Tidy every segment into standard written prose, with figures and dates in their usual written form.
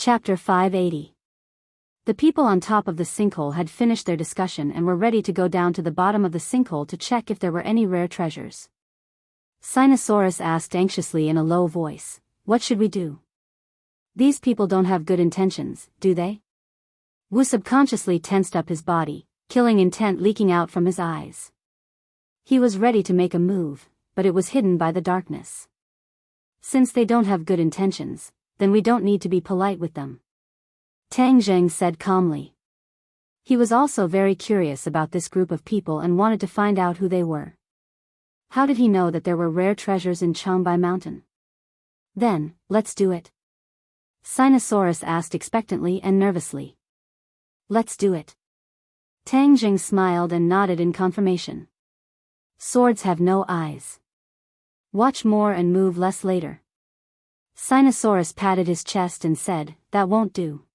Chapter 580. The people on top of the sinkhole had finished their discussion and were ready to go down to the bottom of the sinkhole to check if there were any rare treasures. Sinosaurus asked anxiously in a low voice, "What should we do? These people don't have good intentions, do they?" Wu subconsciously tensed up his body, killing intent leaking out from his eyes. He was ready to make a move, but it was hidden by the darkness. "Since they don't have good intentions, then we don't need to be polite with them," Tang Zheng said calmly. He was also very curious about this group of people and wanted to find out who they were. How did he know that there were rare treasures in Changbai Mountain? "Then, let's do it," Sinosaurus asked expectantly and nervously. "Let's do it." Tang Zheng smiled and nodded in confirmation. Swords have no eyes. Watch more and move less later. Sinosaurus patted his chest and said, "That won't do.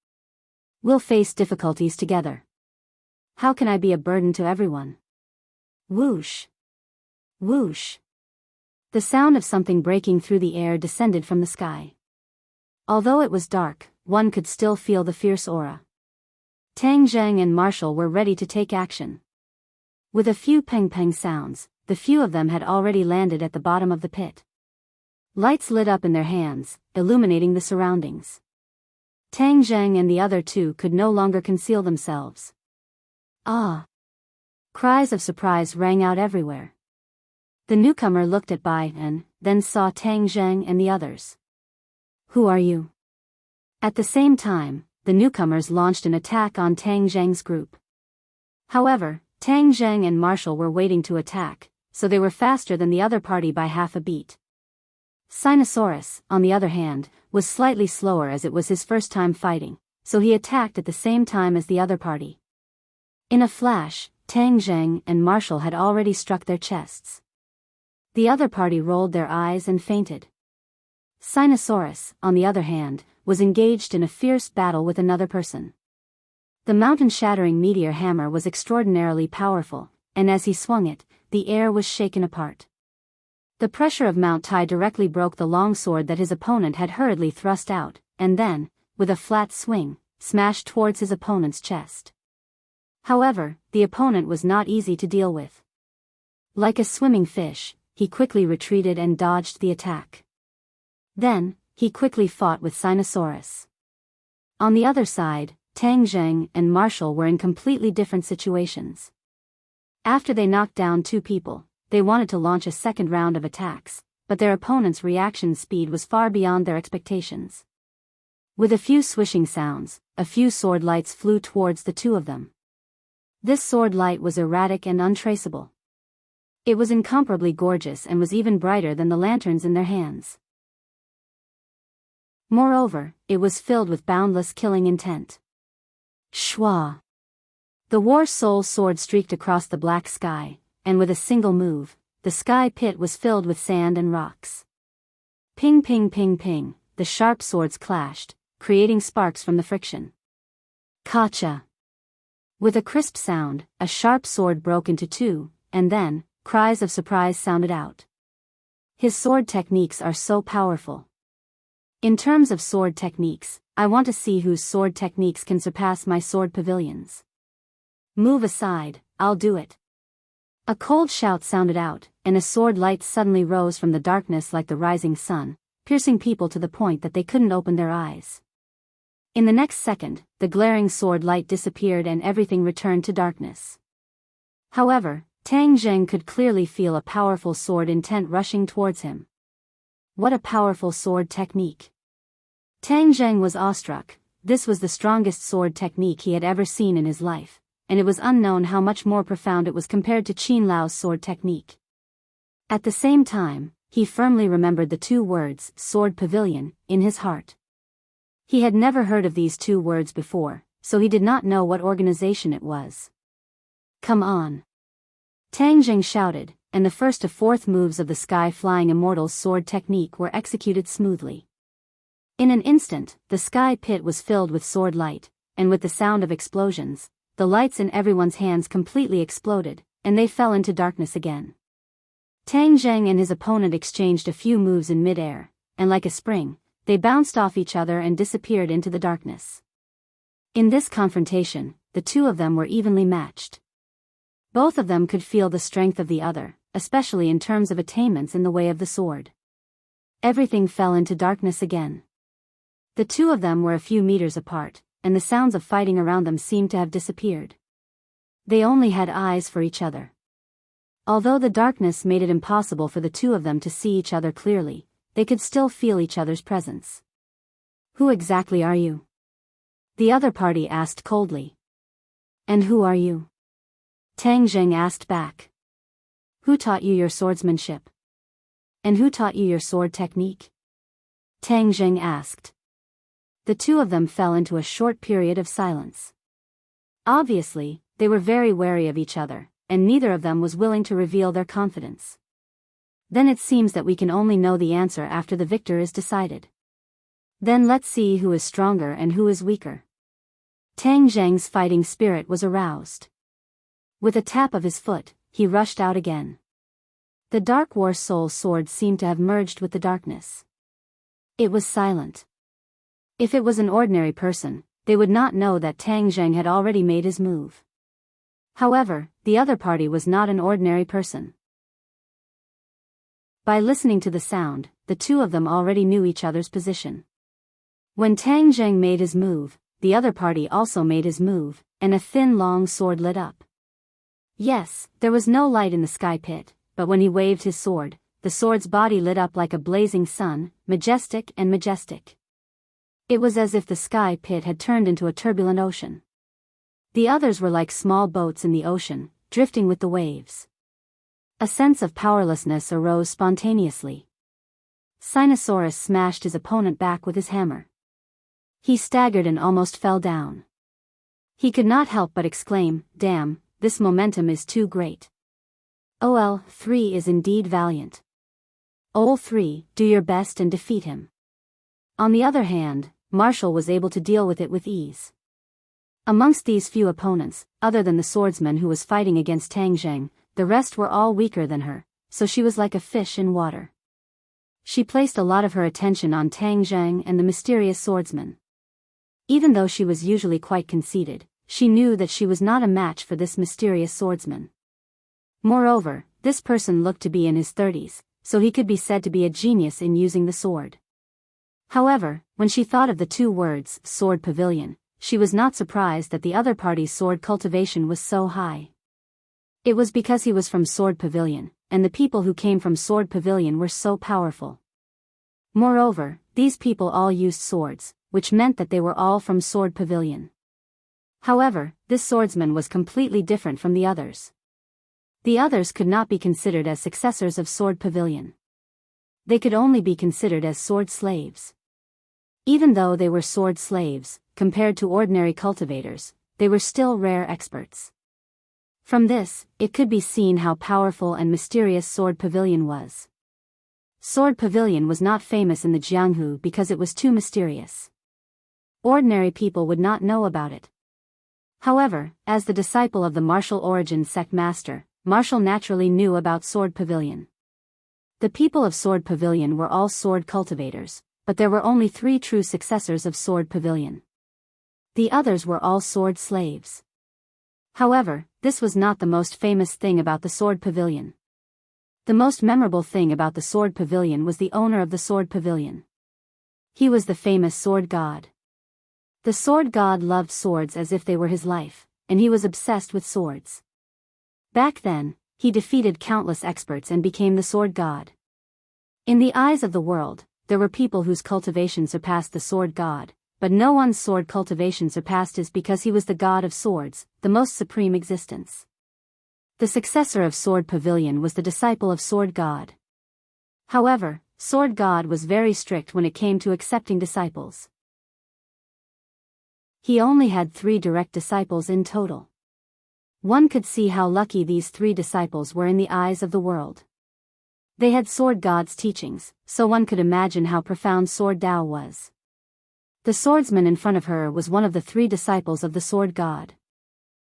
We'll face difficulties together. How can I be a burden to everyone?" Whoosh! Whoosh! The sound of something breaking through the air descended from the sky. Although it was dark, one could still feel the fierce aura. Tang Zheng and Marshall were ready to take action. With a few peng-peng sounds, the few of them had already landed at the bottom of the pit. Lights lit up in their hands, illuminating the surroundings. Tang Zheng and the other two could no longer conceal themselves. "Ah!" Cries of surprise rang out everywhere. The newcomer looked at Bai and then saw Tang Zheng and the others. "Who are you?" At the same time, the newcomers launched an attack on Tang Zheng's group. However, Tang Zheng and Marshall were waiting to attack, so they were faster than the other party by half a beat. Sinosaurus, on the other hand, was slightly slower as it was his first time fighting, so he attacked at the same time as the other party. In a flash, Tang Zheng and Marshall had already struck their chests. The other party rolled their eyes and fainted. Sinosaurus, on the other hand, was engaged in a fierce battle with another person. The mountain-shattering meteor hammer was extraordinarily powerful, and as he swung it, the air was shaken apart. The pressure of Mount Tai directly broke the long sword that his opponent had hurriedly thrust out, and then, with a flat swing, smashed towards his opponent's chest. However, the opponent was not easy to deal with. Like a swimming fish, he quickly retreated and dodged the attack. Then, he quickly fought with Sinosaurus. On the other side, Tang Zheng and Marshall were in completely different situations. After they knocked down two people, they wanted to launch a second round of attacks, but their opponent's reaction speed was far beyond their expectations. With a few swishing sounds, a few sword lights flew towards the two of them. This sword light was erratic and untraceable. It was incomparably gorgeous and was even brighter than the lanterns in their hands. Moreover, it was filled with boundless killing intent. Shwa! The War Soul sword streaked across the black sky, and with a single move, the sky pit was filled with sand and rocks. Ping ping ping ping, the sharp swords clashed, creating sparks from the friction. Kacha! With a crisp sound, a sharp sword broke into two, and then, cries of surprise sounded out. His sword techniques are so powerful. In terms of sword techniques, I want to see whose sword techniques can surpass my sword pavilions. Move aside, I'll do it. A cold shout sounded out, and a sword light suddenly rose from the darkness like the rising sun, piercing people to the point that they couldn't open their eyes. In the next second, the glaring sword light disappeared and everything returned to darkness. However, Tang Zheng could clearly feel a powerful sword intent rushing towards him. What a powerful sword technique! Tang Zheng was awestruck. This was the strongest sword technique he had ever seen in his life, and it was unknown how much more profound it was compared to Qin Lao's sword technique. At the same time, he firmly remembered the two words, sword pavilion, in his heart. He had never heard of these two words before, so he did not know what organization it was. Come on! Tang Zheng shouted, and the first of fourth moves of the sky-flying immortal's sword technique were executed smoothly. In an instant, the sky pit was filled with sword light, and with the sound of explosions, the lights in everyone's hands completely exploded, and they fell into darkness again. Tang Zheng and his opponent exchanged a few moves in mid-air, and like a spring, they bounced off each other and disappeared into the darkness. In this confrontation, the two of them were evenly matched. Both of them could feel the strength of the other, especially in terms of attainments in the way of the sword. Everything fell into darkness again. The two of them were a few meters apart, and the sounds of fighting around them seemed to have disappeared. They only had eyes for each other. Although the darkness made it impossible for the two of them to see each other clearly, they could still feel each other's presence. "Who exactly are you?" the other party asked coldly. "And who are you?" Tang Zheng asked back. "Who taught you your swordsmanship? And who taught you your sword technique?" Tang Zheng asked. The two of them fell into a short period of silence. Obviously, they were very wary of each other, and neither of them was willing to reveal their confidence. "Then it seems that we can only know the answer after the victor is decided. Then let's see who is stronger and who is weaker." Tang Zheng's fighting spirit was aroused. With a tap of his foot, he rushed out again. The Dark War Soul's sword seemed to have merged with the darkness. It was silent. If it was an ordinary person, they would not know that Tang Zheng had already made his move. However, the other party was not an ordinary person. By listening to the sound, the two of them already knew each other's position. When Tang Zheng made his move, the other party also made his move, and a thin long sword lit up. Yes, there was no light in the sky pit, but when he waved his sword, the sword's body lit up like a blazing sun, majestic and majestic. It was as if the sky pit had turned into a turbulent ocean. The others were like small boats in the ocean, drifting with the waves. A sense of powerlessness arose spontaneously. Sinosaurus smashed his opponent back with his hammer. He staggered and almost fell down. He could not help but exclaim, "Damn, this momentum is too great. OL3 is indeed valiant. OL3, do your best and defeat him." On the other hand, Marshall was able to deal with it with ease. Amongst these few opponents, other than the swordsman who was fighting against Tang Zheng, the rest were all weaker than her, so she was like a fish in water. She placed a lot of her attention on Tang Zheng and the mysterious swordsman. Even though she was usually quite conceited, she knew that she was not a match for this mysterious swordsman. Moreover, this person looked to be in his 30s, so he could be said to be a genius in using the sword. However, when she thought of the two words, sword pavilion, she was not surprised that the other party's sword cultivation was so high. It was because he was from Sword Pavilion, and the people who came from Sword Pavilion were so powerful. Moreover, these people all used swords, which meant that they were all from Sword Pavilion. However, this swordsman was completely different from the others. The others could not be considered as successors of Sword Pavilion. They could only be considered as sword slaves. Even though they were sword slaves, compared to ordinary cultivators, they were still rare experts. From this, it could be seen how powerful and mysterious Sword Pavilion was. Sword Pavilion was not famous in the Jianghu because it was too mysterious. Ordinary people would not know about it. However, as the disciple of the martial origin sect master, Marshall naturally knew about Sword Pavilion. The people of Sword Pavilion were all sword cultivators, but there were only 3 true successors of Sword Pavilion. The others were all sword slaves. However, this was not the most famous thing about the Sword Pavilion. The most memorable thing about the Sword Pavilion was the owner of the Sword Pavilion. He was the famous Sword God. The Sword God loved swords as if they were his life, and he was obsessed with swords. Back then, he defeated countless experts and became the Sword God. In the eyes of the world, there were people whose cultivation surpassed the Sword God, but no one's sword cultivation surpassed his because he was the god of swords, the most supreme existence. The successor of Sword Pavilion was the disciple of Sword God. However, Sword God was very strict when it came to accepting disciples. He only had 3 direct disciples in total. One could see how lucky these 3 disciples were in the eyes of the world. They had Sword God's teachings, so one could imagine how profound Sword Tao was. The swordsman in front of her was one of the 3 disciples of the Sword God.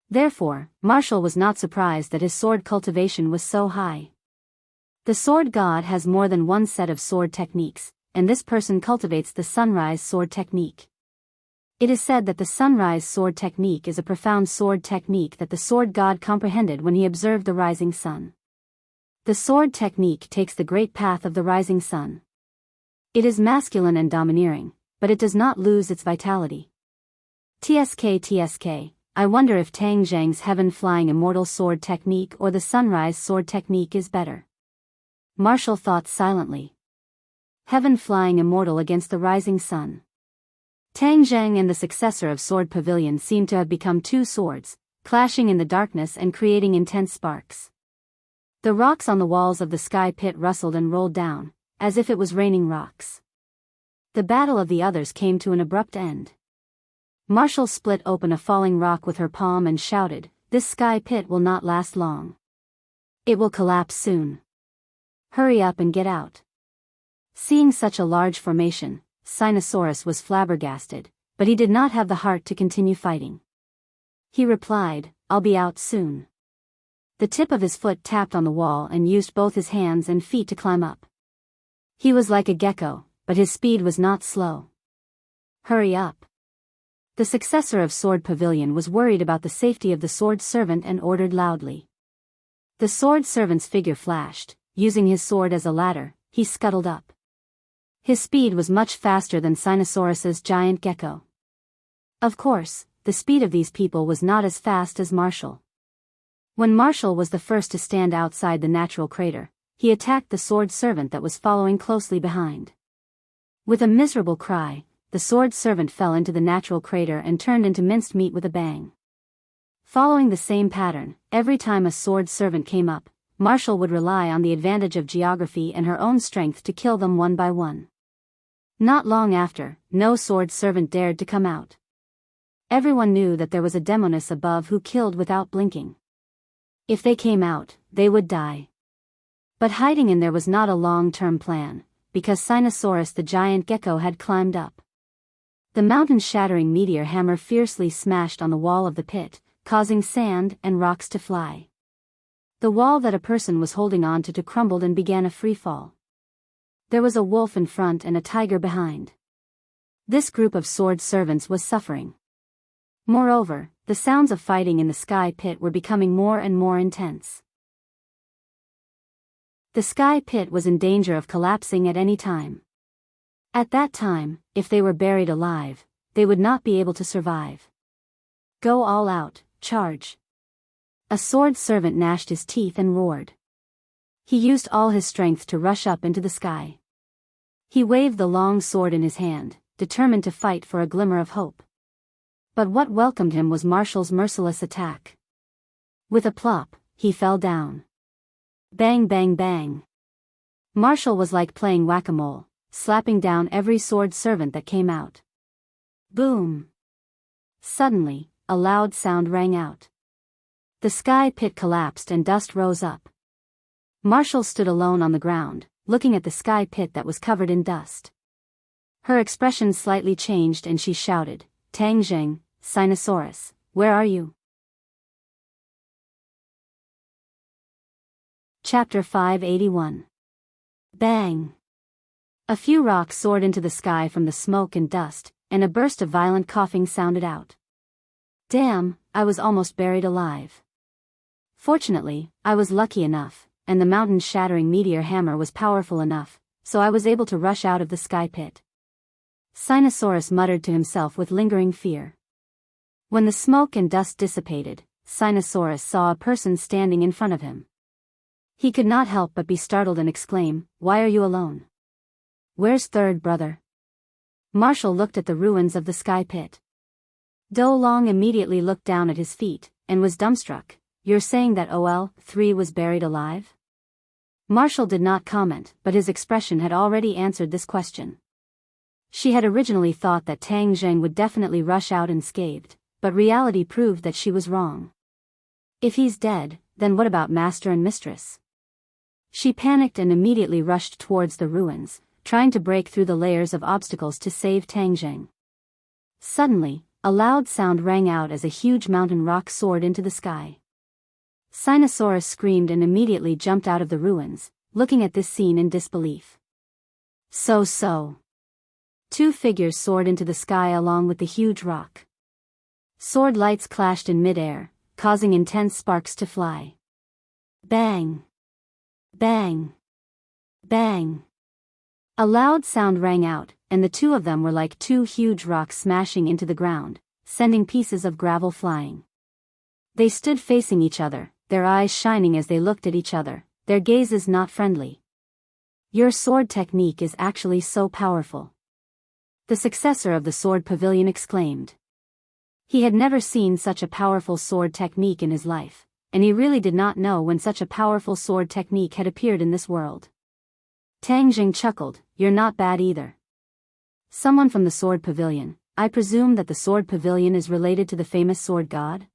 Therefore, Marshall was not surprised that his sword cultivation was so high. The Sword God has more than one set of sword techniques, and this person cultivates the sunrise sword technique. It is said that the sunrise sword technique is a profound sword technique that the sword god comprehended when he observed the rising sun. The sword technique takes the great path of the rising sun. It is masculine and domineering, but it does not lose its vitality. TSK, I wonder if Tang Zhang's heaven-flying immortal sword technique or the sunrise sword technique is better. Marshall thought silently. Heaven-flying immortal against the rising sun. Tang Zhang and the successor of Sword Pavilion seemed to have become two swords, clashing in the darkness and creating intense sparks. The rocks on the walls of the sky pit rustled and rolled down, as if it was raining rocks. The battle of the others came to an abrupt end. Marshall split open a falling rock with her palm and shouted, "This sky pit will not last long. It will collapse soon. Hurry up and get out." Seeing such a large formation, Sinosaurus was flabbergasted, but he did not have the heart to continue fighting. He replied, "I'll be out soon." The tip of his foot tapped on the wall and used both his hands and feet to climb up. He was like a gecko, but his speed was not slow. Hurry up. The successor of Sword Pavilion was worried about the safety of the sword servant and ordered loudly. The sword servant's figure flashed. Using his sword as a ladder, he scuttled up. His speed was much faster than Sinosaurus's giant gecko. Of course, the speed of these people was not as fast as Marshall. When Marshall was the first to stand outside the natural crater, he attacked the sword servant that was following closely behind. With a miserable cry, the sword servant fell into the natural crater and turned into minced meat with a bang. Following the same pattern, every time a sword servant came up, Marshall would rely on the advantage of geography and her own strength to kill them one by one. Not long after, no sword servant dared to come out. Everyone knew that there was a demoness above who killed without blinking. If they came out, they would die. But hiding in there was not a long-term plan, because Sinosaurus the giant gecko had climbed up. The mountain-shattering meteor hammer fiercely smashed on the wall of the pit, causing sand and rocks to fly. The wall that a person was holding on to crumbled and began a free fall. There was a wolf in front and a tiger behind. This group of sword servants was suffering. Moreover, the sounds of fighting in the sky pit were becoming more and more intense. The sky pit was in danger of collapsing at any time. At that time, if they were buried alive, they would not be able to survive. Go all out, charge. A sword servant gnashed his teeth and roared. He used all his strength to rush up into the sky. He waved the long sword in his hand, determined to fight for a glimmer of hope. But what welcomed him was Marshall's merciless attack. With a plop, he fell down. Bang bang bang. Marshall was like playing whack-a-mole, slapping down every sword servant that came out. Boom! Suddenly, a loud sound rang out. The sky pit collapsed and dust rose up. Marshall stood alone on the ground, looking at the sky pit that was covered in dust. Her expression slightly changed and she shouted, "Tang Zheng, Sinosaurus, where are you?" Chapter 581. Bang! A few rocks soared into the sky from the smoke and dust, and a burst of violent coughing sounded out. Damn, I was almost buried alive. Fortunately, I was lucky enough, and the mountain-shattering meteor hammer was powerful enough, so I was able to rush out of the sky pit. Sinosaurus muttered to himself with lingering fear. When the smoke and dust dissipated, Sinosaurus saw a person standing in front of him. He could not help but be startled and exclaim, "Why are you alone? Where's third brother?" Marshall looked at the ruins of the sky pit. Do Long immediately looked down at his feet, and was dumbstruck. "You're saying that OL-3 was buried alive?" Marshall did not comment, but his expression had already answered this question. She had originally thought that Tang Zheng would definitely rush out unscathed, but reality proved that she was wrong. If he's dead, then what about Master and Mistress? She panicked and immediately rushed towards the ruins, trying to break through the layers of obstacles to save Tang Zheng. Suddenly, a loud sound rang out as a huge mountain rock soared into the sky. Sinosaurus screamed and immediately jumped out of the ruins, looking at this scene in disbelief. So. Two figures soared into the sky along with the huge rock. Sword lights clashed in midair, causing intense sparks to fly. Bang! Bang! Bang! A loud sound rang out, and the two of them were like two huge rocks smashing into the ground, sending pieces of gravel flying. They stood facing each other, their eyes shining as they looked at each other, their gazes not friendly. Your sword technique is actually so powerful. The successor of the sword pavilion exclaimed. He had never seen such a powerful sword technique in his life, and he really did not know when such a powerful sword technique had appeared in this world. Tang Jing chuckled, "You're not bad either." Someone from the sword pavilion, "I presume that the sword pavilion is related to the famous sword god?"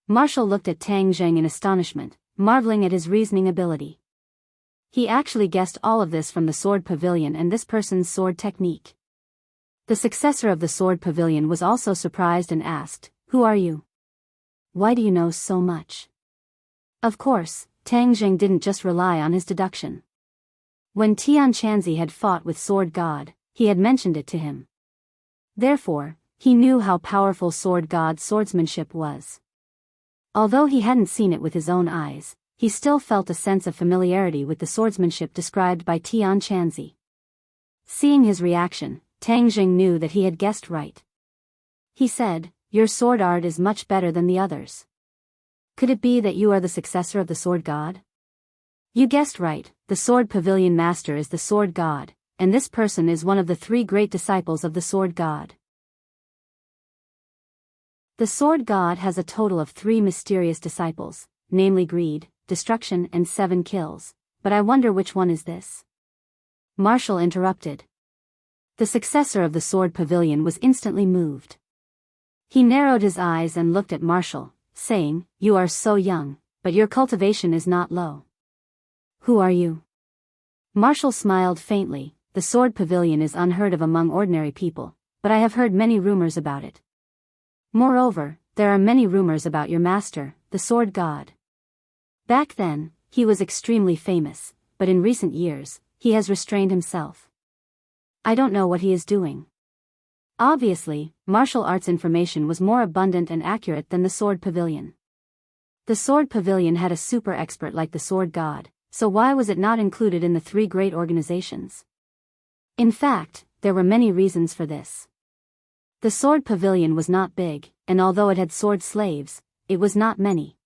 Marshall looked at Tang Jing in astonishment, marveling at his reasoning ability. He actually guessed all of this from the sword pavilion and this person's sword technique. The successor of the sword pavilion was also surprised and asked, "Who are you? Why do you know so much?" Of course, Tang Jing didn't just rely on his deduction. When Tian Chanzi had fought with Sword God, he had mentioned it to him. Therefore, he knew how powerful Sword God's swordsmanship was. Although he hadn't seen it with his own eyes, he still felt a sense of familiarity with the swordsmanship described by Tian Chanzi. Seeing his reaction, Tang Jing knew that he had guessed right. He said, "Your sword art is much better than the others. Could it be that you are the successor of the sword god?" "You guessed right, the sword pavilion master is the sword god, and this person is one of the three great disciples of the sword god." The sword god has a total of 3 mysterious disciples, namely greed, destruction and 7 kills, but I wonder which one is this? Marshall interrupted. The successor of the sword pavilion was instantly moved. He narrowed his eyes and looked at Marshall, saying, "You are so young, but your cultivation is not low." "Who are you?" Marshall smiled faintly. "The sword pavilion is unheard of among ordinary people, but I have heard many rumors about it. Moreover, there are many rumors about your master, the sword god. Back then, he was extremely famous, but in recent years, he has restrained himself. I don't know what he is doing." Obviously, martial arts information was more abundant and accurate than the sword pavilion. The sword pavilion had a super expert like the sword god, so why was it not included in the 3 great organizations? In fact, there were many reasons for this. The sword pavilion was not big, and although it had sword slaves, it was not many.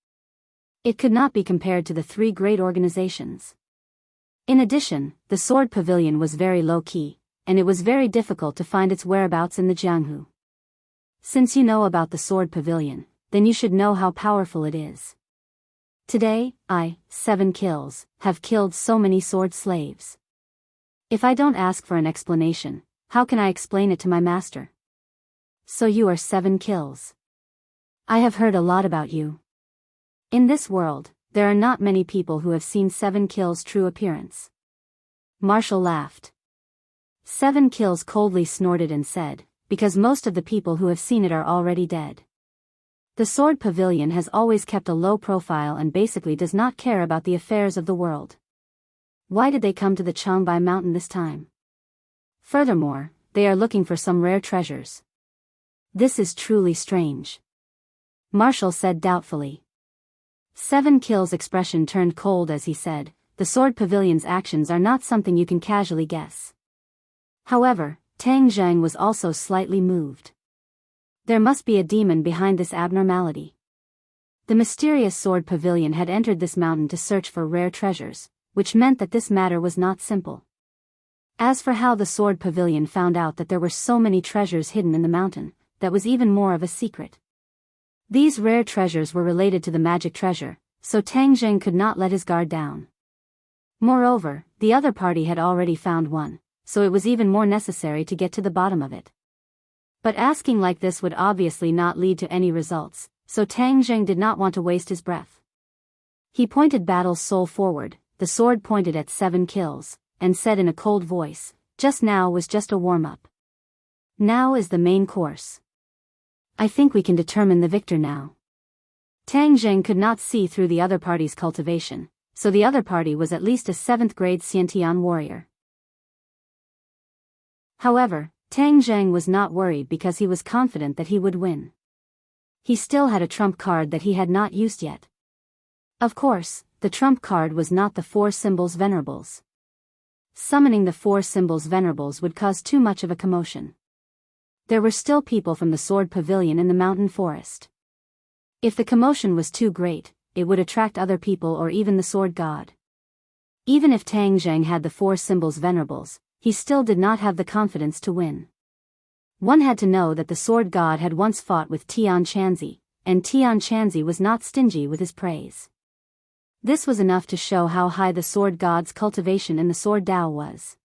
It could not be compared to the 3 great organizations. In addition, the sword pavilion was very low-key, and it was very difficult to find its whereabouts in the Jianghu. Since you know about the sword pavilion, then you should know how powerful it is. Today, I, 7 kills, have killed so many sword slaves. If I don't ask for an explanation, how can I explain it to my master? So you are 7 kills. I have heard a lot about you. In this world, there are not many people who have seen 7 kills' true appearance. Marshall laughed. 7 kills coldly snorted and said, "Because most of the people who have seen it are already dead. The sword pavilion has always kept a low profile and basically does not care about the affairs of the world. Why did they come to the Changbai mountain this time? Furthermore, they are looking for some rare treasures. This is truly strange." Marshall said doubtfully. 7 kills' expression turned cold as he said, "The sword pavilion's actions are not something you can casually guess." However, Tang Zhang was also slightly moved. There must be a demon behind this abnormality. The mysterious sword pavilion had entered this mountain to search for rare treasures, which meant that this matter was not simple. As for how the sword pavilion found out that there were so many treasures hidden in the mountain, that was even more of a secret. These rare treasures were related to the magic treasure, so Tang Zheng could not let his guard down. Moreover, the other party had already found one, so it was even more necessary to get to the bottom of it. But asking like this would obviously not lead to any results, so Tang Zheng did not want to waste his breath. He pointed Battle's soul forward, the sword pointed at 7 kills, and said in a cold voice, "Just now was just a warm-up. Now is the main course. I think we can determine the victor now." Tang Zheng could not see through the other party's cultivation, so the other party was at least a 7th grade Xiantian warrior. However, Tang Zheng was not worried because he was confident that he would win. He still had a trump card that he had not used yet. Of course, the trump card was not the four symbols venerables. Summoning the four symbols venerables would cause too much of a commotion. There were still people from the Sword Pavilion in the mountain forest. If the commotion was too great, it would attract other people or even the sword god. Even if Tang Zheng had the four symbols venerables, he still did not have the confidence to win. One had to know that the sword god had once fought with Tian Chanzi, and Tian Chanzi was not stingy with his praise. This was enough to show how high the sword god's cultivation in the sword Dao was.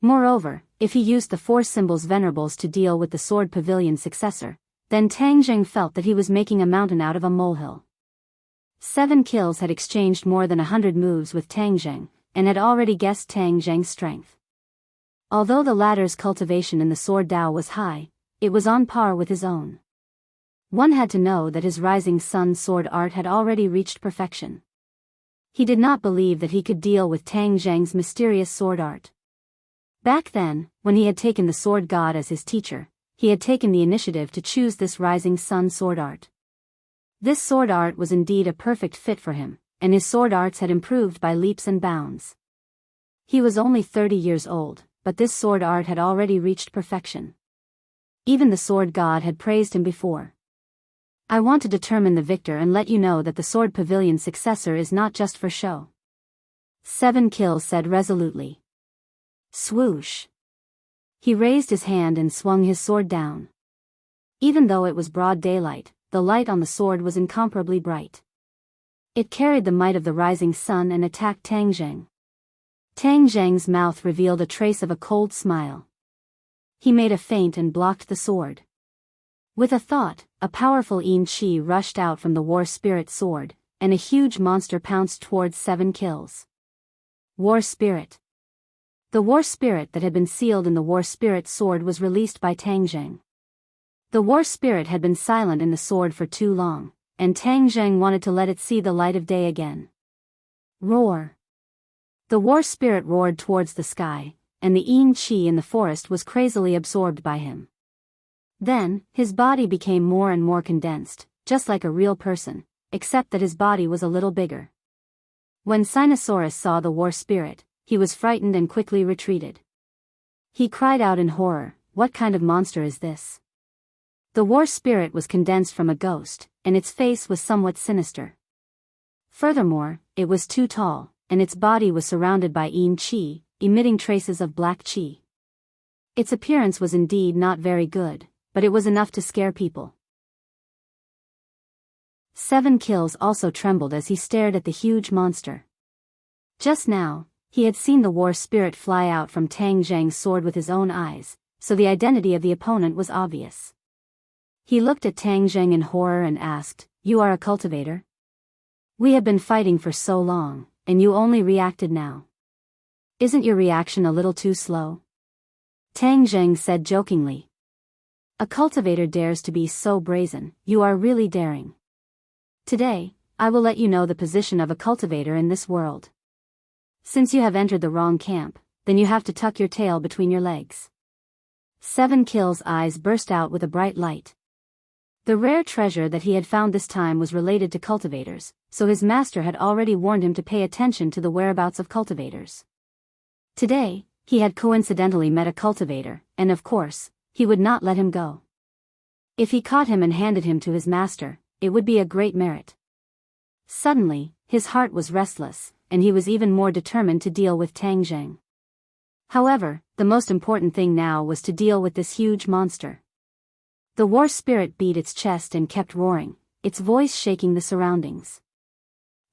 Moreover, if he used the four symbols venerables to deal with the sword pavilion successor, then Tang Zheng felt that he was making a mountain out of a molehill. 7 kills had exchanged more than 100 moves with Tang Zheng, and had already guessed Tang Zheng's strength. Although the latter's cultivation in the sword Dao was high, it was on par with his own. One had to know that his rising sun's sword art had already reached perfection. He did not believe that he could deal with Tang Zheng's mysterious sword art. Back then, when he had taken the sword god as his teacher, he had taken the initiative to choose this rising sun sword art. This sword art was indeed a perfect fit for him, and his sword arts had improved by leaps and bounds. He was only 30 years old, but this sword art had already reached perfection. Even the sword god had praised him before. I want to determine the victor and let you know that the sword pavilion successor is not just for show. 7 kills said resolutely. Swoosh. He raised his hand and swung his sword down. Even though it was broad daylight, the light on the sword was incomparably bright. It carried the might of the rising sun and attacked Tang Zheng. Tang Zheng's mouth revealed a trace of a cold smile. He made a feint and blocked the sword. With a thought, a powerful Yin Qi rushed out from the war spirit sword, and a huge monster pounced towards 7 kills. War spirit. The war spirit that had been sealed in the war spirit sword was released by Tang Zheng. The war spirit had been silent in the sword for too long, and Tang Zheng wanted to let it see the light of day again. Roar. The war spirit roared towards the sky, and the Yin Qi in the forest was crazily absorbed by him. Then, his body became more and more condensed, just like a real person, except that his body was a little bigger. When Sinosaurus saw the war spirit, he was frightened and quickly retreated. He cried out in horror, "What kind of monster is this?" The war spirit was condensed from a ghost, and its face was somewhat sinister. Furthermore, it was too tall, and its body was surrounded by Yin Qi, emitting traces of black Qi. Its appearance was indeed not very good, but it was enough to scare people. 7 kills also trembled as he stared at the huge monster. Just now, he had seen the war spirit fly out from Tang Zheng's sword with his own eyes, so the identity of the opponent was obvious. He looked at Tang Zheng in horror and asked, "You are a cultivator? We have been fighting for so long, and you only reacted now. Isn't your reaction a little too slow?" Tang Zheng said jokingly. "A cultivator dares to be so brazen, you are really daring. Today, I will let you know the position of a cultivator in this world. Since you have entered the wrong camp, then you have to tuck your tail between your legs." 7 kills' eyes burst out with a bright light. The rare treasure that he had found this time was related to cultivators, so his master had already warned him to pay attention to the whereabouts of cultivators. Today, he had coincidentally met a cultivator, and of course, he would not let him go. If he caught him and handed him to his master, it would be a great merit. Suddenly, his heart was restless, and he was even more determined to deal with Tang Zheng. However, the most important thing now was to deal with this huge monster. The war spirit beat its chest and kept roaring, its voice shaking the surroundings.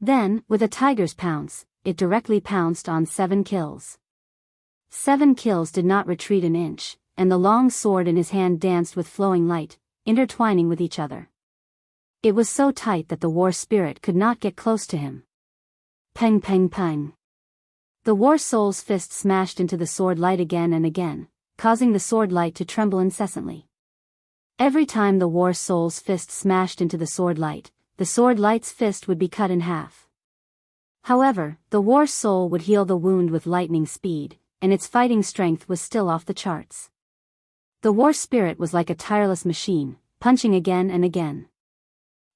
Then, with a tiger's pounce, it directly pounced on 7 kills. 7 kills did not retreat an inch, and the long sword in his hand danced with flowing light, intertwining with each other. It was so tight that the war spirit could not get close to him. Peng peng peng. The war soul's fist smashed into the sword light again and again, causing the sword light to tremble incessantly. Every time the war soul's fist smashed into the sword light's fist would be cut in half. However, the war soul would heal the wound with lightning speed, and its fighting strength was still off the charts. The war spirit was like a tireless machine, punching again and again.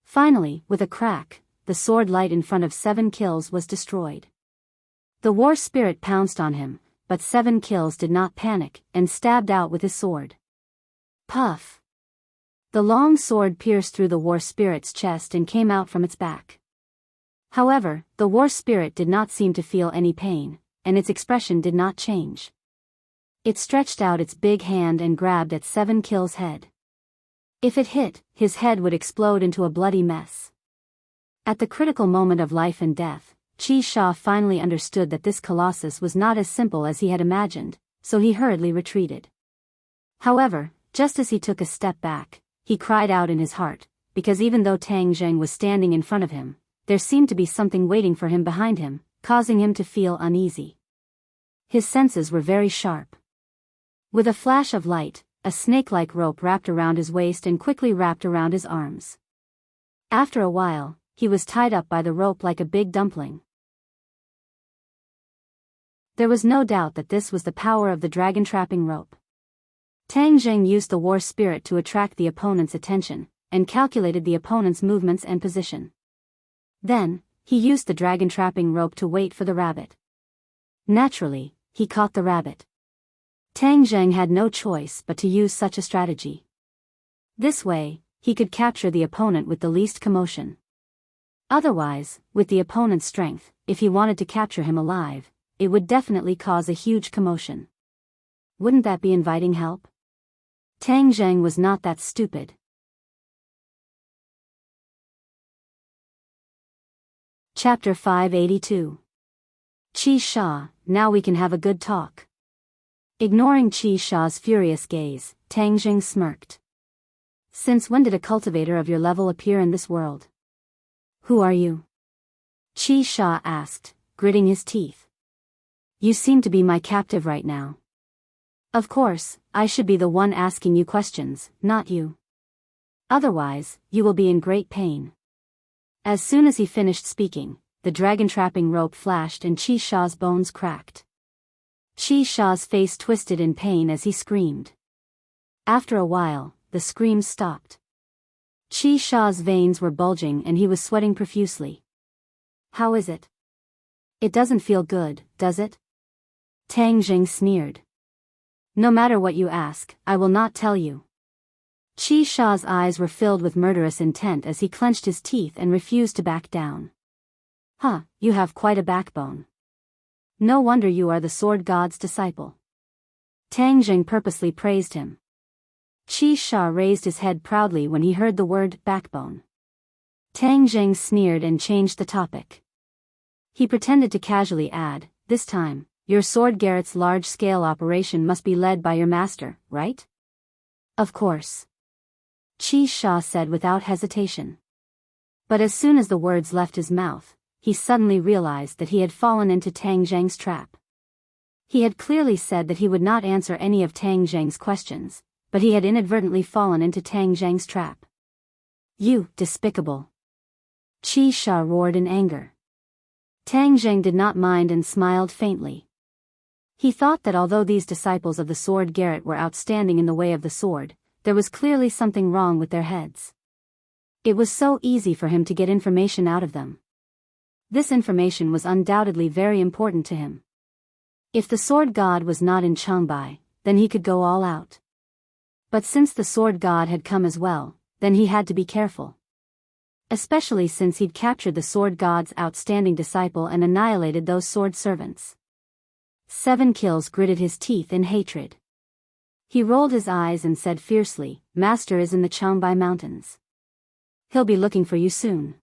Finally, with a crack, the sword light in front of 7 Kills was destroyed. The war spirit pounced on him, but 7 Kills did not panic and stabbed out with his sword. Puff! The long sword pierced through the war spirit's chest and came out from its back. However, the war spirit did not seem to feel any pain, and its expression did not change. It stretched out its big hand and grabbed at 7 Kills' head. If it hit, his head would explode into a bloody mess. At the critical moment of life and death, Chi Sha finally understood that this colossus was not as simple as he had imagined, so he hurriedly retreated. However, just as he took a step back, he cried out in his heart, because even though Tang Zheng was standing in front of him, there seemed to be something waiting for him behind him, causing him to feel uneasy. His senses were very sharp. With a flash of light, a snake-like rope wrapped around his waist and quickly wrapped around his arms. After a while, he was tied up by the rope like a big dumpling. There was no doubt that this was the power of the dragon-trapping rope. Tang Zheng used the war spirit to attract the opponent's attention, and calculated the opponent's movements and position. Then, he used the dragon-trapping rope to wait for the rabbit. Naturally, he caught the rabbit. Tang Zheng had no choice but to use such a strategy. This way, he could capture the opponent with the least commotion. Otherwise, with the opponent's strength, if he wanted to capture him alive, it would definitely cause a huge commotion. Wouldn't that be inviting help? Tang Zheng was not that stupid. Chapter 582. Chi Sha, now we can have a good talk. Ignoring Chi Sha's furious gaze, Tang Zheng smirked. Since when did a cultivator of your level appear in this world? Who are you? Chi Sha asked, gritting his teeth. You seem to be my captive right now. Of course, I should be the one asking you questions, not you. Otherwise, you will be in great pain. As soon as he finished speaking, the dragon-trapping rope flashed and Chi Sha's bones cracked. Chi Sha's face twisted in pain as he screamed. After a while, the screams stopped. Chi Sha's veins were bulging and he was sweating profusely. How is it? It doesn't feel good, does it? Tang Zheng sneered. No matter what you ask, I will not tell you. Chi Sha's eyes were filled with murderous intent as he clenched his teeth and refused to back down. Huh, you have quite a backbone. No wonder you are the sword god's disciple. Tang Zheng purposely praised him. Chi Sha raised his head proudly when he heard the word backbone. Tang Zheng sneered and changed the topic. He pretended to casually add, this time, your sword Garrett's large-scale operation must be led by your master, right? Of course. Chi Sha said without hesitation. But as soon as the words left his mouth, he suddenly realized that he had fallen into Tang Zheng's trap. He had clearly said that he would not answer any of Tang Zheng's questions, but he had inadvertently fallen into Tang Zheng's trap. You, despicable! Chi Sha roared in anger. Tang Zheng did not mind and smiled faintly. He thought that although these disciples of the sword Garrett were outstanding in the way of the sword, there was clearly something wrong with their heads. It was so easy for him to get information out of them. This information was undoubtedly very important to him. If the sword god was not in Changbai, then he could go all out. But since the sword god had come as well, then he had to be careful. Especially since he'd captured the sword god's outstanding disciple and annihilated those sword servants. 7 Kills gritted his teeth in hatred. He rolled his eyes and said fiercely, Master is in the Changbai Mountains. He'll be looking for you soon.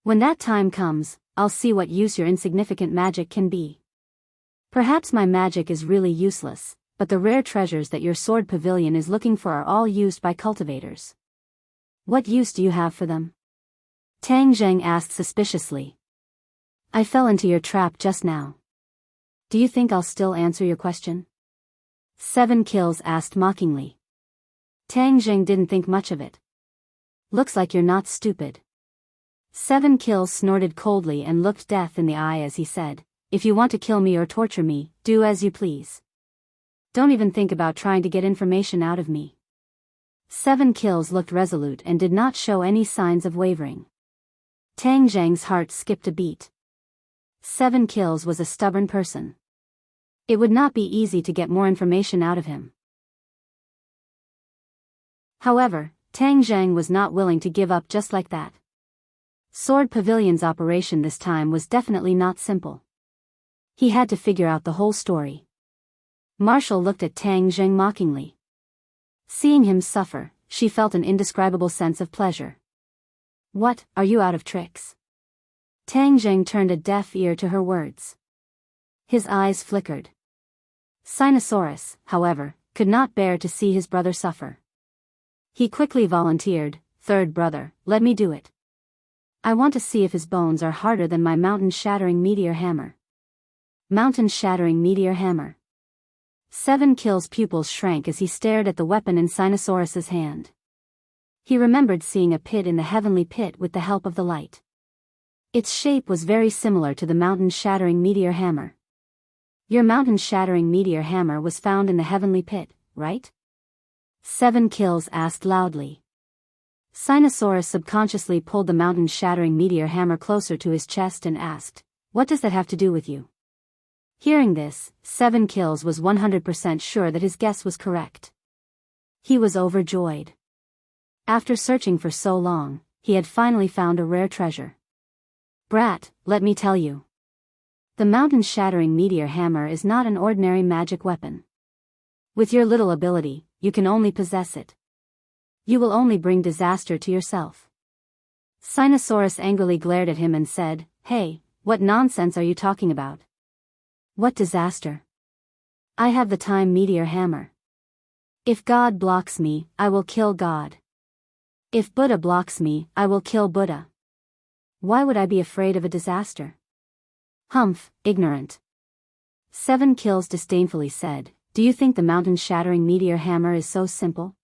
When that time comes, I'll see what use your insignificant magic can be. Perhaps my magic is really useless, but the rare treasures that your sword pavilion is looking for are all used by cultivators. What use do you have for them? Tang Zheng asked suspiciously. I fell into your trap just now. Do you think I'll still answer your question? 7 Kills asked mockingly. Tang Zheng didn't think much of it. Looks like you're not stupid. 7 Kills snorted coldly and looked death in the eye as he said, if you want to kill me or torture me, do as you please. Don't even think about trying to get information out of me. 7 Kills looked resolute and did not show any signs of wavering. Tang Zhang's heart skipped a beat. 7 Kills was a stubborn person. It would not be easy to get more information out of him. However, Tang Zhang was not willing to give up just like that. Sword Pavilion's operation this time was definitely not simple. He had to figure out the whole story. Marshall looked at Tang Zhang mockingly. Seeing him suffer, she felt an indescribable sense of pleasure. What, are you out of tricks? Tang Zhang turned a deaf ear to her words. His eyes flickered. Sinosaurus, however, could not bear to see his brother suffer. He quickly volunteered, "Third brother, let me do it. I want to see if his bones are harder than my mountain-shattering meteor hammer." Mountain-shattering meteor hammer. 7 Kills' pupils shrank as he stared at the weapon in Sinosaurus's hand. He remembered seeing a pit in the heavenly pit with the help of the light. Its shape was very similar to the mountain-shattering meteor hammer. Your mountain-shattering meteor hammer was found in the heavenly pit, right? 7 Kills asked loudly. Sinosaurus subconsciously pulled the mountain-shattering meteor hammer closer to his chest and asked, "What does that have to do with you?" Hearing this, 7 Kills was 100% sure that his guess was correct. He was overjoyed. After searching for so long, he had finally found a rare treasure. "Brat, let me tell you. The mountain-shattering meteor hammer is not an ordinary magic weapon. With your little ability, you can only possess it. You will only bring disaster to yourself." Sinosaurus angrily glared at him and said, "Hey, what nonsense are you talking about? What disaster? I have the time meteor hammer. If God blocks me, I will kill God. If Buddha blocks me, I will kill Buddha. Why would I be afraid of a disaster?" "Humph, ignorant." 7 Kills disdainfully said, "Do you think the mountain-shattering meteor hammer is so simple?"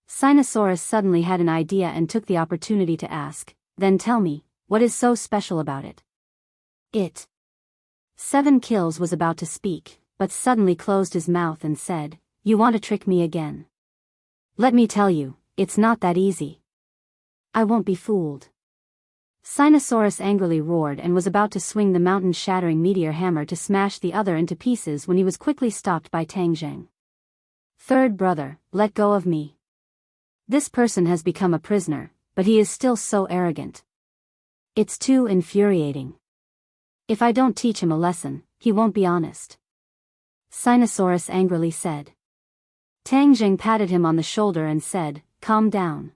Sinosaurus suddenly had an idea and took the opportunity to ask, "Then tell me, what is so special about it?" "It." 7 Kills was about to speak, but suddenly closed his mouth and said, "You want to trick me again? Let me tell you, it's not that easy. I won't be fooled." Sinosaurus angrily roared and was about to swing the mountain-shattering meteor hammer to smash the other into pieces when he was quickly stopped by Tang Zhang. "Third brother, let go of me. This person has become a prisoner, but he is still so arrogant. It's too infuriating. If I don't teach him a lesson, he won't be honest," Sinosaurus angrily said. Tang Zhang patted him on the shoulder and said, "Calm down."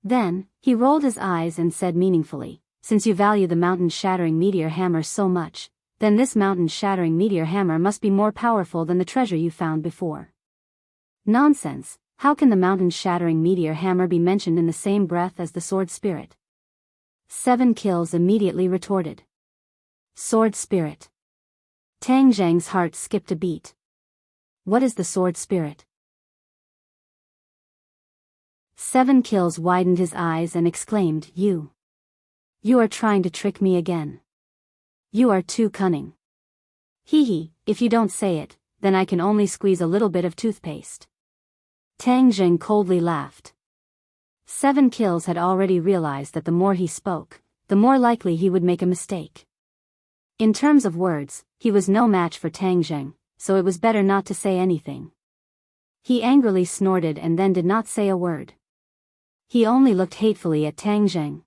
Then, he rolled his eyes and said meaningfully, "Since you value the mountain-shattering meteor hammer so much, then this mountain-shattering meteor hammer must be more powerful than the treasure you found before." "Nonsense, how can the mountain-shattering meteor hammer be mentioned in the same breath as the sword spirit?" 7 Kills immediately retorted. "Sword spirit." Tang Zhang's heart skipped a beat. What is the sword spirit? 7 Kills widened his eyes and exclaimed, You are trying to trick me again. You are too cunning. Hee, if you don't say it, then I can only squeeze a little bit of toothpaste." Tang Zhang coldly laughed. 7 Kills had already realized that the more he spoke, the more likely he would make a mistake. In terms of words, he was no match for Tang Zhang, so it was better not to say anything. He angrily snorted and then did not say a word. He only looked hatefully at Tang Zhang.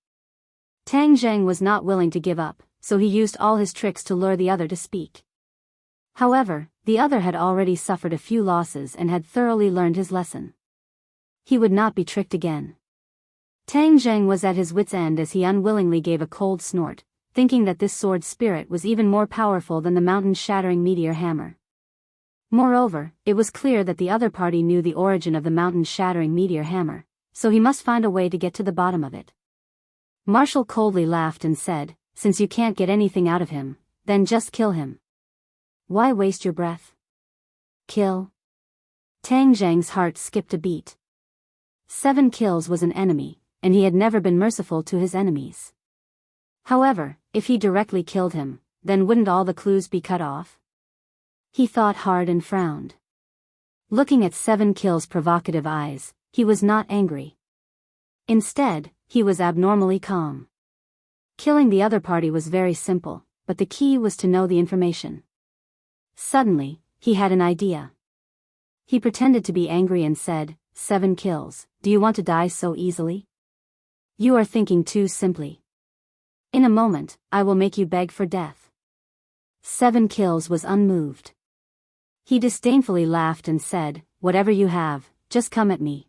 Tang Zhang was not willing to give up, so he used all his tricks to lure the other to speak. However, the other had already suffered a few losses and had thoroughly learned his lesson. He would not be tricked again. Tang Zhang was at his wit's end as he unwillingly gave a cold snort, thinking that this sword spirit was even more powerful than the mountain-shattering meteor hammer. Moreover, it was clear that the other party knew the origin of the mountain-shattering meteor hammer, so he must find a way to get to the bottom of it. Marshall coldly laughed and said, "Since you can't get anything out of him, then just kill him. Why waste your breath? Kill." Tang Zhang's heart skipped a beat. 7 Kills was an enemy, and he had never been merciful to his enemies. However, if he directly killed him, then wouldn't all the clues be cut off? He thought hard and frowned. Looking at 7 Kill's provocative eyes, he was not angry. Instead, he was abnormally calm. Killing the other party was very simple, but the key was to know the information. Suddenly, he had an idea. He pretended to be angry and said, 7 Kills, do you want to die so easily? You are thinking too simply. In a moment, I will make you beg for death. 7 Kills was unmoved. He disdainfully laughed and said, whatever you have, just come at me.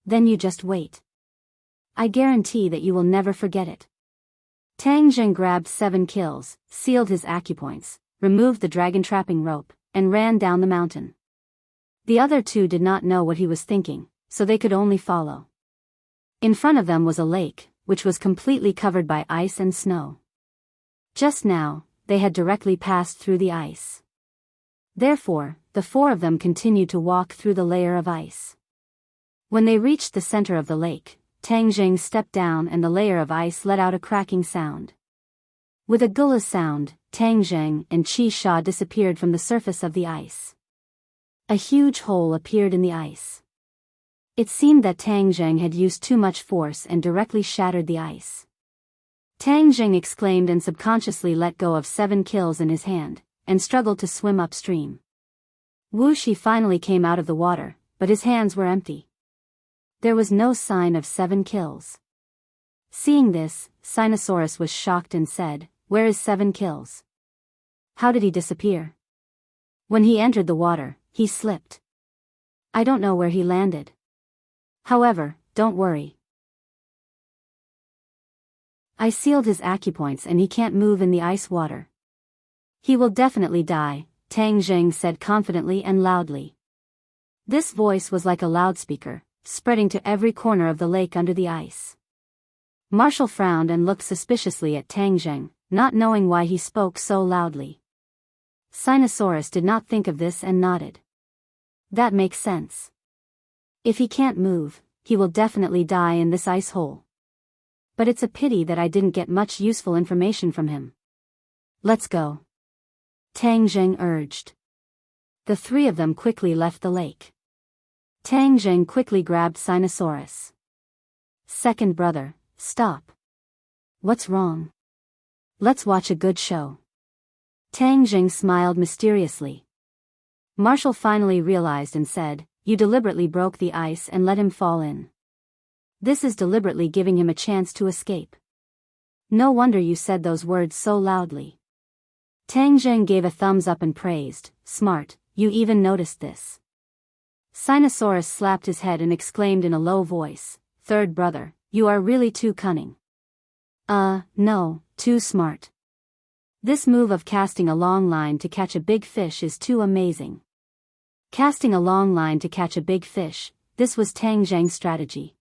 Then you just wait. I guarantee that you will never forget it. Tang Zheng grabbed 7 Kills, sealed his acupoints, removed the dragon trapping rope, and ran down the mountain. The other 2 did not know what he was thinking, so they could only follow. In front of them was a lake, which was completely covered by ice and snow. Just now, they had directly passed through the ice. Therefore, the 4 of them continued to walk through the layer of ice. When they reached the center of the lake, Tang Zheng stepped down and the layer of ice let out a cracking sound. With a gullah sound, Tang Zheng and Qi Sha disappeared from the surface of the ice. A huge hole appeared in the ice. It seemed that Tang Zheng had used too much force and directly shattered the ice. Tang Zheng exclaimed and subconsciously let go of 7 Kills in his hand, and struggled to swim upstream. Wu Shi finally came out of the water, but his hands were empty. There was no sign of 7 Kills. Seeing this, Sinosaurus was shocked and said, where is 7 Kills? How did he disappear? When he entered the water, he slipped. I don't know where he landed. However, don't worry. I sealed his acupoints and he can't move in the ice water. He will definitely die, Tang Zheng said confidently and loudly. This voice was like a loudspeaker, spreading to every corner of the lake under the ice. Marshall frowned and looked suspiciously at Tang Zheng, not knowing why he spoke so loudly. Sinosaurus did not think of this and nodded. That makes sense. If he can't move, he will definitely die in this ice hole. But it's a pity that I didn't get much useful information from him. Let's go. Tang Zheng urged. The 3 of them quickly left the lake. Tang Zheng quickly grabbed Sinosaurus. Second brother, stop. What's wrong? Let's watch a good show. Tang Zheng smiled mysteriously. Marshall finally realized and said, you deliberately broke the ice and let him fall in. This is deliberately giving him a chance to escape. No wonder you said those words so loudly. Tang Zheng gave a thumbs up and praised, smart, you even noticed this. Sinosaurus slapped his head and exclaimed in a low voice, third brother, you are really too cunning. No, too smart. This move of casting a long line to catch a big fish is too amazing. Casting a long line to catch a big fish, this was Tang Zheng's strategy.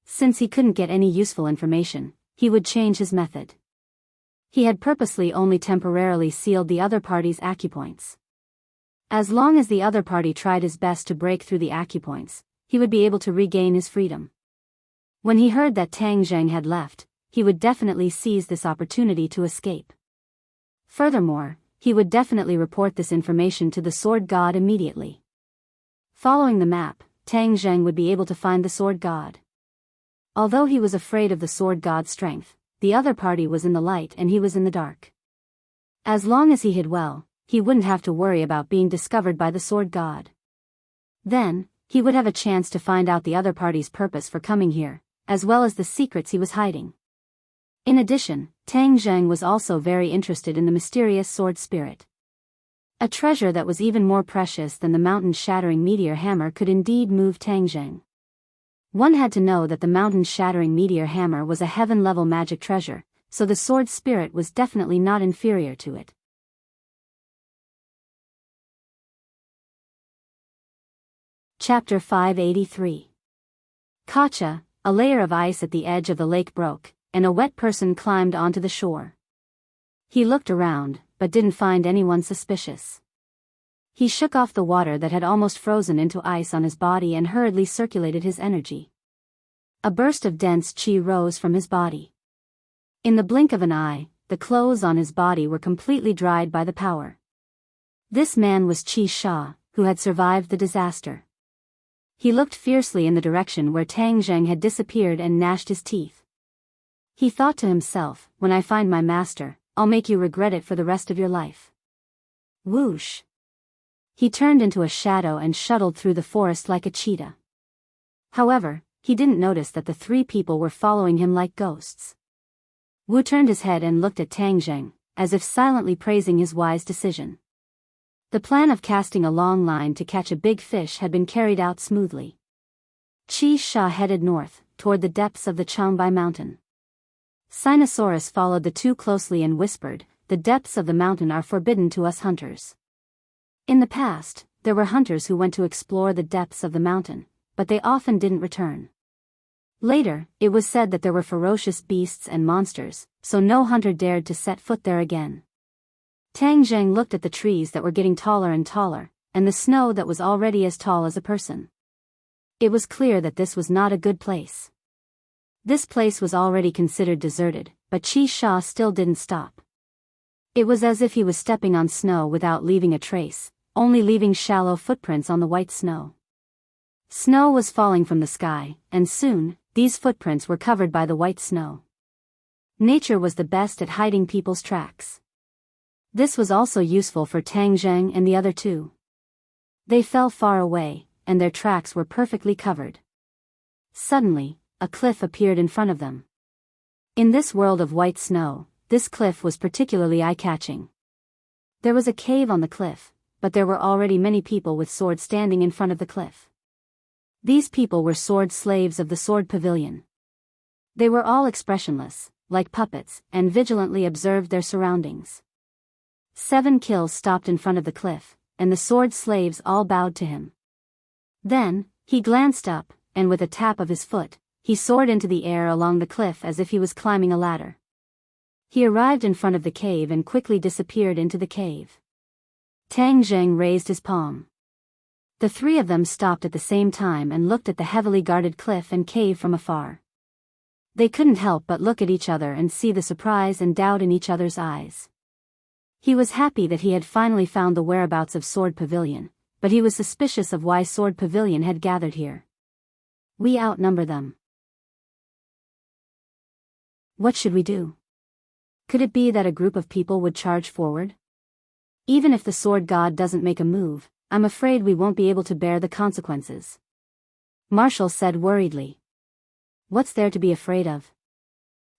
Since he couldn't get any useful information, he would change his method. He had purposely only temporarily sealed the other party's acupoints. As long as the other party tried his best to break through the acupoints, he would be able to regain his freedom. When he heard that Tang Zheng had left, he would definitely seize this opportunity to escape. Furthermore, he would definitely report this information to the sword god immediately. Following the map, Tang Zheng would be able to find the sword god. Although he was afraid of the sword god's strength, the other party was in the light and he was in the dark. As long as he hid well, he wouldn't have to worry about being discovered by the sword god. Then, he would have a chance to find out the other party's purpose for coming here, as well as the secrets he was hiding. In addition, Tang Zheng was also very interested in the mysterious sword spirit. A treasure that was even more precious than the mountain-shattering meteor hammer could indeed move Tang Zheng. One had to know that the mountain-shattering meteor hammer was a heaven-level magic treasure, so the sword spirit was definitely not inferior to it. Chapter 583. Kacha, a layer of ice at the edge of the lake broke, and a wet person climbed onto the shore. He looked around, but didn't find anyone suspicious. He shook off the water that had almost frozen into ice on his body and hurriedly circulated his energy. A burst of dense chi rose from his body. In the blink of an eye, the clothes on his body were completely dried by the power. This man was Qi Sha, who had survived the disaster. He looked fiercely in the direction where Tang Zheng had disappeared and gnashed his teeth. He thought to himself, when I find my master, I'll make you regret it for the rest of your life. Whoosh! He turned into a shadow and shuttled through the forest like a cheetah. However, he didn't notice that the three people were following him like ghosts. Wu turned his head and looked at Tang Zheng, as if silently praising his wise decision. The plan of casting a long line to catch a big fish had been carried out smoothly. Qi Sha headed north, toward the depths of the Changbai mountain. Sinosaurus followed the two closely and whispered, "The depths of the mountain are forbidden to us hunters." In the past, there were hunters who went to explore the depths of the mountain, but they often didn't return. Later, it was said that there were ferocious beasts and monsters, so no hunter dared to set foot there again. Tang Zheng looked at the trees that were getting taller and taller, and the snow that was already as tall as a person. It was clear that this was not a good place. This place was already considered deserted, but Qi Sha still didn't stop. It was as if he was stepping on snow without leaving a trace, only leaving shallow footprints on the white snow. Snow was falling from the sky, and soon, these footprints were covered by the white snow. Nature was the best at hiding people's tracks. This was also useful for Tang Zheng and the other two. They fell far away, and their tracks were perfectly covered. Suddenly, a cliff appeared in front of them. In this world of white snow, this cliff was particularly eye-catching. There was a cave on the cliff, but there were already many people with swords standing in front of the cliff. These people were sword slaves of the sword pavilion. They were all expressionless, like puppets, and vigilantly observed their surroundings. 7 kills stopped in front of the cliff, and the sword slaves all bowed to him. Then, he glanced up, and with a tap of his foot, he soared into the air along the cliff as if he was climbing a ladder. He arrived in front of the cave and quickly disappeared into the cave. Tang Zheng raised his palm. The three of them stopped at the same time and looked at the heavily guarded cliff and cave from afar. They couldn't help but look at each other and see the surprise and doubt in each other's eyes. He was happy that he had finally found the whereabouts of Sword Pavilion, but he was suspicious of why Sword Pavilion had gathered here. We outnumber them. What should we do? Could it be that a group of people would charge forward? Even if the sword god doesn't make a move, I'm afraid we won't be able to bear the consequences. Marshall said worriedly. What's there to be afraid of?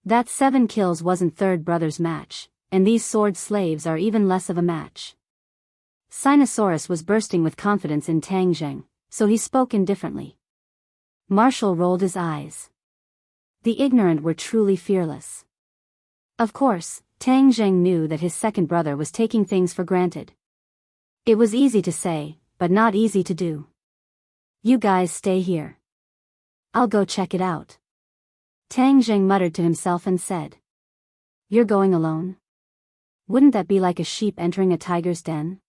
That 7 kills wasn't Third Brother's match, and these sword slaves are even less of a match. Sinosaurus was bursting with confidence in Tang Zheng, so he spoke indifferently. Marshall rolled his eyes. The ignorant were truly fearless. Of course, Tang Zheng knew that his second brother was taking things for granted. It was easy to say, but not easy to do. You guys stay here. I'll go check it out. Tang Zheng muttered to himself and said. You're going alone? Wouldn't that be like a sheep entering a tiger's den?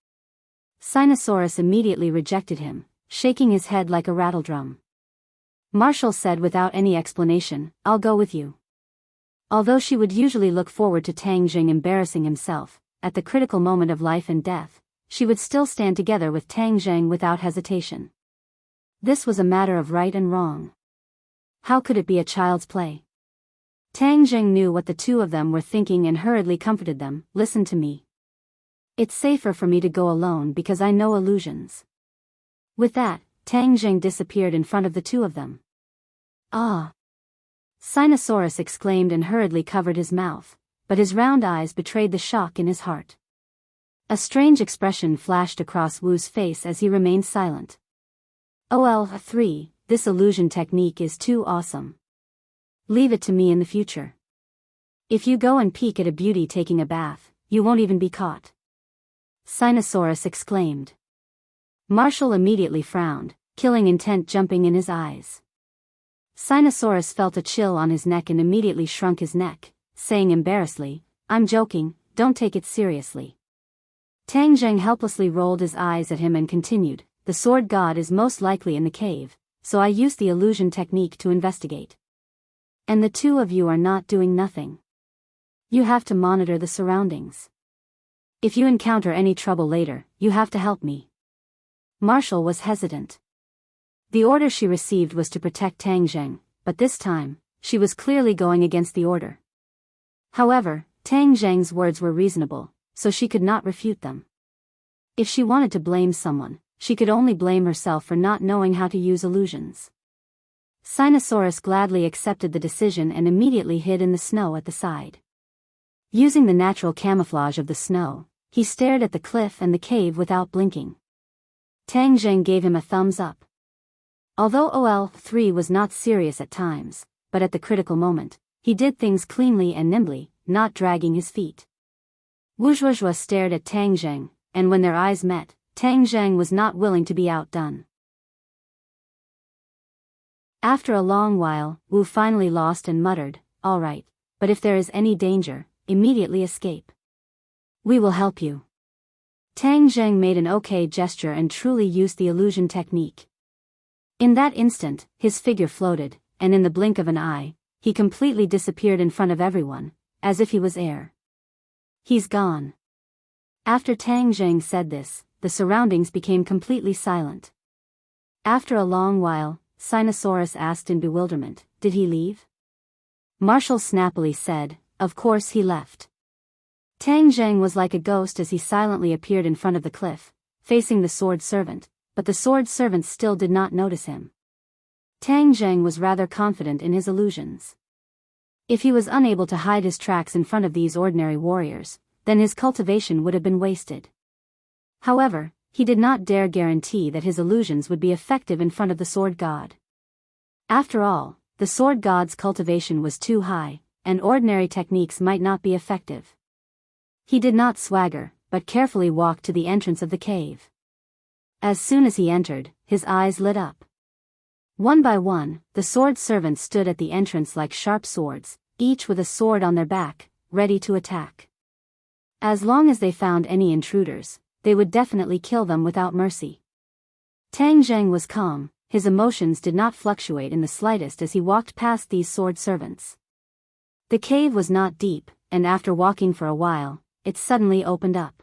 Sinosaurus immediately rejected him, shaking his head like a rattledrum. Marshall said without any explanation, I'll go with you. Although she would usually look forward to Tang Zheng embarrassing himself, at the critical moment of life and death, she would still stand together with Tang Zheng without hesitation. This was a matter of right and wrong. How could it be a child's play? Tang Zheng knew what the two of them were thinking and hurriedly comforted them. Listen to me. It's safer for me to go alone because I know illusions. With that, Tang Zheng disappeared in front of the two of them. Ah! Sinosaurus exclaimed and hurriedly covered his mouth, but his round eyes betrayed the shock in his heart. A strange expression flashed across Wu's face as he remained silent. OL3, this illusion technique is too awesome. Leave it to me in the future. If you go and peek at a beauty taking a bath, you won't even be caught. Sinosaurus exclaimed. Marshall immediately frowned, killing intent jumping in his eyes. Sinosaurus felt a chill on his neck and immediately shrunk his neck, saying embarrassedly, I'm joking, don't take it seriously. Tang Zheng helplessly rolled his eyes at him and continued, the sword god is most likely in the cave, so I used the illusion technique to investigate. And the two of you are not doing nothing. You have to monitor the surroundings. If you encounter any trouble later, you have to help me. Marshall was hesitant. The order she received was to protect Tang Zheng, but this time, she was clearly going against the order. However, Tang Zheng's words were reasonable, so she could not refute them. If she wanted to blame someone, she could only blame herself for not knowing how to use illusions. Sinosaurus gladly accepted the decision and immediately hid in the snow at the side. Using the natural camouflage of the snow, he stared at the cliff and the cave without blinking. Tang Zheng gave him a thumbs up. Although OL3 was not serious at times, but at the critical moment, he did things cleanly and nimbly, not dragging his feet. Wuzhuozhua stared at Tang Zheng, and when their eyes met, Tang Zheng was not willing to be outdone. After a long while, Wu finally lost and muttered, "All right, but if there is any danger, immediately escape. We will help you." Tang Zheng made an okay gesture and truly used the illusion technique. In that instant, his figure floated, and in the blink of an eye, he completely disappeared in front of everyone, as if he was air. "He's gone." After Tang Zheng said this, the surroundings became completely silent. After a long while, Sinosaurus asked in bewilderment, "Did he leave?" Marshall snappily said, "Of course he left." Tang Zheng was like a ghost as he silently appeared in front of the cliff, facing the sword servant, but the sword servant still did not notice him. Tang Zheng was rather confident in his illusions. If he was unable to hide his tracks in front of these ordinary warriors, then his cultivation would have been wasted. However, he did not dare guarantee that his illusions would be effective in front of the sword god. After all, the sword god's cultivation was too high, and ordinary techniques might not be effective. He did not swagger, but carefully walked to the entrance of the cave. As soon as he entered, his eyes lit up. One by one, the sword servants stood at the entrance like sharp swords, each with a sword on their back, ready to attack. As long as they found any intruders, they would definitely kill them without mercy. Tang Zheng was calm, his emotions did not fluctuate in the slightest as he walked past these sword servants. The cave was not deep, and after walking for a while, it suddenly opened up.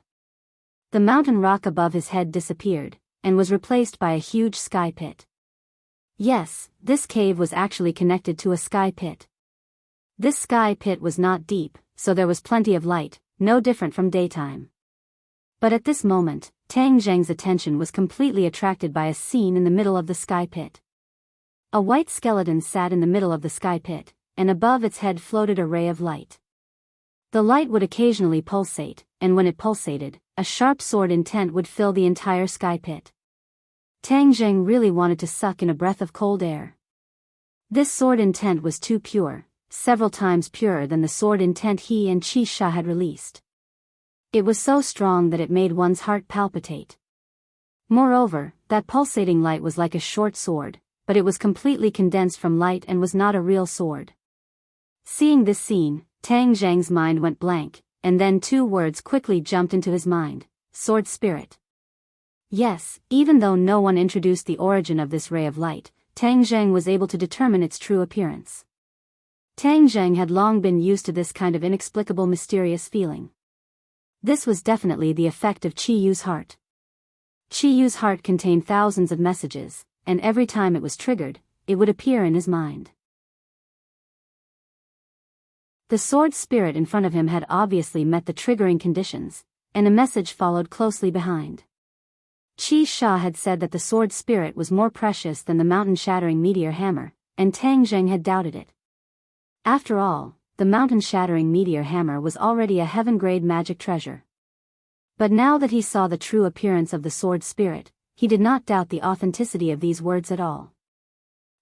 The mountain rock above his head disappeared, and was replaced by a huge sky pit. Yes, this cave was actually connected to a sky pit. This sky pit was not deep, so there was plenty of light, no different from daytime. But at this moment, Tang Zheng's attention was completely attracted by a scene in the middle of the sky pit. A white skeleton sat in the middle of the sky pit, and above its head floated a ray of light. The light would occasionally pulsate, and when it pulsated, a sharp sword intent would fill the entire sky pit. Tang Zheng really wanted to suck in a breath of cold air. This sword intent was too pure, several times purer than the sword intent he and Qi Sha had released. It was so strong that it made one's heart palpitate. Moreover, that pulsating light was like a short sword, but it was completely condensed from light and was not a real sword. Seeing this scene, Tang Zheng's mind went blank, and then two words quickly jumped into his mind: sword spirit. Yes, even though no one introduced the origin of this ray of light, Tang Zheng was able to determine its true appearance. Tang Zheng had long been used to this kind of inexplicable mysterious feeling. This was definitely the effect of Qi Yu's heart. Qi Yu's heart contained thousands of messages, and every time it was triggered, it would appear in his mind. The sword spirit in front of him had obviously met the triggering conditions, and a message followed closely behind. Qi Sha had said that the sword spirit was more precious than the mountain-shattering meteor hammer, and Tang Zheng had doubted it. After all, the mountain-shattering meteor hammer was already a heaven-grade magic treasure. But now that he saw the true appearance of the sword spirit, he did not doubt the authenticity of these words at all.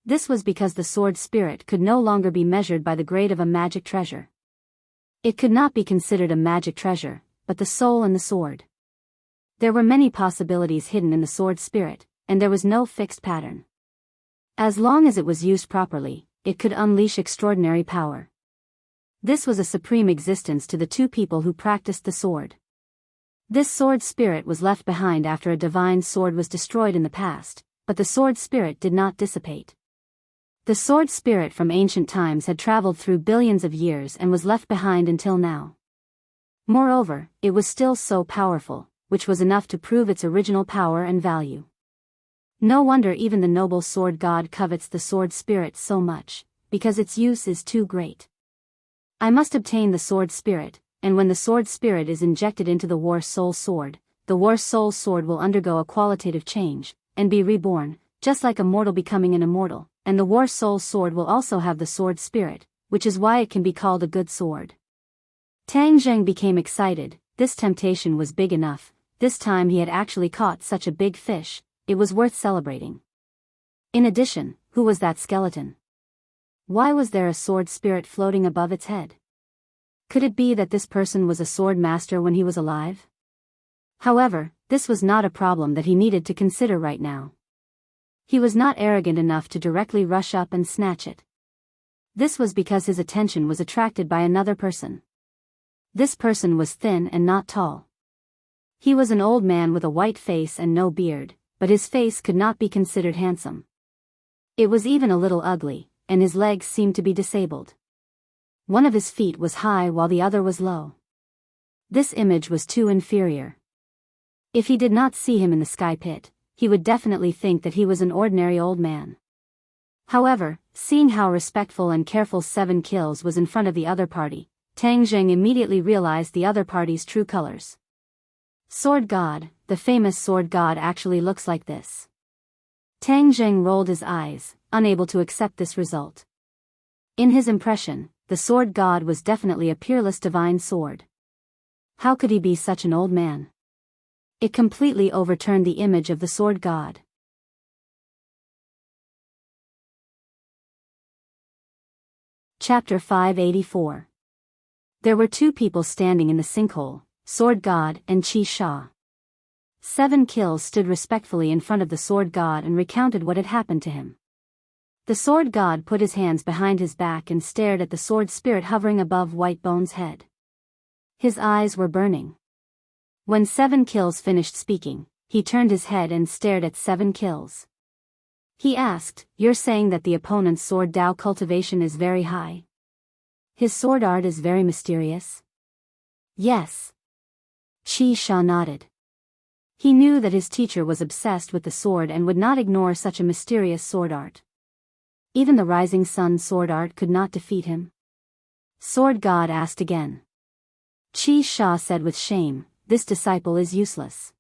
This was because the sword spirit could no longer be measured by the grade of a magic treasure. It could not be considered a magic treasure, but the soul in the sword. There were many possibilities hidden in the sword spirit, and there was no fixed pattern. As long as it was used properly, it could unleash extraordinary power. This was a supreme existence to the two people who practiced the sword. This sword spirit was left behind after a divine sword was destroyed in the past, but the sword spirit did not dissipate. The sword spirit from ancient times had traveled through billions of years and was left behind until now. Moreover, it was still so powerful, which was enough to prove its original power and value. No wonder even the noble sword god covets the sword spirit so much, because its use is too great. I must obtain the sword spirit, and when the sword spirit is injected into the war soul sword, the war soul sword will undergo a qualitative change, and be reborn, just like a mortal becoming an immortal, and the war soul sword will also have the sword spirit, which is why it can be called a good sword. Tang Zheng became excited. This temptation was big enough. This time he had actually caught such a big fish, it was worth celebrating. In addition, who was that skeleton? Why was there a sword spirit floating above its head? Could it be that this person was a sword master when he was alive? However, this was not a problem that he needed to consider right now. He was not arrogant enough to directly rush up and snatch it. This was because his attention was attracted by another person. This person was thin and not tall. He was an old man with a white face and no beard, but his face could not be considered handsome. It was even a little ugly, and his legs seemed to be disabled. One of his feet was high while the other was low. This image was too inferior. If he did not see him in the sky pit, he would definitely think that he was an ordinary old man. However, seeing how respectful and careful 7 Kills was in front of the other party, Tang Zheng immediately realized the other party's true colors. Sword God, the famous sword god actually looks like this. Tang Zheng rolled his eyes, unable to accept this result. In his impression, the sword god was definitely a peerless divine sword. How could he be such an old man? It completely overturned the image of the sword god. Chapter 584. There were 2 people standing in the sinkhole, Sword God and Qi Sha. 7 Kills stood respectfully in front of the sword god and recounted what had happened to him. The sword god put his hands behind his back and stared at the sword spirit hovering above White Bone's head. His eyes were burning. When 7 Kills finished speaking, he turned his head and stared at 7 Kills. He asked, "You're saying that the opponent's sword Dao cultivation is very high? His sword art is very mysterious?" "Yes." Qi Sha nodded. He knew that his teacher was obsessed with the sword and would not ignore such a mysterious sword art. Even the rising sun sword art could not defeat him. Sword God asked again. Qi Sha said with shame, "This disciple is useless.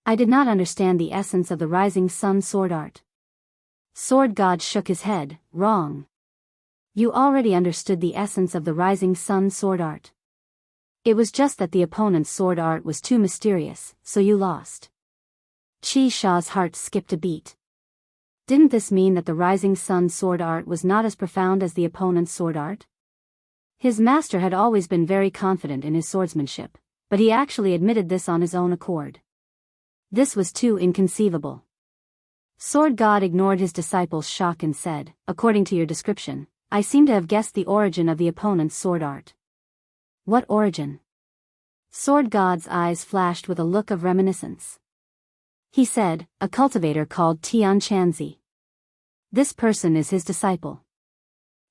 I did not understand the essence of the rising sun sword art." Sword God shook his head, "Wrong. You already understood the essence of the rising sun sword art. It was just that the opponent's sword art was too mysterious, so you lost." Qi Sha's heart skipped a beat. Didn't this mean that the rising sun sword art was not as profound as the opponent's sword art? His master had always been very confident in his swordsmanship, but he actually admitted this on his own accord. This was too inconceivable. Sword God ignored his disciple's shock and said, "According to your description, I seem to have guessed the origin of the opponent's sword art." "What origin?" Sword God's eyes flashed with a look of reminiscence. He said, "A cultivator called Tian Chanzi. This person is his disciple."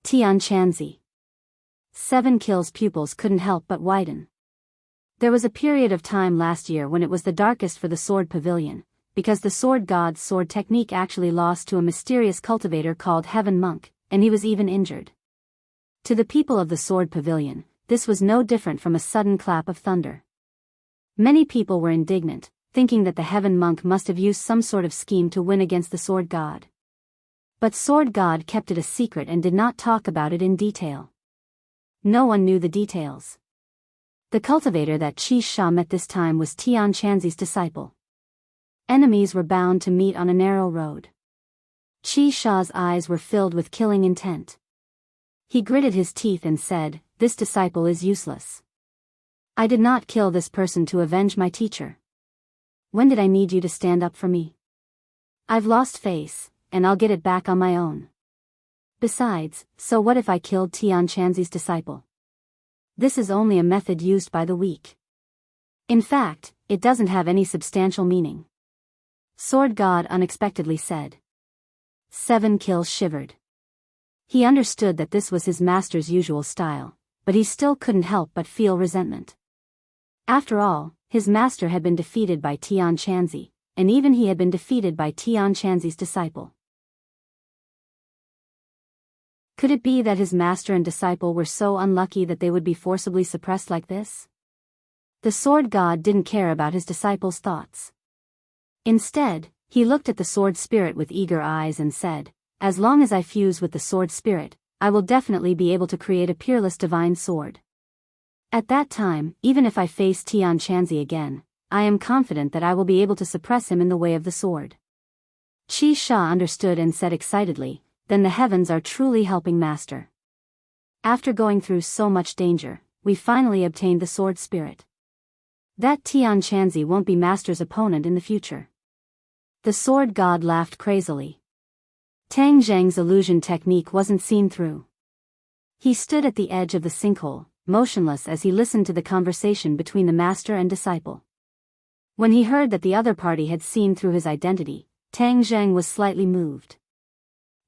Tian Chanzi. 7 Kills' pupils couldn't help but widen. There was a period of time last year when it was the darkest for the sword pavilion, because the sword god's sword technique actually lost to a mysterious cultivator called Heaven Monk, and he was even injured. To the people of the sword pavilion, this was no different from a sudden clap of thunder. Many people were indignant, thinking that the Heaven Monk must have used some sort of scheme to win against the sword god. But sword god kept it a secret and did not talk about it in detail. No one knew the details. The cultivator that Qi Sha met this time was Tian Chanzi's disciple. Enemies were bound to meet on a narrow road. Qi Sha's eyes were filled with killing intent. He gritted his teeth and said, "This disciple is useless. I did not kill this person to avenge my teacher. When did I need you to stand up for me? I've lost face, and I'll get it back on my own. Besides, so what if I killed Tian Chanzi's disciple? This is only a method used by the weak. In fact, it doesn't have any substantial meaning." Sword God unexpectedly said. 7 Kills shivered. He understood that this was his master's usual style, but he still couldn't help but feel resentment. After all, his master had been defeated by Tian Chanzi, and even he had been defeated by Tian Chanzi's disciple. Could it be that his master and disciple were so unlucky that they would be forcibly suppressed like this? The sword god didn't care about his disciple's thoughts. Instead, he looked at the sword spirit with eager eyes and said, "As long as I fuse with the sword spirit, I will definitely be able to create a peerless divine sword. At that time, even if I face Tian Chanzi again, I am confident that I will be able to suppress him in the way of the sword." Qi Sha understood and said excitedly, "Then the heavens are truly helping Master. After going through so much danger, we finally obtained the sword spirit. That Tian Chanzi won't be Master's opponent in the future." The sword god laughed crazily. Tang Zhang's illusion technique wasn't seen through. He stood at the edge of the sinkhole, motionless as he listened to the conversation between the master and disciple. When he heard that the other party had seen through his identity, Tang Zhang was slightly moved.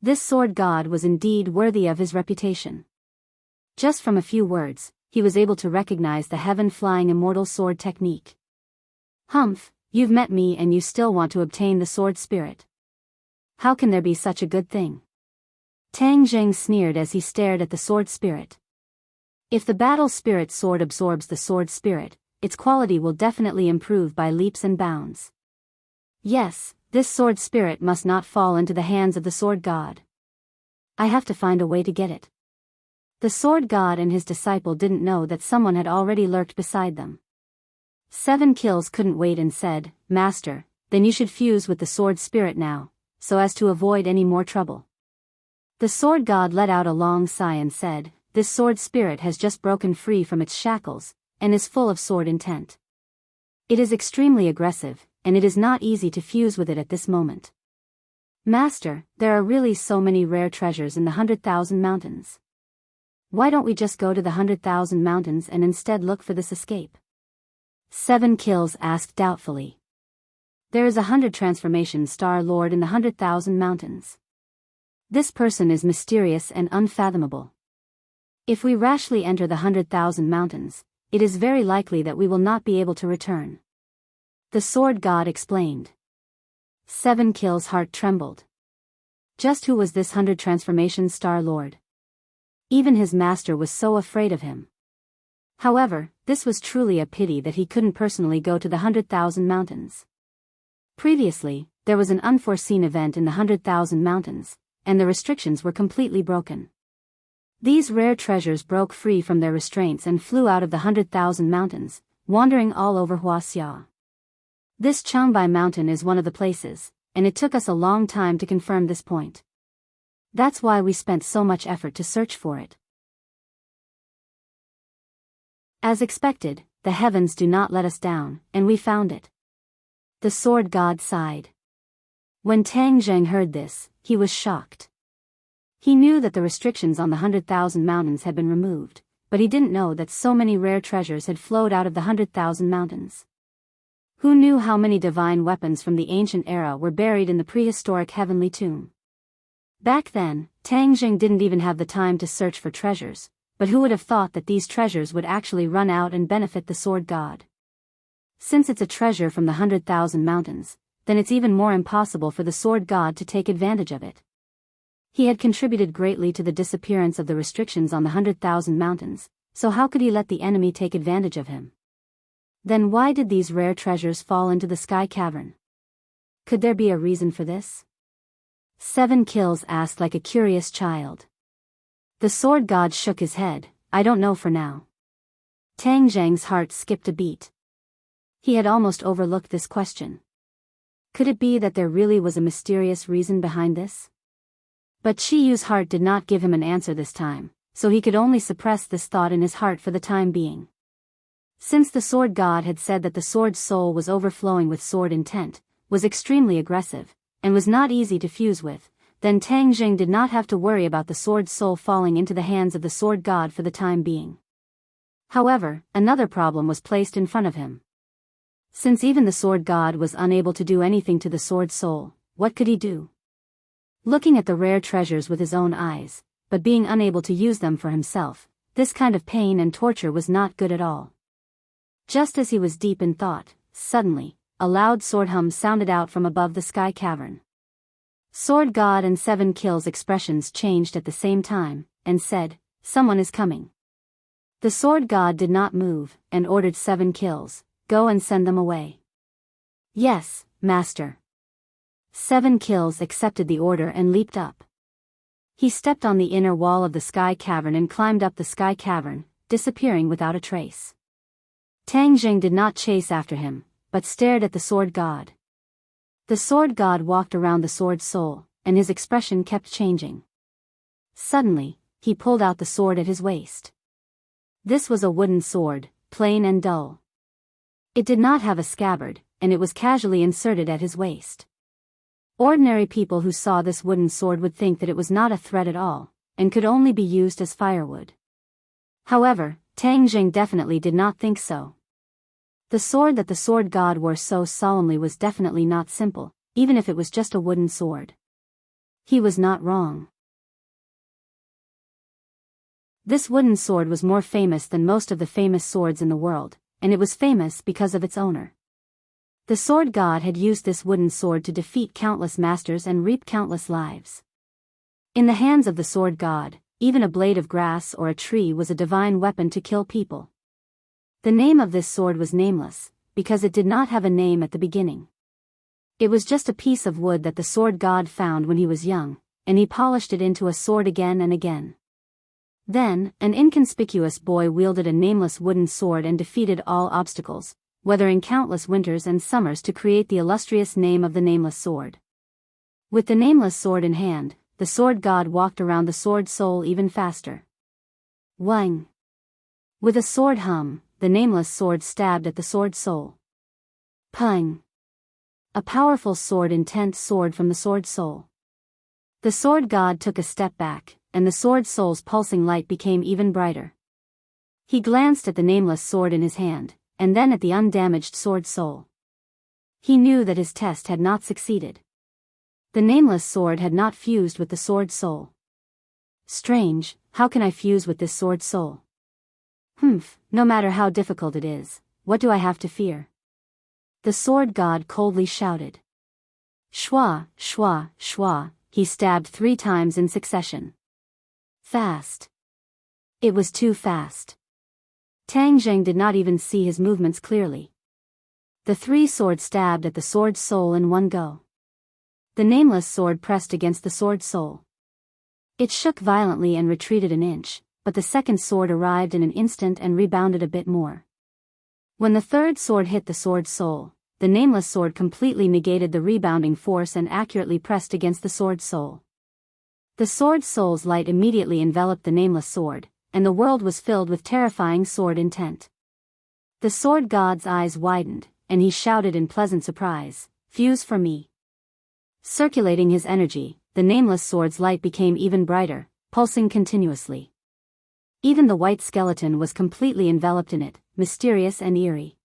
This sword god was indeed worthy of his reputation. Just from a few words, he was able to recognize the heaven-flying immortal sword technique. "Humph, you've met me and you still want to obtain the sword spirit. How can there be such a good thing?" Tang Zhang sneered as he stared at the sword spirit. If the battle spirit sword absorbs the sword spirit, its quality will definitely improve by leaps and bounds. Yes, this sword spirit must not fall into the hands of the sword god. I have to find a way to get it. The sword god and his disciple didn't know that someone had already lurked beside them. 7 Kills couldn't wait and said, "Master, then you should fuse with the sword spirit now, so as to avoid any more trouble." The sword god let out a long sigh and said, "This sword spirit has just broken free from its shackles, and is full of sword intent. It is extremely aggressive, and it is not easy to fuse with it at this moment. Master, there are really so many rare treasures in the 100,000 mountains. Why don't we just go to the 100,000 mountains and instead look for this escape?" 7 Kills asked doubtfully. "There is 100 transformation Star Lord in the 100,000 mountains. This person is mysterious and unfathomable. If we rashly enter the 100,000 mountains, it is very likely that we will not be able to return." The sword god explained. 7 Kills' heart trembled. Just who was this 100 transformation Star Lord? Even his master was so afraid of him. However, this was truly a pity that he couldn't personally go to the 100,000 mountains. Previously, there was an unforeseen event in the 100,000 mountains, and the restrictions were completely broken. These rare treasures broke free from their restraints and flew out of the 100,000 mountains, wandering all over Huaxia. This Changbai mountain is one of the places, and it took us a long time to confirm this point. That's why we spent so much effort to search for it. As expected, the heavens do not let us down, and we found it. The sword god sighed. When Tang Zhang heard this, he was shocked. He knew that the restrictions on the 100,000 mountains had been removed, but he didn't know that so many rare treasures had flowed out of the 100,000 mountains. Who knew how many divine weapons from the ancient era were buried in the prehistoric heavenly tomb? Back then, Tang Zhang didn't even have the time to search for treasures, but who would have thought that these treasures would actually run out and benefit the sword god? Since it's a treasure from the 100,000 mountains, then it's even more impossible for the sword god to take advantage of it. He had contributed greatly to the disappearance of the restrictions on the 100,000 mountains, so how could he let the enemy take advantage of him? Then why did these rare treasures fall into the sky cavern? Could there be a reason for this? 7 Kills asked like a curious child. The sword god shook his head, "I don't know for now." Tang Zhang's heart skipped a beat. He had almost overlooked this question. Could it be that there really was a mysterious reason behind this? But Qi Yu's heart did not give him an answer this time, so he could only suppress this thought in his heart for the time being. Since the sword god had said that the sword's soul was overflowing with sword intent, was extremely aggressive, and was not easy to fuse with, then Tang Zhang did not have to worry about the sword's soul falling into the hands of the sword god for the time being. However, another problem was placed in front of him. Since even the sword god was unable to do anything to the sword soul, what could he do? Looking at the rare treasures with his own eyes, but being unable to use them for himself, this kind of pain and torture was not good at all. Just as he was deep in thought, suddenly, a loud sword hum sounded out from above the sky cavern. Sword God and 7 Kills' expressions changed at the same time, and said, "Someone is coming." The sword god did not move, and ordered 7 Kills, "Go and send them away." "Yes, master." 7 Kills accepted the order and leaped up. He stepped on the inner wall of the sky cavern and climbed up the sky cavern, disappearing without a trace. Tang Jing did not chase after him, but stared at the sword god. The sword god walked around the sword soul, and his expression kept changing. Suddenly, he pulled out the sword at his waist. This was a wooden sword, plain and dull. It did not have a scabbard, and it was casually inserted at his waist. Ordinary people who saw this wooden sword would think that it was not a threat at all, and could only be used as firewood. However, Tang Jing definitely did not think so. The sword that the sword god wore so solemnly was definitely not simple, even if it was just a wooden sword. He was not wrong. This wooden sword was more famous than most of the famous swords in the world, and it was famous because of its owner. The sword god had used this wooden sword to defeat countless masters and reap countless lives. In the hands of the sword god, even a blade of grass or a tree was a divine weapon to kill people. The name of this sword was nameless, because it did not have a name at the beginning. It was just a piece of wood that the sword god found when he was young, and he polished it into a sword again and again. Then, an inconspicuous boy wielded a nameless wooden sword and defeated all obstacles, weathering countless winters and summers to create the illustrious name of the nameless sword. With the nameless sword in hand, the sword god walked around the sword soul even faster. Wang! With a sword hum, the nameless sword stabbed at the sword soul. Pung! A powerful sword, intent sword from the sword soul. The sword god took a step back, and the sword soul's pulsing light became even brighter. He glanced at the nameless sword in his hand, and then at the undamaged sword soul. He knew that his test had not succeeded. The nameless sword had not fused with the sword soul. Strange, how can I fuse with this sword soul? No matter how difficult it is, what do I have to fear? The sword god coldly shouted. Shwa, shwa, shwa, he stabbed 3 times in succession. Fast. It was too fast. Tang Jing did not even see his movements clearly. The 3 swords stabbed at the sword soul in one go. The nameless sword pressed against the sword soul. It shook violently and retreated an inch, but the second sword arrived in an instant and rebounded a bit more. When the third sword hit the sword soul, the nameless sword completely negated the rebounding force and accurately pressed against the sword soul. The sword soul's light immediately enveloped the nameless sword, and the world was filled with terrifying sword intent. The sword god's eyes widened, and he shouted in pleasant surprise, "Fuse for me." Circulating his energy, the nameless sword's light became even brighter, pulsing continuously. Even the white skeleton was completely enveloped in it, mysterious and eerie.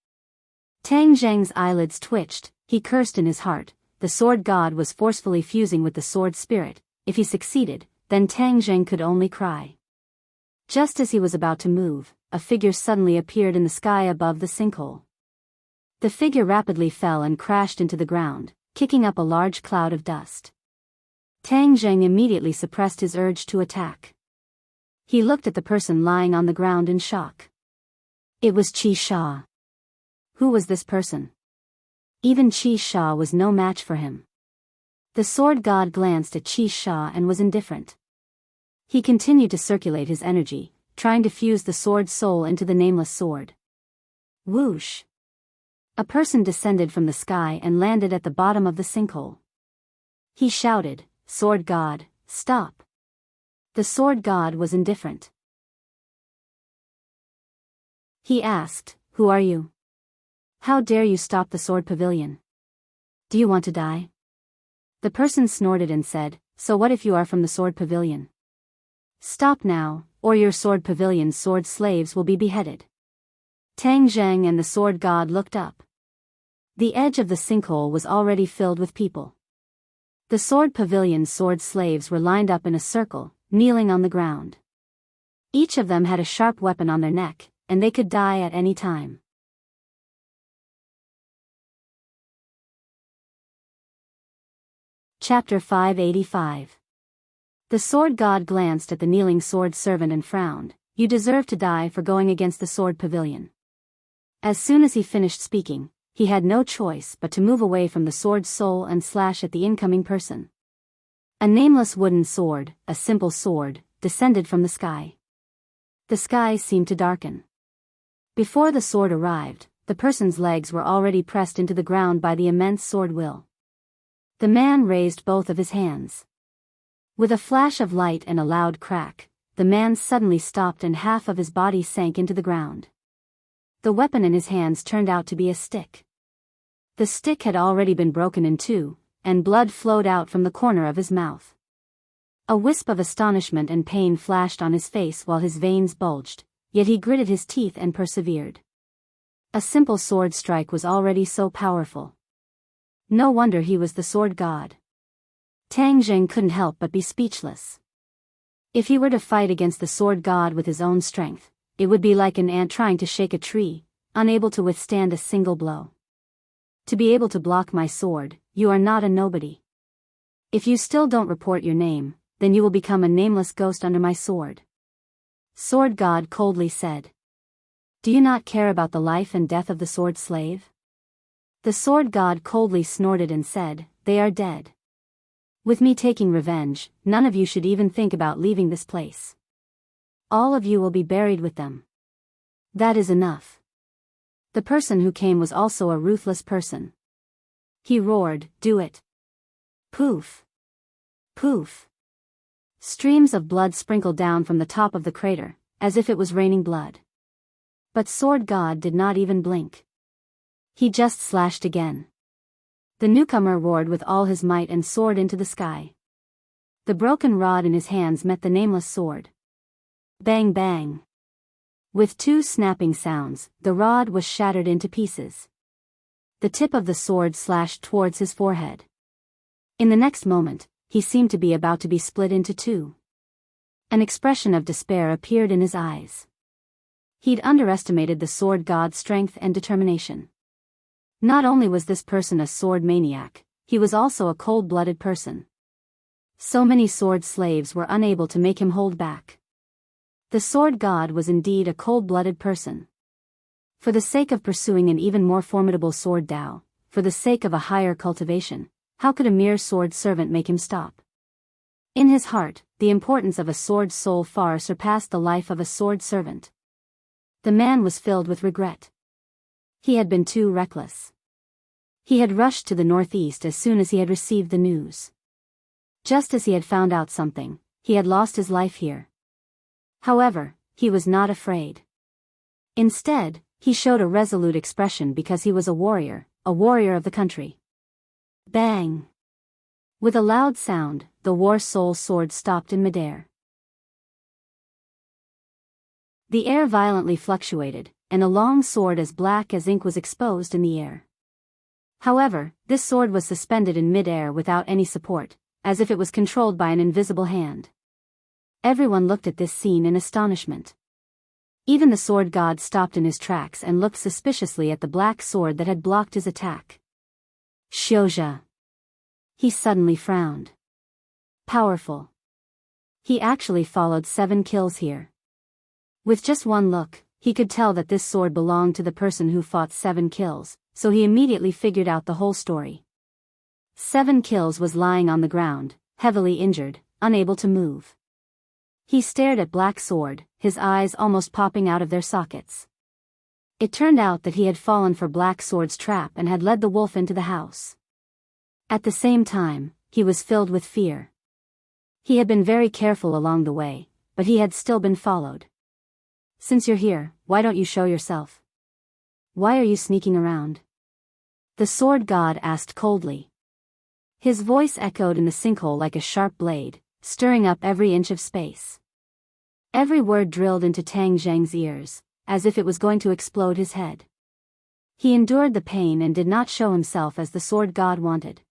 Tang Zheng's eyelids twitched, he cursed in his heart, the sword god was forcefully fusing with the sword spirit. If he succeeded, then Tang Zheng could only cry. Just as he was about to move, a figure suddenly appeared in the sky above the sinkhole. The figure rapidly fell and crashed into the ground, kicking up a large cloud of dust. Tang Zheng immediately suppressed his urge to attack. He looked at the person lying on the ground in shock. It was Qi Sha. Who was this person? Even Qi Sha was no match for him. The sword god glanced at Qi Sha and was indifferent. He continued to circulate his energy, trying to fuse the sword soul into the nameless sword. Whoosh! A person descended from the sky and landed at the bottom of the sinkhole. He shouted, "Sword god, stop!" The sword god was indifferent. He asked, "Who are you? How dare you stop the sword pavilion? Do you want to die?" The person snorted and said, "So what if you are from the sword pavilion? Stop now, or your sword pavilion's sword slaves will be beheaded." Tang Zheng and the sword god looked up. The edge of the sinkhole was already filled with people. The sword pavilion's sword slaves were lined up in a circle, kneeling on the ground. Each of them had a sharp weapon on their neck, and they could die at any time. Chapter 585. The sword god glanced at the kneeling sword servant and frowned. You deserve to die for going against the sword pavilion. As soon as he finished speaking, he had no choice but to move away from the sword's soul and slash at the incoming person. A nameless wooden sword, a simple sword, descended from the sky. The sky seemed to darken. Before the sword arrived, the person's legs were already pressed into the ground by the immense sword will. The man raised both of his hands. With a flash of light and a loud crack, the man suddenly stopped and half of his body sank into the ground. The weapon in his hands turned out to be a stick. The stick had already been broken in two, and blood flowed out from the corner of his mouth. A wisp of astonishment and pain flashed on his face while his veins bulged, yet he gritted his teeth and persevered. A simple sword strike was already so powerful. No wonder he was the sword god. Tang Zheng couldn't help but be speechless. If he were to fight against the sword god with his own strength, it would be like an ant trying to shake a tree, unable to withstand a single blow. To be able to block my sword, you are not a nobody. If you still don't report your name, then you will become a nameless ghost under my sword. Sword god coldly said. Do you not care about the life and death of the sword slave? The sword god coldly snorted and said, they are dead. With me taking revenge, none of you should even think about leaving this place. All of you will be buried with them. That is enough. The person who came was also a ruthless person. He roared, do it. Poof. Poof. Streams of blood sprinkled down from the top of the crater, as if it was raining blood. But Sword God did not even blink. He just slashed again. The newcomer roared with all his might and soared into the sky. The broken rod in his hands met the nameless sword. Bang bang. With two snapping sounds, the rod was shattered into pieces. The tip of the sword slashed towards his forehead. In the next moment, he seemed to be about to be split into two. An expression of despair appeared in his eyes. He'd underestimated the sword god's strength and determination. Not only was this person a sword maniac, he was also a cold-blooded person. So many sword slaves were unable to make him hold back. The sword god was indeed a cold-blooded person. For the sake of pursuing an even more formidable sword Tao, for the sake of a higher cultivation, how could a mere sword servant make him stop? In his heart, the importance of a sword soul far surpassed the life of a sword servant. The man was filled with regret. He had been too reckless. He had rushed to the northeast as soon as he had received the news. Just as he had found out something, he had lost his life here. However, he was not afraid. Instead, he showed a resolute expression because he was a warrior of the country. Bang! With a loud sound, the war soul sword stopped in midair. The air violently fluctuated, and a long sword as black as ink was exposed in the air. However, this sword was suspended in mid-air without any support, as if it was controlled by an invisible hand. Everyone looked at this scene in astonishment. Even the sword god stopped in his tracks and looked suspiciously at the black sword that had blocked his attack. Xiuzha. He suddenly frowned. Powerful. He actually followed 7 kills here. With just one look, he could tell that this sword belonged to the person who fought 7 kills, so he immediately figured out the whole story. 7 kills was lying on the ground, heavily injured, unable to move. He stared at Black Sword, his eyes almost popping out of their sockets. It turned out that he had fallen for Black Sword's trap and had led the wolf into the house. At the same time, he was filled with fear. He had been very careful along the way, but he had still been followed. Since you're here, why don't you show yourself? Why are you sneaking around? The sword god asked coldly. His voice echoed in the sinkhole like a sharp blade, stirring up every inch of space. Every word drilled into Tang Zheng's ears, as if it was going to explode his head. He endured the pain and did not show himself as the sword god wanted.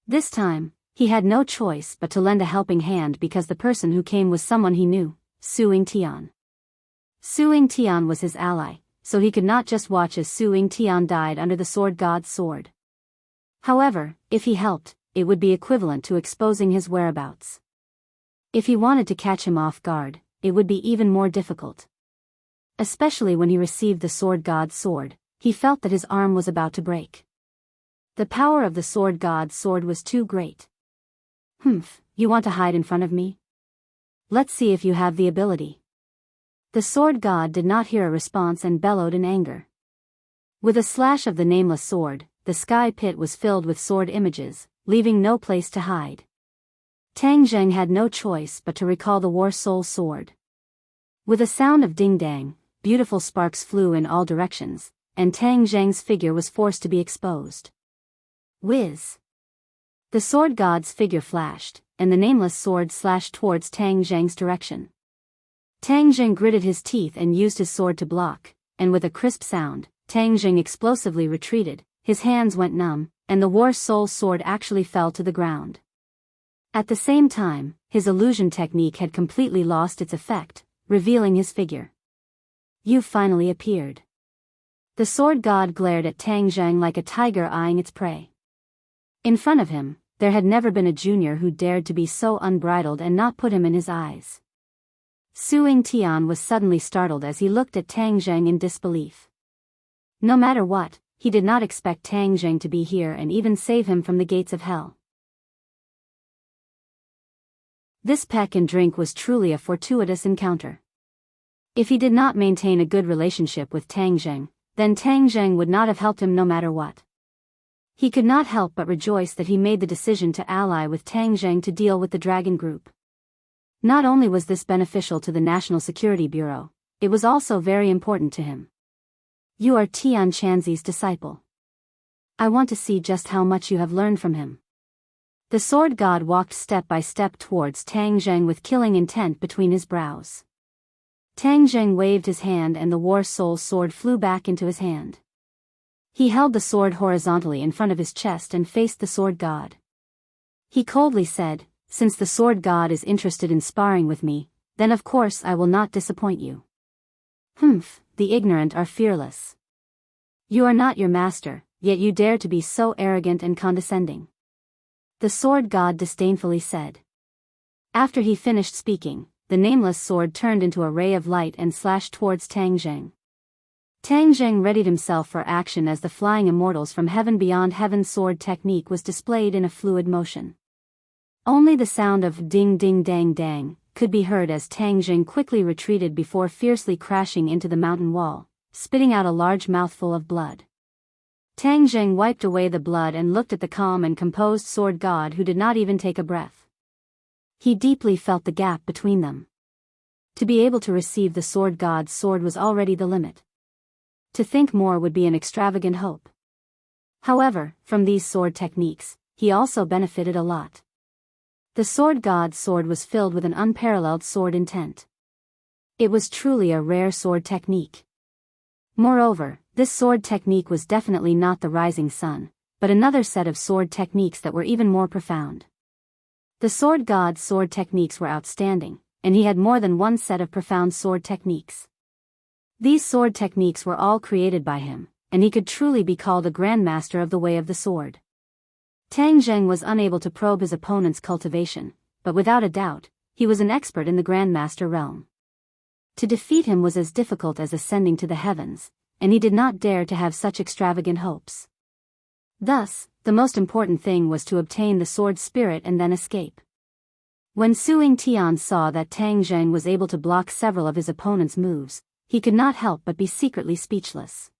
This time, He had no choice but to lend a helping hand because the person who came was someone he knew, Suing Tian. Suing Tian was his ally, so he could not just watch as Suing Tian died under the sword god's sword. However, if he helped, it would be equivalent to exposing his whereabouts. If he wanted to catch him off guard, it would be even more difficult. Especially when he received the sword god's sword, he felt that his arm was about to break. The power of the sword god's sword was too great. You want to hide in front of me? Let's see if you have the ability. The sword god did not hear a response and bellowed in anger. With a slash of the nameless sword, the sky pit was filled with sword images, leaving no place to hide. Tang Zheng had no choice but to recall the war soul sword. With a sound of ding-dang, beautiful sparks flew in all directions, and Tang Zheng's figure was forced to be exposed. Whiz! The sword god's figure flashed, and the nameless sword slashed towards Tang Zheng's direction. Tang Zheng gritted his teeth and used his sword to block, and with a crisp sound, Tang Zheng explosively retreated, his hands went numb, and the war soul sword actually fell to the ground. At the same time, his illusion technique had completely lost its effect, revealing his figure. You finally appeared. The sword god glared at Tang Zheng like a tiger eyeing its prey. In front of him, there had never been a junior who dared to be so unbridled and not put him in his eyes. Suing Tian was suddenly startled as he looked at Tang Zheng in disbelief. No matter what, he did not expect Tang Zheng to be here and even save him from the gates of hell. This peck and drink was truly a fortuitous encounter. If he did not maintain a good relationship with Tang Zheng, then Tang Zheng would not have helped him no matter what. He could not help but rejoice that he made the decision to ally with Tang Zheng to deal with the dragon group. Not only was this beneficial to the National Security Bureau, it was also very important to him. You are Tian Chanzi's disciple. I want to see just how much you have learned from him. The sword god walked step by step towards Tang Zheng with killing intent between his brows. Tang Zheng waved his hand and the war soul sword flew back into his hand. He held the sword horizontally in front of his chest and faced the sword god. He coldly said, "Since the sword god is interested in sparring with me, then of course I will not disappoint you." The ignorant are fearless. You are not your master, yet you dare to be so arrogant and condescending. The sword god disdainfully said. After he finished speaking, the nameless sword turned into a ray of light and slashed towards Tang Zheng. Tang Zheng readied himself for action as the flying immortals from heaven beyond heaven's sword technique was displayed in a fluid motion. Only the sound of ding ding dang dang could be heard as Tang Zheng quickly retreated before fiercely crashing into the mountain wall, spitting out a large mouthful of blood. Tang Zheng wiped away the blood and looked at the calm and composed sword god who did not even take a breath. He deeply felt the gap between them. To be able to receive the sword god's sword was already the limit. To think more would be an extravagant hope. However, from these sword techniques, he also benefited a lot. The sword god's sword was filled with an unparalleled sword intent. It was truly a rare sword technique. Moreover, this sword technique was definitely not the rising sun, but another set of sword techniques that were even more profound. The sword god's sword techniques were outstanding, and he had more than one set of profound sword techniques. These sword techniques were all created by him, and he could truly be called a grandmaster of the way of the sword. Tang Zheng was unable to probe his opponent's cultivation, but without a doubt, he was an expert in the grandmaster realm. To defeat him was as difficult as ascending to the heavens, and he did not dare to have such extravagant hopes. Thus, the most important thing was to obtain the sword spirit and then escape. When Suing Tian saw that Tang Zheng was able to block several of his opponent's moves, he could not help but be secretly speechless.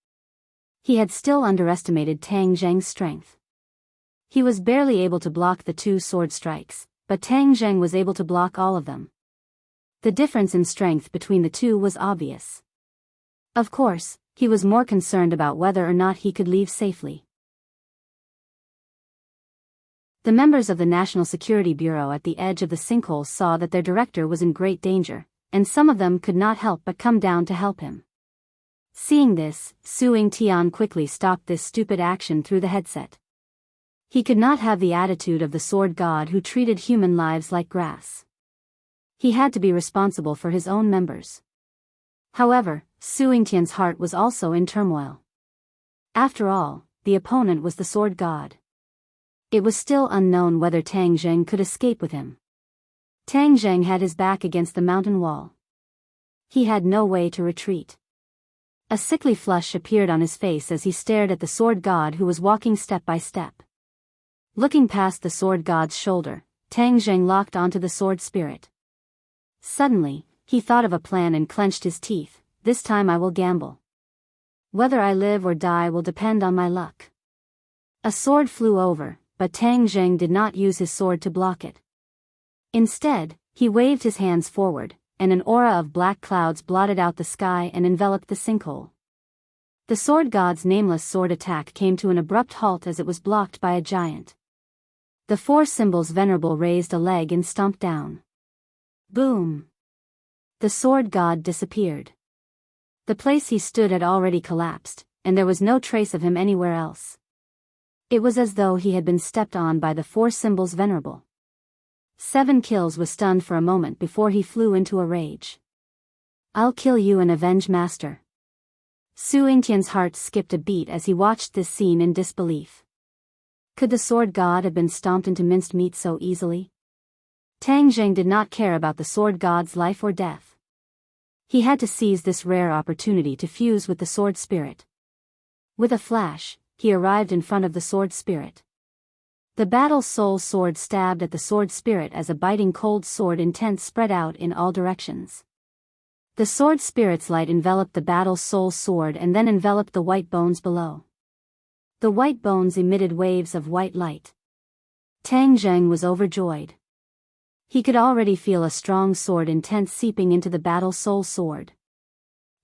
He had still underestimated Tang Zheng's strength. He was barely able to block the two sword strikes, but Tang Zheng was able to block all of them. The difference in strength between the two was obvious. Of course, he was more concerned about whether or not he could leave safely. The members of the National Security Bureau at the edge of the sinkhole saw that their director was in great danger, and some of them could not help but come down to help him. Seeing this, Suing Tian quickly stopped this stupid action through the headset. He could not have the attitude of the sword god who treated human lives like grass. He had to be responsible for his own members. However, Su Yingtian's heart was also in turmoil. After all, the opponent was the sword god. It was still unknown whether Tang Zheng could escape with him. Tang Zheng had his back against the mountain wall. He had no way to retreat. A sickly flush appeared on his face as he stared at the sword god who was walking step by step. Looking past the sword god's shoulder, Tang Zheng locked onto the sword spirit. Suddenly, he thought of a plan and clenched his teeth. This time I will gamble. Whether I live or die will depend on my luck. A sword flew over, but Tang Zheng did not use his sword to block it. Instead, he waved his hands forward, and an aura of black clouds blotted out the sky and enveloped the sinkhole. The sword god's nameless sword attack came to an abrupt halt as it was blocked by a giant. The four symbols venerable raised a leg and stomped down. Boom! The sword god disappeared. The place he stood had already collapsed, and there was no trace of him anywhere else. It was as though he had been stepped on by the four symbols venerable. 7 Kills was stunned for a moment before he flew into a rage. I'll kill you and avenge master. Su Yingtian's heart skipped a beat as he watched this scene in disbelief. Could the sword god have been stomped into minced meat so easily? Tang Zheng did not care about the sword god's life or death. He had to seize this rare opportunity to fuse with the sword spirit. With a flash, he arrived in front of the sword spirit. The battle soul sword stabbed at the sword spirit as a biting cold sword intent spread out in all directions. The sword spirit's light enveloped the battle soul sword and then enveloped the white bones below. The white bones emitted waves of white light. Tang Zheng was overjoyed. He could already feel a strong sword intent seeping into the battle soul sword.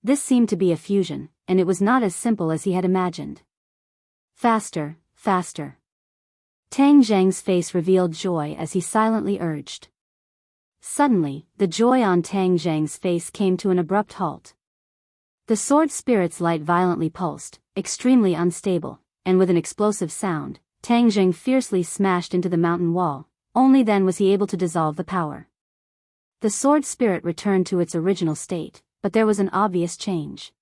This seemed to be a fusion, and it was not as simple as he had imagined. Faster, faster. Tang Zheng's face revealed joy as he silently urged. Suddenly, the joy on Tang Zheng's face came to an abrupt halt. The sword spirit's light violently pulsed, extremely unstable, and with an explosive sound, Tang Zheng fiercely smashed into the mountain wall. Only then was he able to dissolve the power. The sword spirit returned to its original state, but there was an obvious change.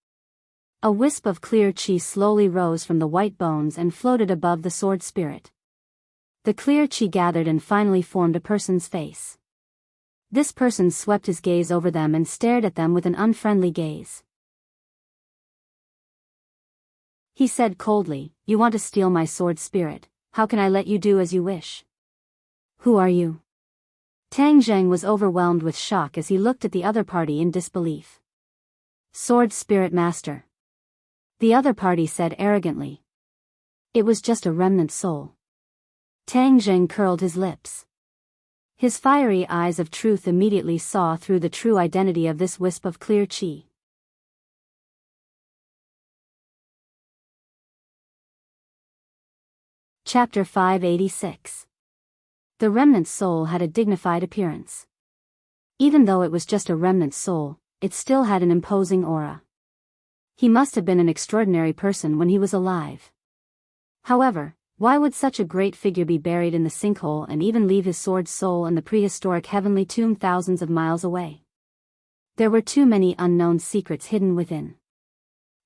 A wisp of clear chi slowly rose from the white bones and floated above the sword spirit. The clear chi gathered and finally formed a person's face. This person swept his gaze over them and stared at them with an unfriendly gaze. He said coldly, "You want to steal my sword spirit, how can I let you do as you wish? Who are you?" Tang Zheng was overwhelmed with shock as he looked at the other party in disbelief. "Sword Spirit Master," the other party said arrogantly. It was just a remnant soul. Tang Zheng curled his lips. His fiery eyes of truth immediately saw through the true identity of this wisp of clear chi. Chapter 586. The remnant soul had a dignified appearance. Even though it was just a remnant soul, it still had an imposing aura. He must have been an extraordinary person when he was alive. However, why would such a great figure be buried in the sinkhole and even leave his sword soul in the prehistoric heavenly tomb thousands of miles away? There were too many unknown secrets hidden within.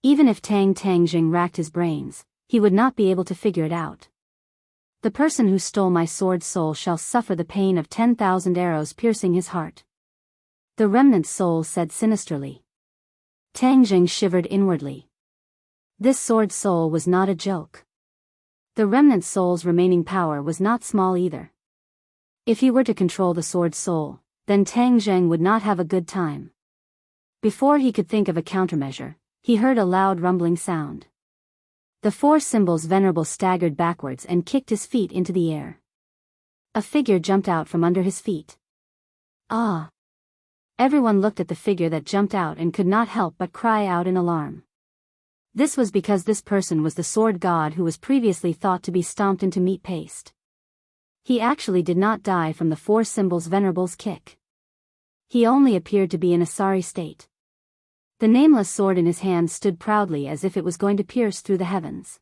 Even if Tang Zheng racked his brains, he would not be able to figure it out. The person who stole my sword soul shall suffer the pain of 10,000 arrows piercing his heart. The remnant soul said sinisterly. Tang Zheng shivered inwardly. This sword soul was not a joke. The remnant soul's remaining power was not small either. If he were to control the sword soul, then Tang Zheng would not have a good time. Before he could think of a countermeasure, he heard a loud rumbling sound. The four symbols venerable staggered backwards and kicked his feet into the air. A figure jumped out from under his feet. Ah! Everyone looked at the figure that jumped out and could not help but cry out in alarm. This was because this person was the sword god who was previously thought to be stomped into meat paste. He actually did not die from the four symbols venerable's kick. He only appeared to be in a sorry state. The nameless sword in his hand stood proudly as if it was going to pierce through the heavens.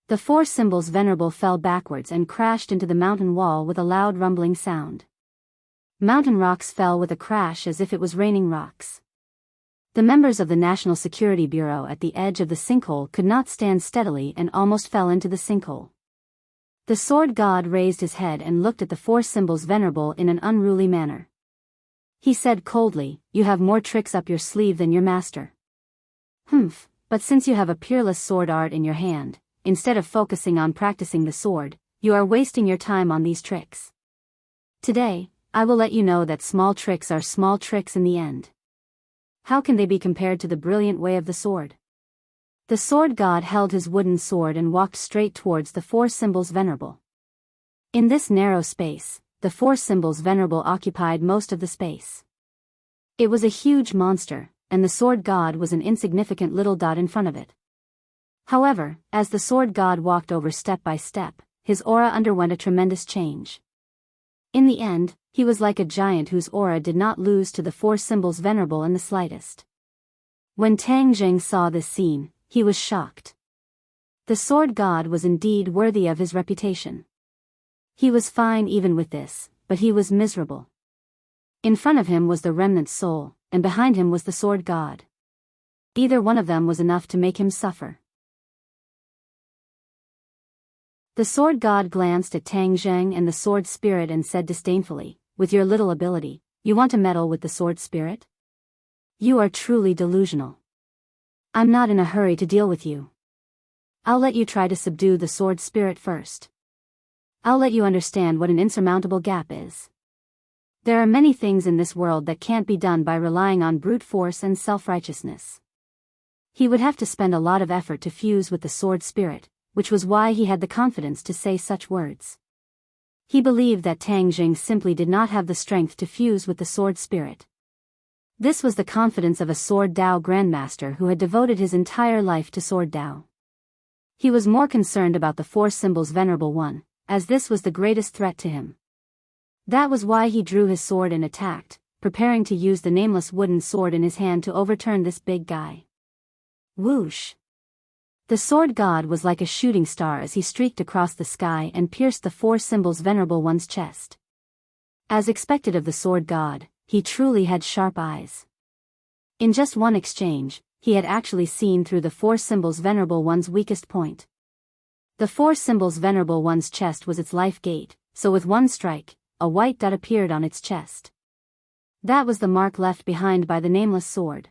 The four symbols venerable fell backwards and crashed into the mountain wall with a loud rumbling sound. Mountain rocks fell with a crash as if it was raining rocks. The members of the National Security Bureau at the edge of the sinkhole could not stand steadily and almost fell into the sinkhole. The sword god raised his head and looked at the four symbols venerable in an unruly manner. He said coldly, "You have more tricks up your sleeve than your master." "Humph, but since you have a peerless sword art in your hand, instead of focusing on practicing the sword, you are wasting your time on these tricks. Today, I will let you know that small tricks are small tricks in the end. How can they be compared to the brilliant way of the sword?" The sword god held his wooden sword and walked straight towards the four symbols venerable. In this narrow space, the four symbols venerable occupied most of the space. It was a huge monster, and the sword god was an insignificant little dot in front of it. However, as the sword god walked over step by step, his aura underwent a tremendous change. In the end, he was like a giant whose aura did not lose to the four symbols venerable in the slightest. When Tang Jing saw this scene, he was shocked. The sword god was indeed worthy of his reputation. He was fine even with this, but he was miserable. In front of him was the remnant soul, and behind him was the sword god. Either one of them was enough to make him suffer. The sword god glanced at Tang Zheng and the sword spirit and said disdainfully, "With your little ability, you want to meddle with the sword spirit? You are truly delusional. I'm not in a hurry to deal with you. I'll let you try to subdue the sword spirit first. I'll let you understand what an insurmountable gap is. There are many things in this world that can't be done by relying on brute force and self-righteousness." He would have to spend a lot of effort to fuse with the sword spirit, which was why he had the confidence to say such words. He believed that Tang Jing simply did not have the strength to fuse with the sword spirit. This was the confidence of a Sword Dao grandmaster who had devoted his entire life to Sword Dao. He was more concerned about the four symbols venerable one, as this was the greatest threat to him. That was why he drew his sword and attacked, preparing to use the nameless wooden sword in his hand to overturn this big guy. Whoosh! The sword god was like a shooting star as he streaked across the sky and pierced the four symbols venerable one's chest. As expected of the sword god, he truly had sharp eyes. In just one exchange, he had actually seen through the four symbols venerable one's weakest point. The four symbols venerable one's chest was its life gate, so with one strike, a white dot appeared on its chest. That was the mark left behind by the nameless sword.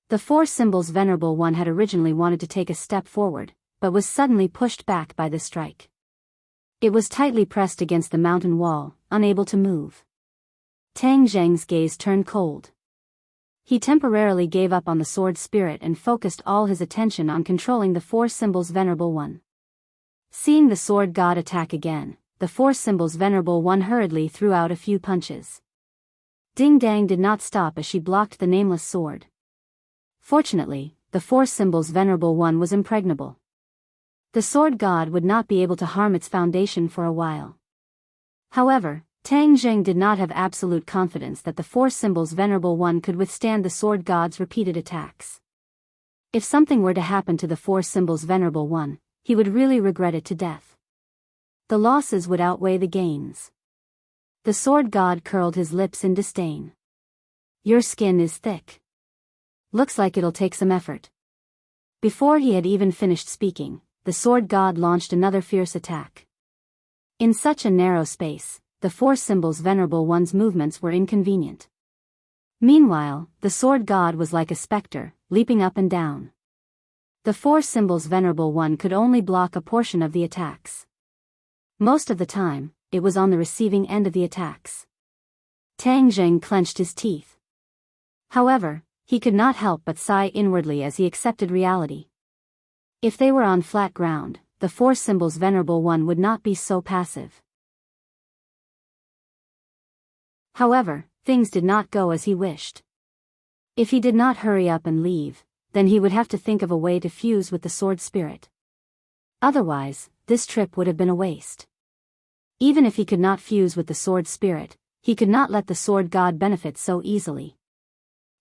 The four symbols venerable one had originally wanted to take a step forward, but was suddenly pushed back by this strike. It was tightly pressed against the mountain wall, unable to move. Tang Zheng's gaze turned cold. He temporarily gave up on the sword spirit and focused all his attention on controlling the four symbols venerable one. Seeing the sword god attack again, the four symbols venerable one hurriedly threw out a few punches. Ding Dang did not stop as she blocked the nameless sword. Fortunately, the four symbols venerable one was impregnable. The sword god would not be able to harm its foundation for a while. However, Tang Zheng did not have absolute confidence that the four symbols venerable one could withstand the sword god's repeated attacks. If something were to happen to the four symbols venerable one, he would really regret it to death. The losses would outweigh the gains. The sword god curled his lips in disdain. "Your skin is thick. Looks like it'll take some effort." Before he had even finished speaking, the sword god launched another fierce attack. In such a narrow space, the four symbols venerable one's movements were inconvenient. Meanwhile, the sword god was like a specter, leaping up and down. The four symbols venerable one could only block a portion of the attacks. Most of the time, it was on the receiving end of the attacks. Tang Zheng clenched his teeth. However, he could not help but sigh inwardly as he accepted reality. If they were on flat ground, the four symbols venerable one would not be so passive. However, things did not go as he wished. If he did not hurry up and leave, then he would have to think of a way to fuse with the sword spirit. Otherwise, this trip would have been a waste. Even if he could not fuse with the sword spirit, he could not let the sword god benefit so easily.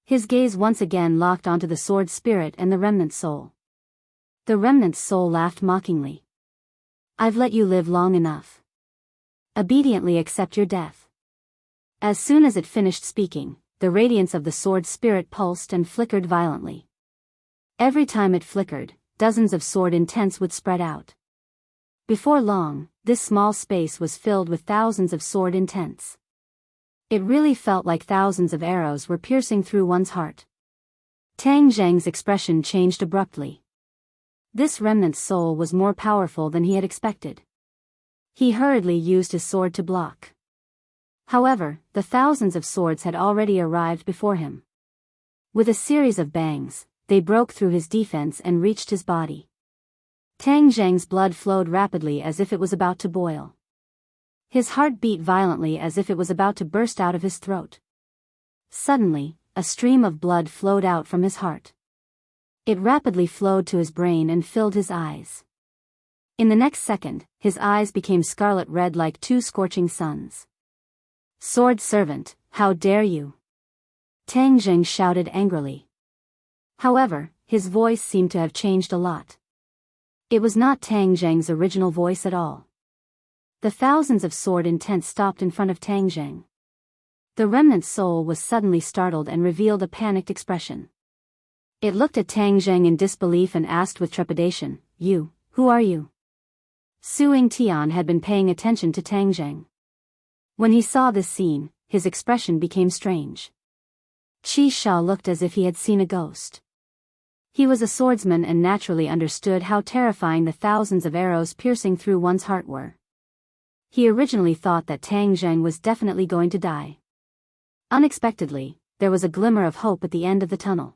His gaze once again locked onto the sword spirit and the remnant soul. The remnant's soul laughed mockingly. I've let you live long enough. Obediently accept your death. As soon as it finished speaking, the radiance of the sword spirit pulsed and flickered violently. Every time it flickered, dozens of sword intents would spread out. Before long, this small space was filled with thousands of sword intents. It really felt like thousands of arrows were piercing through one's heart. Tang Zheng's expression changed abruptly. This remnant's soul was more powerful than he had expected. He hurriedly used his sword to block. However, the thousands of swords had already arrived before him. With a series of bangs, they broke through his defense and reached his body. Tang Zheng's blood flowed rapidly as if it was about to boil. His heart beat violently as if it was about to burst out of his throat. Suddenly, a stream of blood flowed out from his heart. It rapidly flowed to his brain and filled his eyes. In the next second, his eyes became scarlet red like two scorching suns. Sword servant, how dare you? Tang Zheng shouted angrily. However, his voice seemed to have changed a lot. It was not Tang Zheng's original voice at all. The thousands of sword intents stopped in front of Tang Zheng. The remnant soul was suddenly startled and revealed a panicked expression. It looked at Tang Zheng in disbelief and asked with trepidation, who are you? Su Yingtian had been paying attention to Tang Zheng. When he saw this scene, his expression became strange. Qi Sha looked as if he had seen a ghost. He was a swordsman and naturally understood how terrifying the thousands of arrows piercing through one's heart were. He originally thought that Tang Zheng was definitely going to die. Unexpectedly, there was a glimmer of hope at the end of the tunnel.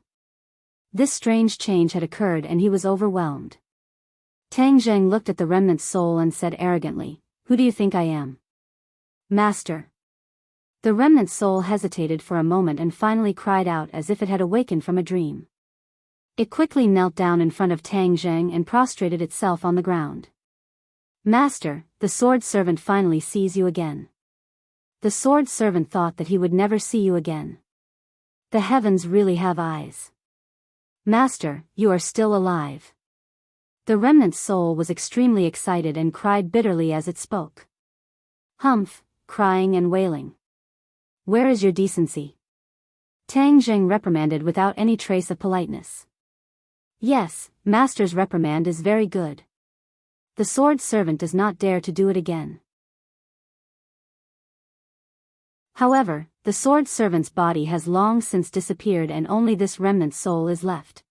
This strange change had occurred and he was overwhelmed. Tang Zheng looked at the remnant soul and said arrogantly, "Who do you think I am?" "Master." The remnant soul hesitated for a moment and finally cried out as if it had awakened from a dream. It quickly knelt down in front of Tang Zheng and prostrated itself on the ground. "Master, the sword servant finally sees you again." The sword servant thought that he would never see you again. The heavens really have eyes. "Master, you are still alive." The remnant soul was extremely excited and cried bitterly as it spoke. "Humph," crying and wailing. "Where is your decency?" Tang Zheng reprimanded without any trace of politeness. "Yes, Master's reprimand is very good. The sword servant does not dare to do it again." However, the sword servant's body has long since disappeared and only this remnant soul is left.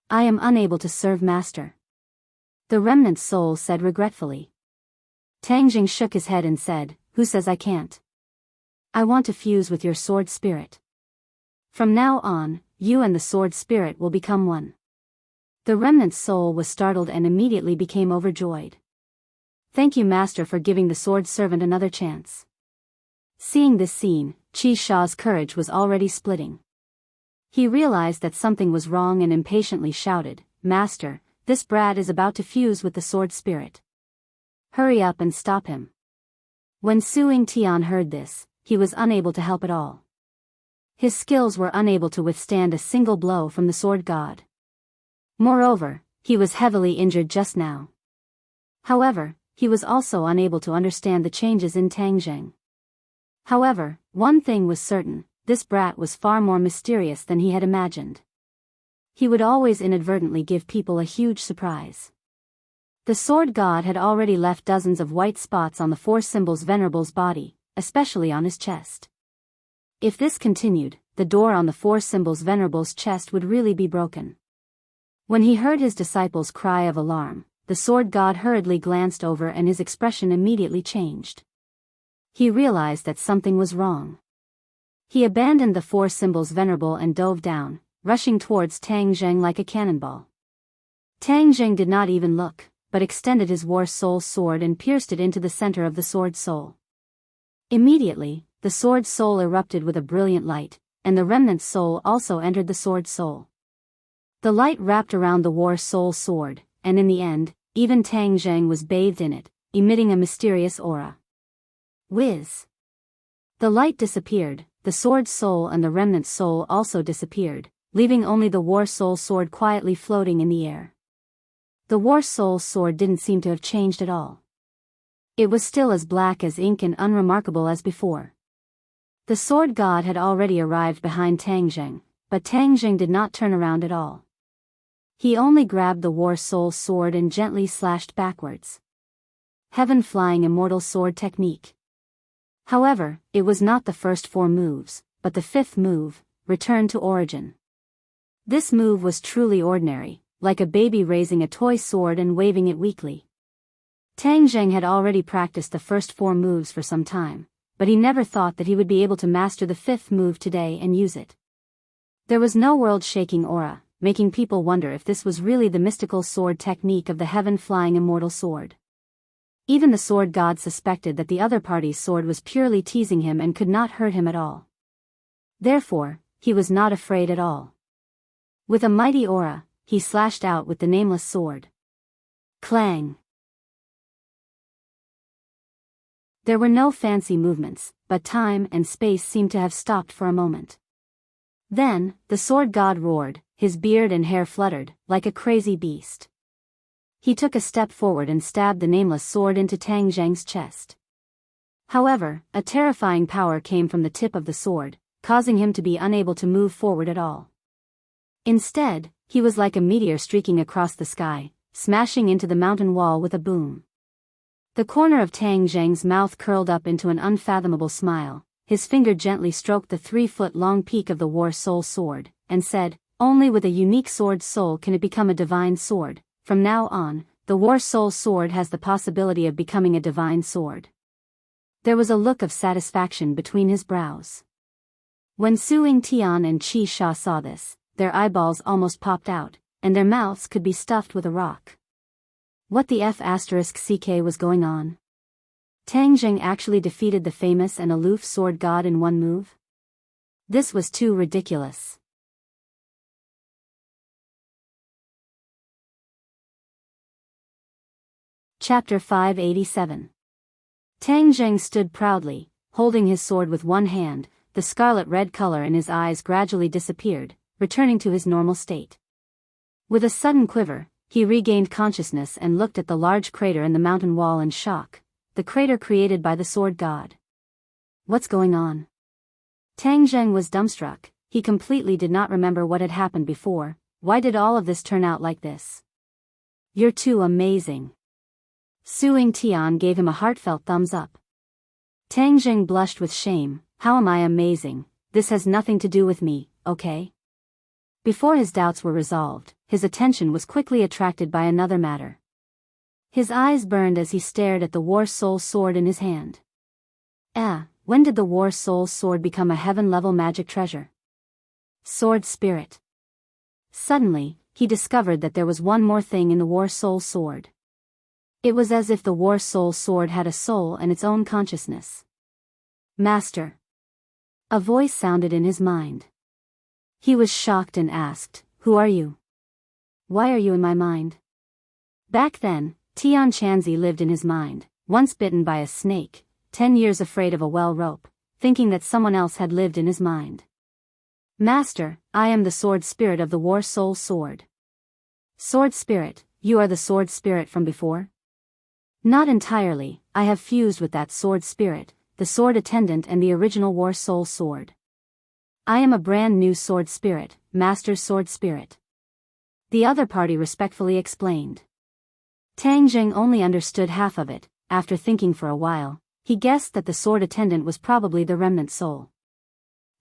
"I am unable to serve Master," the remnant soul said regretfully. Tang Zheng shook his head and said, "Who says I can't? I want to fuse with your sword spirit. From now on, you and the sword spirit will become one." The remnant soul was startled and immediately became overjoyed. "Thank you, Master, for giving the sword servant another chance." Seeing this scene, Qi Sha's courage was already splitting. He realized that something was wrong and impatiently shouted, "Master, this brat is about to fuse with the sword spirit. Hurry up and stop him." When Su Yingtian heard this, he was unable to help at all. His skills were unable to withstand a single blow from the sword god. Moreover, he was heavily injured just now. However, he was also unable to understand the changes in Tang Zheng. However, one thing was certain, this brat was far more mysterious than he had imagined. He would always inadvertently give people a huge surprise. The sword god had already left dozens of white spots on the four symbols Venerable's body, especially on his chest. If this continued, the door on the four symbols Venerable's chest would really be broken. When he heard his disciples' cry of alarm, the sword god hurriedly glanced over and his expression immediately changed. He realized that something was wrong. He abandoned the four symbols Venerable and dove down, rushing towards Tang Zheng like a cannonball. Tang Zheng did not even look, but extended his war soul sword and pierced it into the center of the sword soul. Immediately, the sword soul erupted with a brilliant light, and the remnant soul also entered the sword soul. The light wrapped around the war soul sword, and in the end, even Tang Zheng was bathed in it, emitting a mysterious aura. Whiz! The light disappeared, the sword soul and the remnant soul also disappeared, leaving only the war soul sword quietly floating in the air. The war soul sword didn't seem to have changed at all. It was still as black as ink and unremarkable as before. The sword god had already arrived behind Tang Zheng, but Tang Zheng did not turn around at all. He only grabbed the war soul sword and gently slashed backwards. Heaven flying immortal sword technique. However, it was not the first 4 moves, but the 5th move, return to origin. This move was truly ordinary, like a baby raising a toy sword and waving it weakly. Tang Zheng had already practiced the first 4 moves for some time, but he never thought that he would be able to master the 5th move today and use it. There was no world-shaking aura, making people wonder if this was really the mystical sword technique of the heaven-flying immortal sword. Even the sword god suspected that the other party's sword was purely teasing him and could not hurt him at all. Therefore, he was not afraid at all. With a mighty aura, he slashed out with the nameless sword. Clang! There were no fancy movements, but time and space seemed to have stopped for a moment. Then, the sword god roared, his beard and hair fluttered, like a crazy beast. He took a step forward and stabbed the nameless sword into Tang Zheng's chest. However, a terrifying power came from the tip of the sword, causing him to be unable to move forward at all. Instead, he was like a meteor streaking across the sky, smashing into the mountain wall with a boom. The corner of Tang Zheng's mouth curled up into an unfathomable smile. His finger gently stroked the 3-foot-long peak of the war soul sword, and said, "Only with a unique sword soul can it become a divine sword. From now on, the war soul sword has the possibility of becoming a divine sword." There was a look of satisfaction between his brows. When Su Ying-tian and Qi Sha saw this, their eyeballs almost popped out, and their mouths could be stuffed with a rock. What the F***ck was going on? Tang Zheng actually defeated the famous and aloof sword god in one move? This was too ridiculous. Chapter 587. Tang Zheng stood proudly, holding his sword with one hand. The scarlet-red color in his eyes gradually disappeared, returning to his normal state. With a sudden quiver, he regained consciousness and looked at the large crater in the mountain wall in shock. The crater created by the sword god. What's going on? Tang Zheng was dumbstruck. He completely did not remember what had happened before. Why did all of this turn out like this? You're too amazing. Su Ying-tian gave him a heartfelt thumbs up. Tang Zheng blushed with shame. How am I amazing? This has nothing to do with me, okay? Before his doubts were resolved, his attention was quickly attracted by another matter. His eyes burned as he stared at the war soul sword in his hand. When did the war soul sword become a heaven-level magic treasure? Sword spirit. Suddenly, he discovered that there was one more thing in the war soul sword. It was as if the war soul sword had a soul and its own consciousness. Master. A voice sounded in his mind. He was shocked and asked, "Who are you? Why are you in my mind?" Back then, Tian Chanzi lived in his mind, once bitten by a snake, 10 years afraid of a well rope, thinking that someone else had lived in his mind. Master, I am the sword spirit of the war soul sword. Sword spirit, you are the sword spirit from before? Not entirely, I have fused with that sword spirit, the sword attendant and the original war soul sword. I am a brand new sword spirit, master sword spirit. The other party respectfully explained. Tang Zheng only understood half of it. After thinking for a while, he guessed that the sword attendant was probably the remnant soul.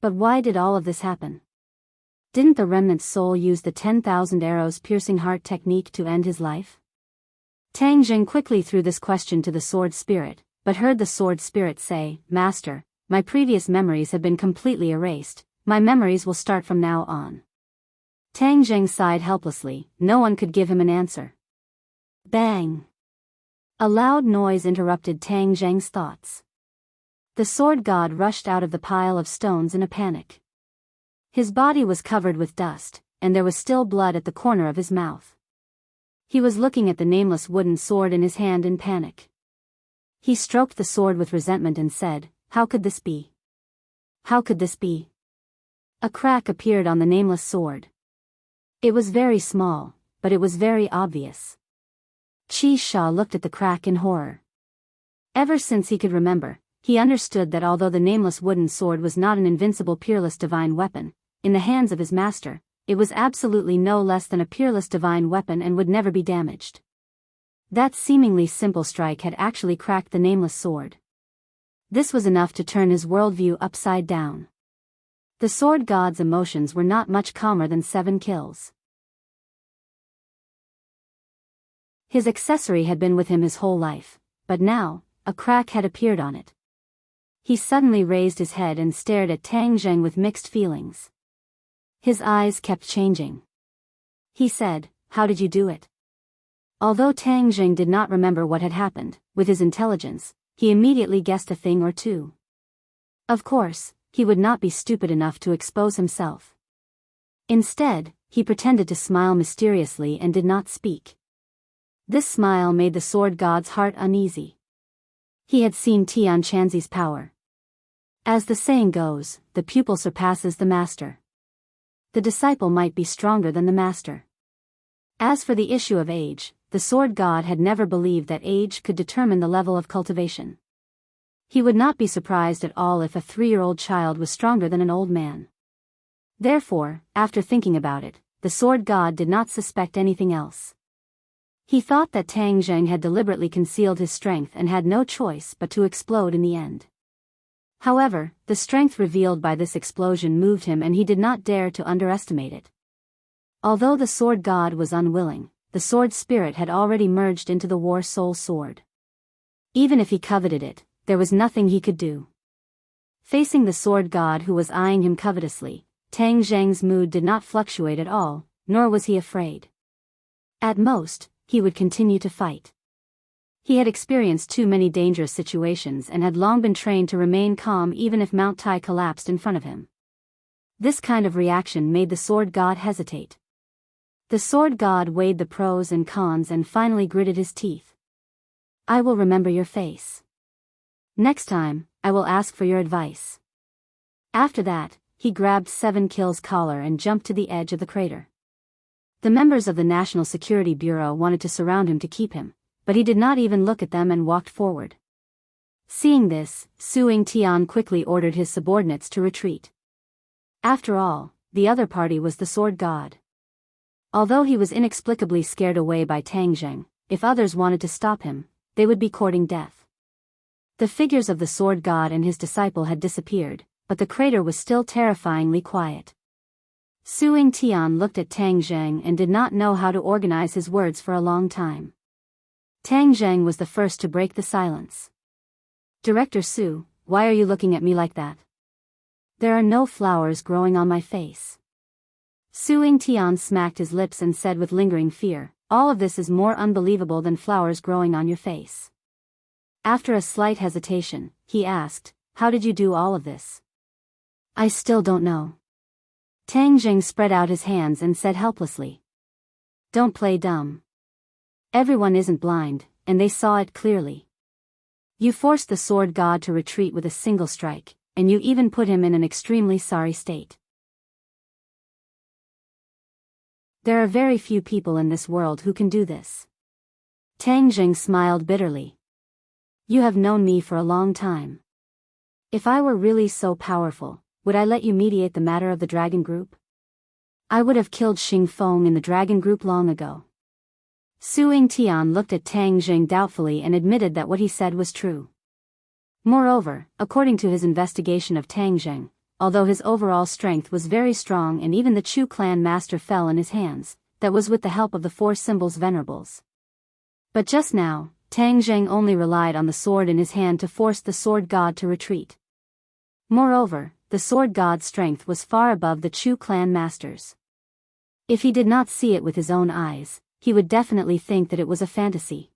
But why did all of this happen? Didn't the remnant soul use the 10,000 arrows piercing heart technique to end his life? Tang Zheng quickly threw this question to the sword spirit, but heard the sword spirit say, "Master, my previous memories have been completely erased. My memories will start from now on." Tang Zheng sighed helplessly. No one could give him an answer. Bang! A loud noise interrupted Tang Zheng's thoughts. The sword god rushed out of the pile of stones in a panic. His body was covered with dust, and there was still blood at the corner of his mouth. He was looking at the nameless wooden sword in his hand in panic. He stroked the sword with resentment and said, "How could this be? How could this be?" A crack appeared on the nameless sword. It was very small, but it was very obvious. Chi Sha looked at the crack in horror. Ever since he could remember, he understood that although the nameless wooden sword was not an invincible peerless divine weapon, in the hands of his master, it was absolutely no less than a peerless divine weapon and would never be damaged. That seemingly simple strike had actually cracked the nameless sword. This was enough to turn his worldview upside down. The sword god's emotions were not much calmer than 7 kills. His accessory had been with him his whole life, but now, a crack had appeared on it. He suddenly raised his head and stared at Tang Zheng with mixed feelings. His eyes kept changing. He said, "How did you do it?" Although Tang Zheng did not remember what had happened, with his intelligence, he immediately guessed a thing or two. Of course, he would not be stupid enough to expose himself. Instead, he pretended to smile mysteriously and did not speak. This smile made the sword god's heart uneasy. He had seen Tian Chanzi's power. As the saying goes, the pupil surpasses the master. The disciple might be stronger than the master. As for the issue of age, the sword god had never believed that age could determine the level of cultivation. He would not be surprised at all if a 3-year-old child was stronger than an old man. Therefore, after thinking about it, the sword god did not suspect anything else. He thought that Tang Zheng had deliberately concealed his strength and had no choice but to explode in the end. However, the strength revealed by this explosion moved him and he did not dare to underestimate it. Although the sword god was unwilling, the sword spirit had already merged into the war soul sword. Even if he coveted it, there was nothing he could do. Facing the sword god who was eyeing him covetously, Tang Zheng's mood did not fluctuate at all, nor was he afraid. At most, he would continue to fight. He had experienced too many dangerous situations and had long been trained to remain calm even if Mount Tai collapsed in front of him. This kind of reaction made the sword god hesitate. The sword god weighed the pros and cons and finally gritted his teeth. "I will remember your face. Next time, I will ask for your advice." After that, he grabbed 7 Kill's collar and jumped to the edge of the crater. The members of the National Security Bureau wanted to surround him to keep him, but he did not even look at them and walked forward. Seeing this, Suing Tian quickly ordered his subordinates to retreat. After all, the other party was the sword god. Although he was inexplicably scared away by Tang Zheng, if others wanted to stop him, they would be courting death. The figures of the sword god and his disciple had disappeared, but the crater was still terrifyingly quiet. Suing Tian looked at Tang Zheng and did not know how to organize his words for a long time. Tang Zheng was the first to break the silence. "Director Su, why are you looking at me like that? There are no flowers growing on my face." Suing Tian smacked his lips and said with lingering fear, "All of this is more unbelievable than flowers growing on your face." After a slight hesitation, he asked, "How did you do all of this?" "I still don't know." Tang Zheng spread out his hands and said helplessly, "Don't play dumb. Everyone isn't blind, and they saw it clearly. You forced the sword god to retreat with a single strike, and you even put him in an extremely sorry state. There are very few people in this world who can do this." Tang Zheng smiled bitterly. "You have known me for a long time. If I were really so powerful, would I let you mediate the matter of the dragon group? I would have killed Xing Feng in the dragon group long ago." Suing Tian looked at Tang Zheng doubtfully and admitted that what he said was true. Moreover, according to his investigation of Tang Zheng, although his overall strength was very strong and even the Chu clan master fell in his hands, that was with the help of the 4 symbols venerables. But just now, Tang Zheng only relied on the sword in his hand to force the sword god to retreat. Moreover, the sword god's strength was far above the Chu clan master's. If he did not see it with his own eyes, he would definitely think that it was a fantasy.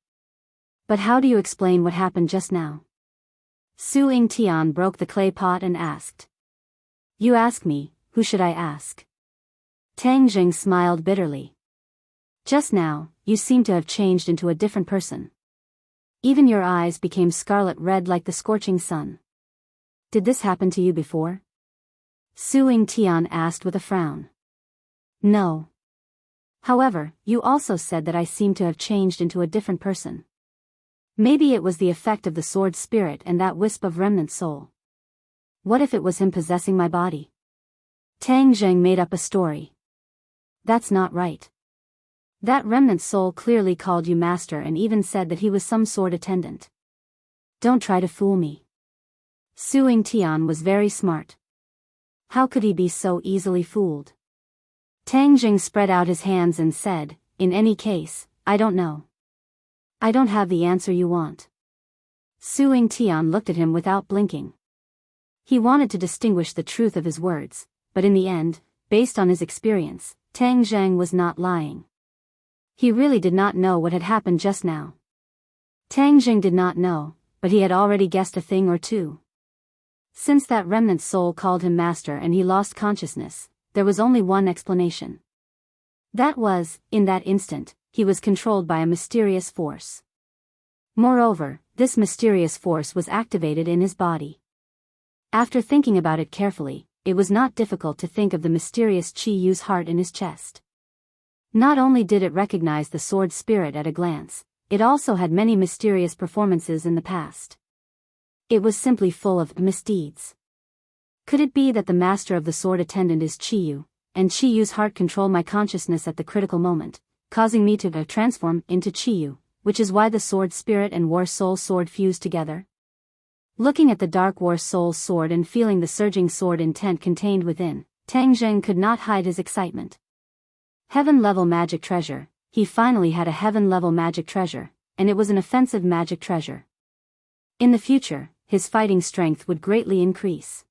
"But how do you explain what happened just now?" Suing Tian broke the clay pot and asked. "You ask me, who should I ask?" Tang Zheng smiled bitterly. "Just now, you seem to have changed into a different person. Even your eyes became scarlet red like the scorching sun. Did this happen to you before?" Suing Tian asked with a frown. "No. However, you also said that I seemed to have changed into a different person. Maybe it was the effect of the sword spirit and that wisp of remnant soul. What if it was him possessing my body? Tang Zheng made up a story. That's not right. That remnant soul clearly called you master and even said that he was some sword attendant. Don't try to fool me. Su Yingtian was very smart. How could he be so easily fooled? Tang Jing spread out his hands and said, in any case, I don't know. I don't have the answer you want. Su Yingtian looked at him without blinking. He wanted to distinguish the truth of his words, but in the end, based on his experience, Tang Zheng was not lying. He really did not know what had happened just now. Tang Jing did not know, but he had already guessed a thing or two. Since that remnant soul called him master and he lost consciousness, there was only one explanation. That was, in that instant, he was controlled by a mysterious force. Moreover, this mysterious force was activated in his body. After thinking about it carefully, it was not difficult to think of the mysterious Qi Yu's heart in his chest. Not only did it recognize the sword spirit at a glance, it also had many mysterious performances in the past. It was simply full of misdeeds. Could it be that the master of the sword attendant is Qi Yu, and Qi Yu's heart controlled my consciousness at the critical moment, causing me to transform into Qi Yu, which is why the sword spirit and war soul sword fused together? Looking at the dark war soul sword and feeling the surging sword intent contained within, Tang Zheng could not hide his excitement. Heaven-level magic treasure, he finally had a heaven-level magic treasure, and it was an offensive magic treasure. In the future, his fighting strength would greatly increase.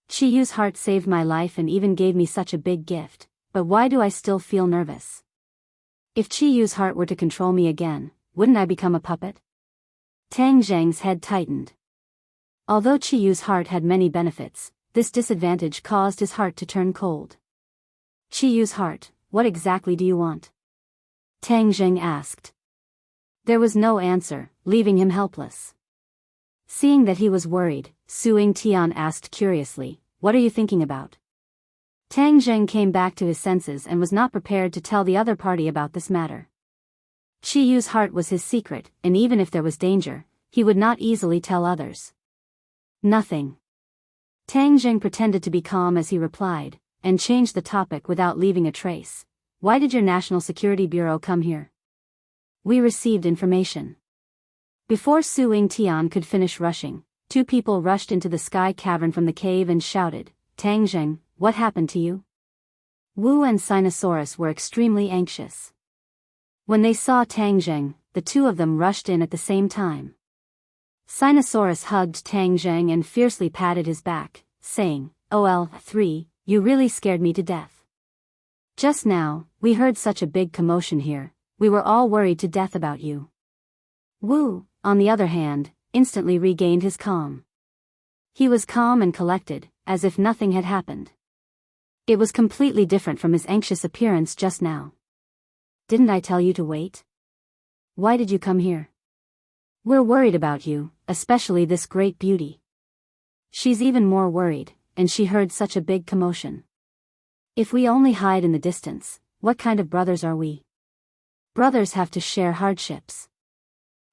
Qi Yu's heart saved my life and even gave me such a big gift, but why do I still feel nervous? If Qi Yu's heart were to control me again, wouldn't I become a puppet? Tang Zheng's head tightened. Although Qi Yu's heart had many benefits, this disadvantage caused his heart to turn cold. Qi Yu's heart, what exactly do you want? Tang Zheng asked. There was no answer, leaving him helpless. Seeing that he was worried, Su Yingtian asked curiously, what are you thinking about? Tang Zheng came back to his senses and was not prepared to tell the other party about this matter. Qi Yu's heart was his secret, and even if there was danger, he would not easily tell others. Nothing. Tang Zheng pretended to be calm as he replied, and changed the topic without leaving a trace. Why did your National Security Bureau come here? We received information. Before Su Yingtian could finish rushing, two people rushed into the sky cavern from the cave and shouted, Tang Zheng, what happened to you? Wu and Sinosaurus were extremely anxious. When they saw Tang Zheng, the two of them rushed in at the same time. Sinosaurus hugged Tang Zheng and fiercely patted his back, saying, OL3, you really scared me to death. Just now, we heard such a big commotion here, we were all worried to death about you. Wu, on the other hand, instantly regained his calm. He was calm and collected, as if nothing had happened. It was completely different from his anxious appearance just now. Didn't I tell you to wait? Why did you come here? We're worried about you, especially this great beauty. She's even more worried, and she heard such a big commotion. If we only hide in the distance, what kind of brothers are we? Brothers have to share hardships.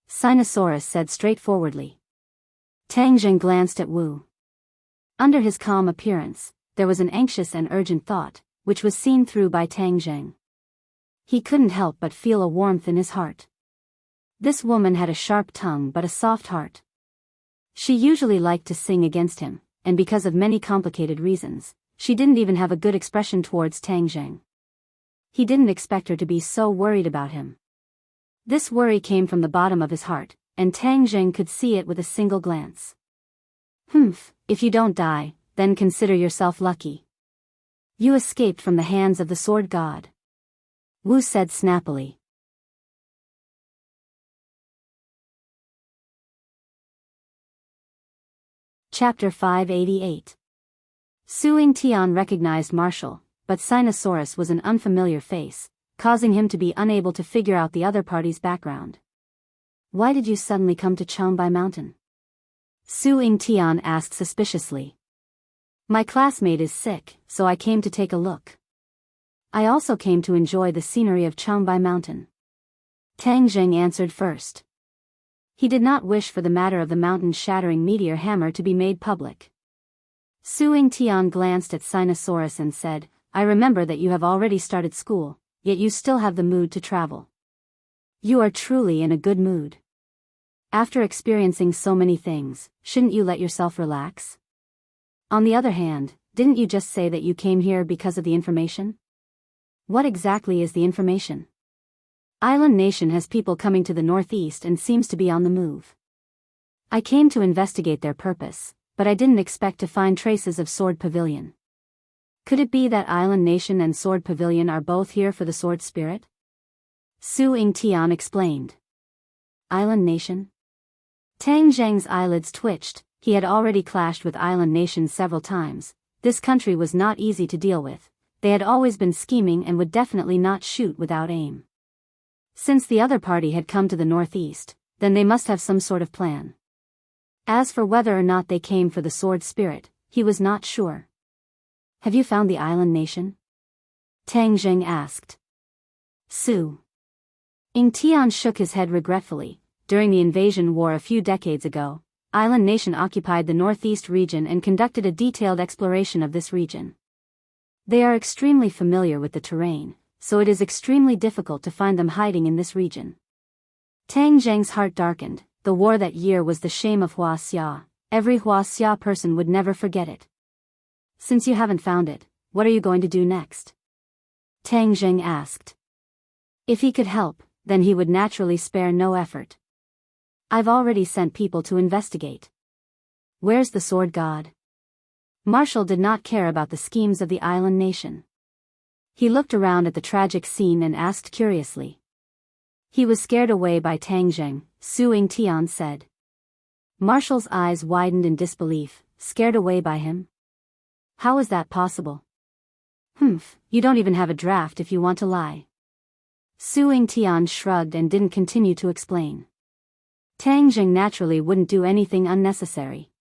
Sinosaurus said straightforwardly. Tang Zheng glanced at Wu. Under his calm appearance, there was an anxious and urgent thought, which was seen through by Tang Zheng. He couldn't help but feel a warmth in his heart. This woman had a sharp tongue but a soft heart. She usually liked to sing against him, and because of many complicated reasons, she didn't even have a good expression towards Tang Zheng. He didn't expect her to be so worried about him. This worry came from the bottom of his heart, and Tang Zheng could see it with a single glance. If you don't die, then consider yourself lucky. You escaped from the hands of the sword god. Wu said snappily. Chapter 588. Su Yingtian recognized Marshall, but Sinosaurus was an unfamiliar face, causing him to be unable to figure out the other party's background. Why did you suddenly come to Changbai Mountain? Su Yingtian asked suspiciously. My classmate is sick, so I came to take a look. I also came to enjoy the scenery of Changbai Mountain. Tang Zheng answered first. He did not wish for the matter of the mountain-shattering meteor hammer to be made public. Su Tian glanced at Sinosaurus and said, I remember that you have already started school, yet you still have the mood to travel. You are truly in a good mood. After experiencing so many things, shouldn't you let yourself relax? On the other hand, didn't you just say that you came here because of the information? What exactly is the information? Island Nation has people coming to the northeast and seems to be on the move. I came to investigate their purpose, but I didn't expect to find traces of Sword Pavilion. Could it be that Island Nation and Sword Pavilion are both here for the Sword Spirit? Su Tian explained. Island Nation? Tang Zheng's eyelids twitched. He had already clashed with Island Nation several times. This country was not easy to deal with. They had always been scheming and would definitely not shoot without aim. Since the other party had come to the northeast, then they must have some sort of plan. As for whether or not they came for the Sword Spirit, he was not sure. Have you found the Island Nation? Tang Zheng asked. Su Tian shook his head regretfully. During the invasion war a few decades ago, Island Nation occupied the northeast region and conducted a detailed exploration of this region. They are extremely familiar with the terrain, so it is extremely difficult to find them hiding in this region. Tang Zheng's heart darkened. The war that year was the shame of Huaxia. Every Huaxia person would never forget it. Since you haven't found it, what are you going to do next? Tang Zheng asked. If he could help, then he would naturally spare no effort. I've already sent people to investigate. Where's the Sword God? Marshall did not care about the schemes of the Island Nation. He looked around at the tragic scene and asked curiously. He was scared away by Tang Zheng, Su Tian said. Marshall's eyes widened in disbelief. Scared away by him? How is that possible? You don't even have a draft if you want to lie. Su Tian shrugged and didn't continue to explain. Tang Zheng naturally wouldn't do anything unnecessary.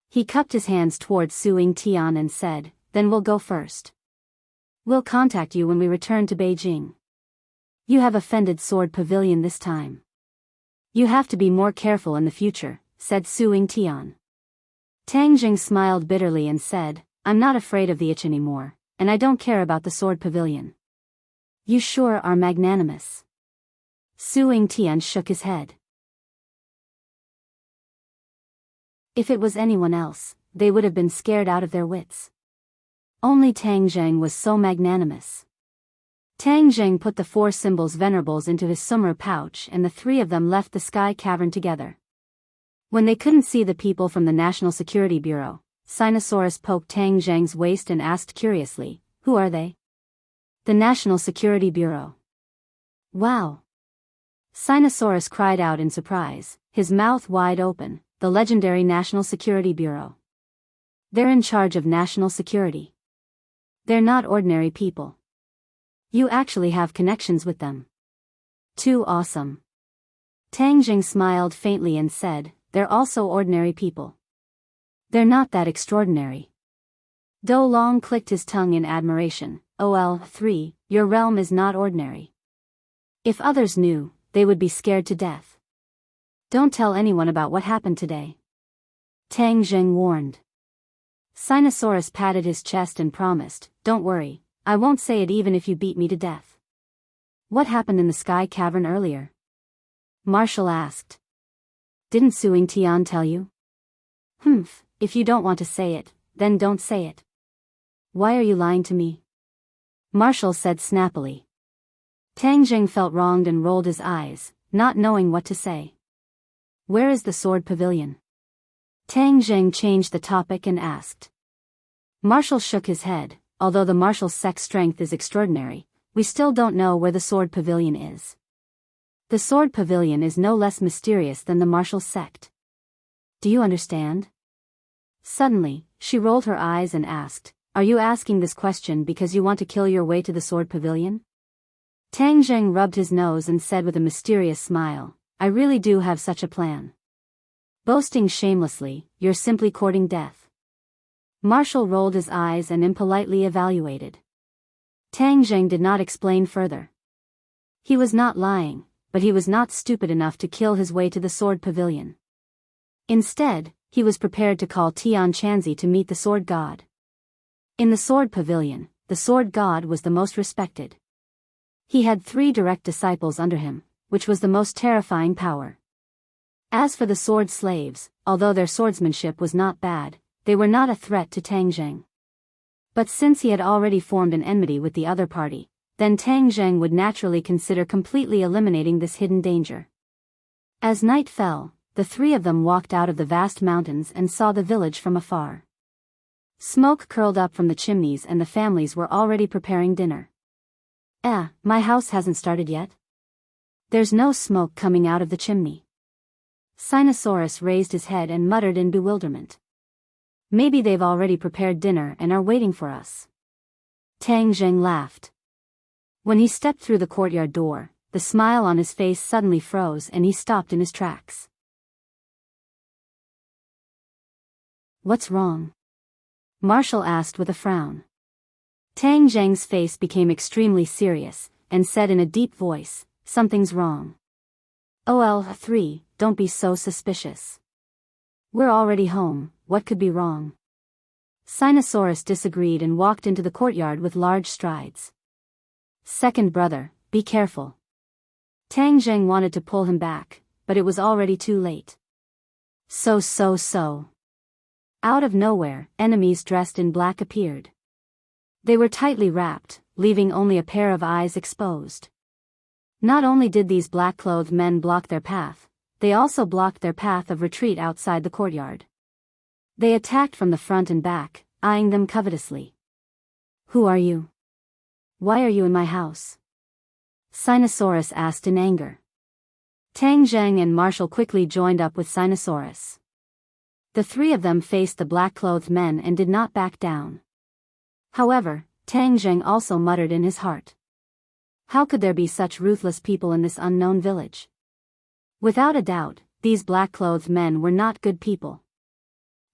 He cupped his hands towards Su Tian and said, then we'll go first. We'll contact you when we return to Beijing. You have offended Sword Pavilion this time. You have to be more careful in the future, said Su Tian. Tang Zheng smiled bitterly and said, I'm not afraid of the itch anymore, and I don't care about the Sword Pavilion. You sure are magnanimous. Su Tian shook his head. If it was anyone else, they would have been scared out of their wits. Only Tang Zheng was so magnanimous. Tang Zheng put the 4 symbols venerables into his summer pouch and the 3 of them left the sky cavern together. When they couldn't see the people from the National Security Bureau, Sinosaurus poked Tang Zheng's waist and asked curiously, who are they? The National Security Bureau. Wow! Sinosaurus cried out in surprise, his mouth wide open, the legendary National Security Bureau. They're in charge of national security. They're not ordinary people. You actually have connections with them. Too awesome. Tang Zheng smiled faintly and said, they're also ordinary people. They're not that extraordinary. Do Long clicked his tongue in admiration. OL3, your realm is not ordinary. If others knew, they would be scared to death. Don't tell anyone about what happened today. Tang Zheng warned. Sinosaurus patted his chest and promised, don't worry, I won't say it even if you beat me to death. What happened in the sky cavern earlier? Marshall asked. Didn't Su Tian tell you? If you don't want to say it, then don't say it. Why are you lying to me? Marshall said snappily. Tang Zheng felt wronged and rolled his eyes, not knowing what to say. Where is the Sword Pavilion? Tang Zheng changed the topic and asked. Marshall shook his head. Although the Marshall's sex strength is extraordinary, we still don't know where the Sword Pavilion is. The Sword Pavilion is no less mysterious than the Marshall sect. Do you understand? Suddenly, she rolled her eyes and asked, are you asking this question because you want to kill your way to the Sword Pavilion? Tang Zheng rubbed his nose and said with a mysterious smile, I really do have such a plan. Boasting shamelessly, you're simply courting death. Marshall rolled his eyes and impolitely evaluated. Tang Zheng did not explain further. He was not lying, but he was not stupid enough to kill his way to the sword pavilion. Instead, he was prepared to call Tian Chanzi to meet the sword god. In the sword pavilion, the sword god was the most respected. He had 3 direct disciples under him, which was the most terrifying power. As for the sword slaves, although their swordsmanship was not bad, they were not a threat to Tang Zheng. But since he had already formed an enmity with the other party, then Tang Zheng would naturally consider completely eliminating this hidden danger. As night fell, the 3 of them walked out of the vast mountains and saw the village from afar. Smoke curled up from the chimneys and the families were already preparing dinner. My house hasn't started yet? There's no smoke coming out of the chimney. Sinosaurus raised his head and muttered in bewilderment. Maybe they've already prepared dinner and are waiting for us. Tang Zheng laughed. When he stepped through the courtyard door, the smile on his face suddenly froze and he stopped in his tracks. What's wrong? Marshall asked with a frown. Tang Zheng's face became extremely serious, and said in a deep voice, something's wrong. OL3, don't be so suspicious. We're already home, what could be wrong? Sinosaurus disagreed and walked into the courtyard with large strides. Second brother, be careful. Tang Zheng wanted to pull him back, but it was already too late. So. Out of nowhere, enemies dressed in black appeared. They were tightly wrapped, leaving only a pair of eyes exposed. Not only did these black-clothed men block their path, they also blocked their path of retreat outside the courtyard. They attacked from the front and back, eyeing them covetously. Who are you? Why are you in my house? Sinosaurus asked in anger. Tang Zheng and Marshall quickly joined up with Sinosaurus. The 3 of them faced the black-clothed men and did not back down. However, Tang Zheng also muttered in his heart. How could there be such ruthless people in this unknown village? Without a doubt, these black-clothed men were not good people.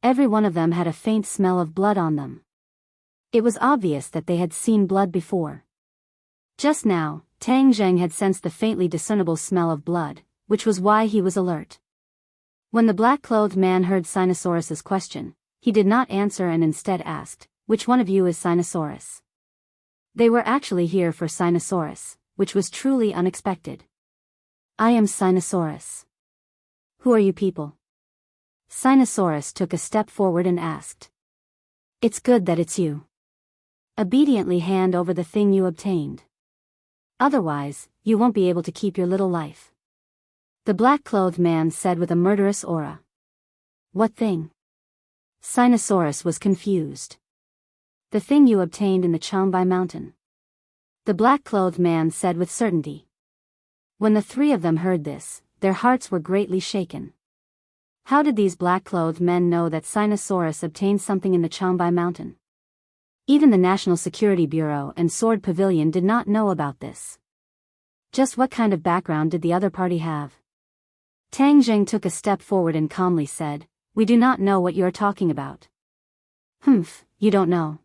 Every one of them had a faint smell of blood on them. It was obvious that they had seen blood before. Just now, Tang Zheng had sensed the faintly discernible smell of blood, which was why he was alert. When the black-clothed man heard Sinosaurus's question, he did not answer and instead asked, which one of you is Sinosaurus? They were actually here for Sinosaurus, which was truly unexpected. I am Sinosaurus. Who are you people? Sinosaurus took a step forward and asked. It's good that it's you. Obediently hand over the thing you obtained. Otherwise, you won't be able to keep your little life. The black-clothed man said with a murderous aura. What thing? Sinosaurus was confused. The thing you obtained in the Changbai mountain. The black-clothed man said with certainty. When the 3 of them heard this, their hearts were greatly shaken. How did these black-clothed men know that Sinosaurus obtained something in the Changbai mountain? Even the National Security Bureau and Sword Pavilion did not know about this. Just what kind of background did the other party have? Tang Zheng took a step forward and calmly said, We do not know what you are talking about. You don't know.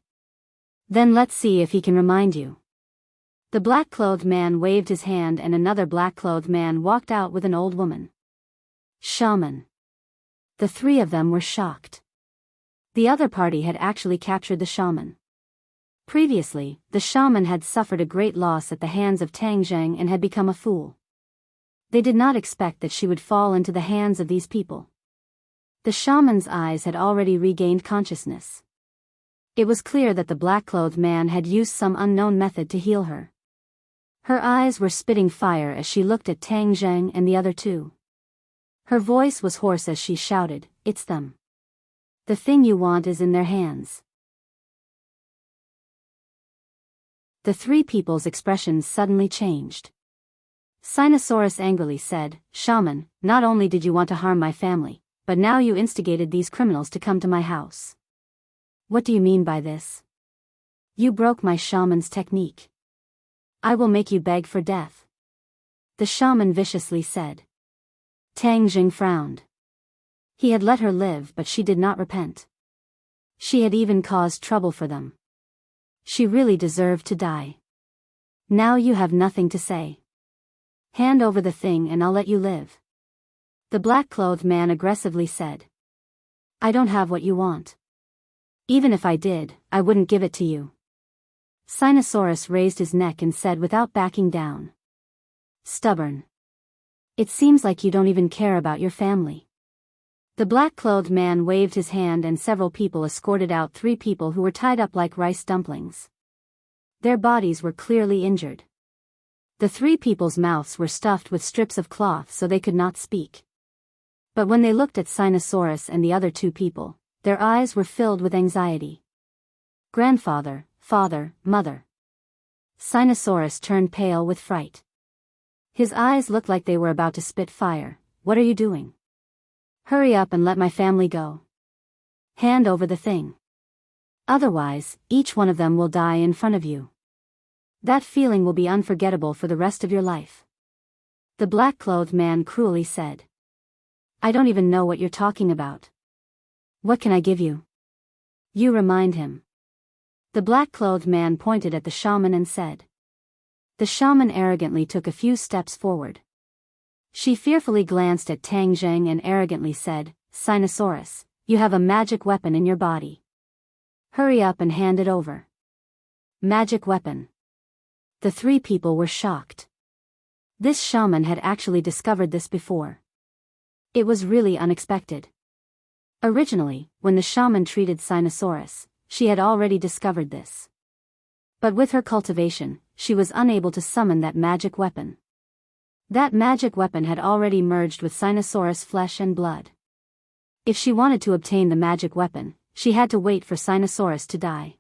Then let's see if he can remind you. The black-clothed man waved his hand and another black-clothed man walked out with an old woman. Shaman. The 3 of them were shocked. The other party had actually captured the shaman. Previously, the shaman had suffered a great loss at the hands of Tang Zheng and had become a fool. They did not expect that she would fall into the hands of these people. The shaman's eyes had already regained consciousness. It was clear that the black-clothed man had used some unknown method to heal her. Her eyes were spitting fire as she looked at Tang Zheng and the other 2. Her voice was hoarse as she shouted, It's them. The thing you want is in their hands. The 3 people's expressions suddenly changed. Sinosaurus angrily said, Shaman, not only did you want to harm my family, but now you instigated these criminals to come to my house. What do you mean by this? You broke my shaman's technique. I will make you beg for death. The shaman viciously said. Tang Zheng frowned. He had let her live but she did not repent. She had even caused trouble for them. She really deserved to die. Now you have nothing to say. Hand over the thing and I'll let you live. The black-clothed man aggressively said. I don't have what you want. Even if I did, I wouldn't give it to you. Sinosaurus raised his neck and said without backing down. Stubborn. It seems like you don't even care about your family. The black-clothed man waved his hand and several people escorted out 3 people who were tied up like rice dumplings. Their bodies were clearly injured. The 3 people's mouths were stuffed with strips of cloth so they could not speak. But when they looked at Sinosaurus and the other 2 people, their eyes were filled with anxiety. Grandfather, father, mother. Sinosaurus turned pale with fright. His eyes looked like they were about to spit fire. What are you doing? Hurry up and let my family go. Hand over the thing. Otherwise, each one of them will die in front of you. That feeling will be unforgettable for the rest of your life. The black-clothed man cruelly said. I don't even know what you're talking about. What can I give you? You remind him. The black-clothed man pointed at the shaman and said. The shaman arrogantly took a few steps forward. She fearfully glanced at Tang Zheng and arrogantly said, Sinosaurus, you have a magic weapon in your body. Hurry up and hand it over. Magic weapon. The 3 people were shocked. This shaman had actually discovered this before. It was really unexpected. Originally, when the shaman treated Sinosaurus, she had already discovered this. But with her cultivation, she was unable to summon that magic weapon. That magic weapon had already merged with Sinosaurus' flesh and blood. If she wanted to obtain the magic weapon, she had to wait for Sinosaurus to die.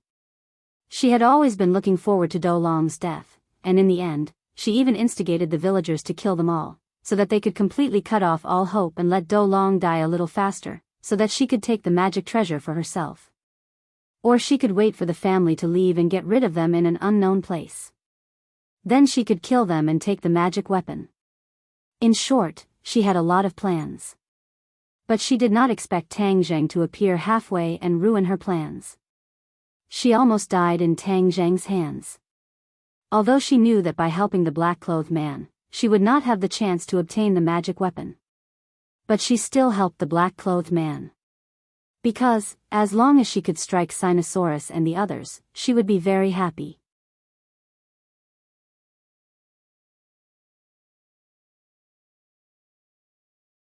She had always been looking forward to Do Long's death, and in the end, she even instigated the villagers to kill them all, so that they could completely cut off all hope and let Do Long die a little faster, so that she could take the magic treasure for herself. Or she could wait for the family to leave and get rid of them in an unknown place. Then she could kill them and take the magic weapon. In short, she had a lot of plans. But she did not expect Tang Zheng to appear halfway and ruin her plans. She almost died in Tang Zheng's hands. Although she knew that by helping the black-clothed man, she would not have the chance to obtain the magic weapon. But she still helped the black-clothed man. Because, as long as she could strike Sinosaurus and the others, she would be very happy.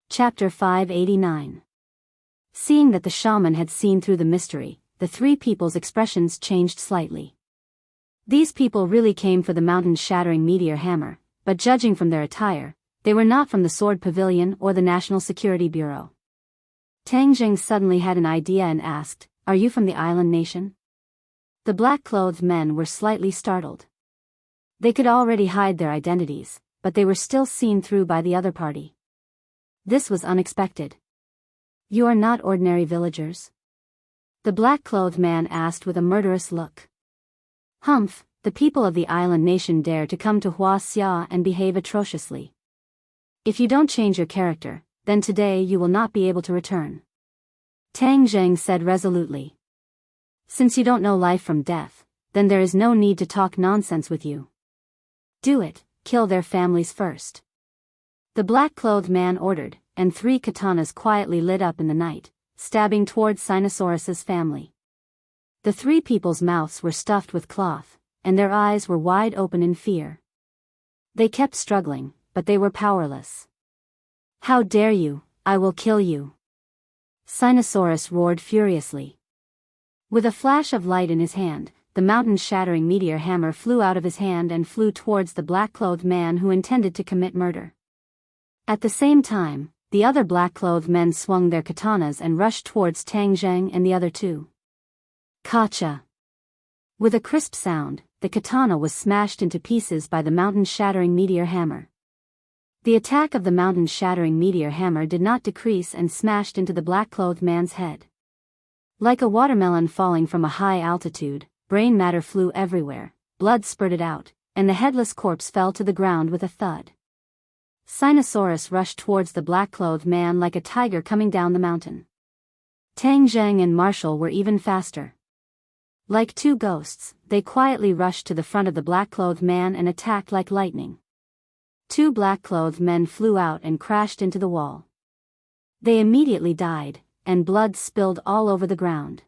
Chapter 589. Seeing that the shaman had seen through the mystery, the 3 people's expressions changed slightly. These people really came for the mountain-shattering meteor hammer, but judging from their attire, they were not from the Sword Pavilion or the National Security Bureau. Tang Zheng suddenly had an idea and asked, Are you from the island nation? The black-clothed men were slightly startled. They could already hide their identities, but they were still seen through by the other party. This was unexpected. You are not ordinary villagers? The black-clothed man asked with a murderous look. Humph, the people of the island nation dare to come to Huaxia and behave atrociously. If you don't change your character, then today you will not be able to return. Tang Zheng said resolutely. Since you don't know life from death, then there is no need to talk nonsense with you. Do it, kill their families first. The black-clothed man ordered, and 3 katanas quietly lit up in the night, stabbing towards Sinosaurus's family. The 3 people's mouths were stuffed with cloth, and their eyes were wide open in fear. They kept struggling, but they were powerless. How dare you, I will kill you. Sinosaurus roared furiously. With a flash of light in his hand, the mountain-shattering meteor hammer flew out of his hand and flew towards the black-clothed man who intended to commit murder. At the same time, the other black-clothed men swung their katanas and rushed towards Tang Zheng and the other 2. Kacha! With a crisp sound, the katana was smashed into pieces by the mountain-shattering meteor hammer. The attack of the mountain-shattering meteor hammer did not decrease and smashed into the black-clothed man's head. Like a watermelon falling from a high altitude, brain matter flew everywhere, blood spurted out, and the headless corpse fell to the ground with a thud. Sinosaurus rushed towards the black-clothed man like a tiger coming down the mountain. Tang Zheng and Marshall were even faster. Like two ghosts, they quietly rushed to the front of the black-clothed man and attacked like lightning. Two black-clothed men flew out and crashed into the wall. They immediately died, and blood spilled all over the ground.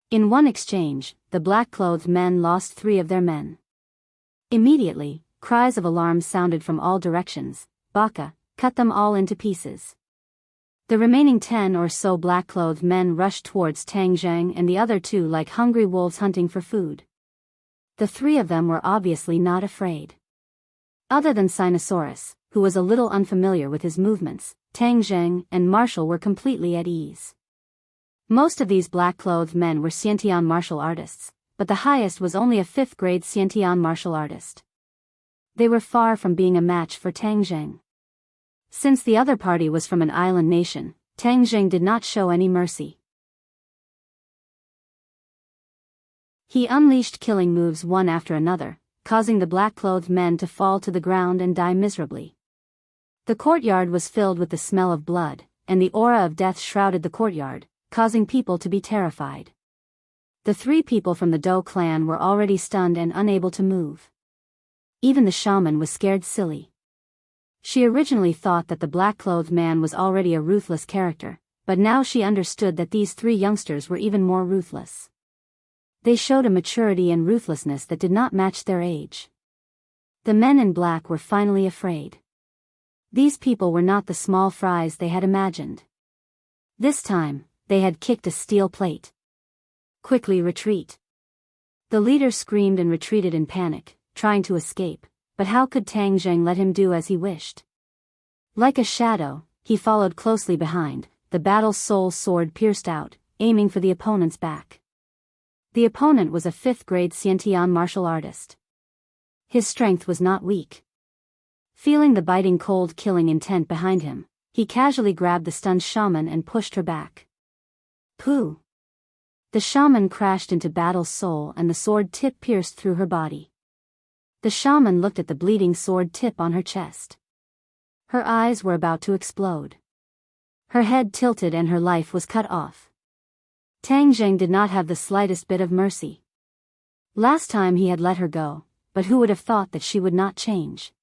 In one exchange, the black-clothed men lost 3 of their men. Immediately, cries of alarm sounded from all directions. Baka, cut them all into pieces. The remaining 10 or so black-clothed men rushed towards Tang Zheng and the other 2 like hungry wolves hunting for food. The 3 of them were obviously not afraid. Other than Sinosaurus, who was a little unfamiliar with his movements, Tang Zheng and Marshall were completely at ease. Most of these black-clothed men were Xiantian martial artists, but the highest was only a 5th-grade Xiantian martial artist. They were far from being a match for Tang Zheng. Since the other party was from an island nation, Tang Zheng did not show any mercy. He unleashed killing moves one after another, causing the black-clothed men to fall to the ground and die miserably. The courtyard was filled with the smell of blood, and the aura of death shrouded the courtyard, causing people to be terrified. The 3 people from the Dou clan were already stunned and unable to move. Even the shaman was scared silly. She originally thought that the black-clothed man was already a ruthless character, but now she understood that these 3 youngsters were even more ruthless. They showed a maturity and ruthlessness that did not match their age. The men in black were finally afraid. These people were not the small fries they had imagined. This time, they had kicked a steel plate. Quickly retreat. The leader screamed and retreated in panic, trying to escape, but how could Tang Zheng let him do as he wished? Like a shadow, he followed closely behind. The battle soul sword pierced out, aiming for the opponent's back. The opponent was a 5th-grade Xiantian martial artist. His strength was not weak. Feeling the biting cold killing intent behind him, he casually grabbed the stunned shaman and pushed her back. Pooh! The shaman crashed into Battle Soul and the sword tip pierced through her body. The shaman looked at the bleeding sword tip on her chest. Her eyes were about to explode. Her head tilted and her life was cut off. Tang Zheng did not have the slightest bit of mercy. Last time he had let her go, but who would have thought that she would not change?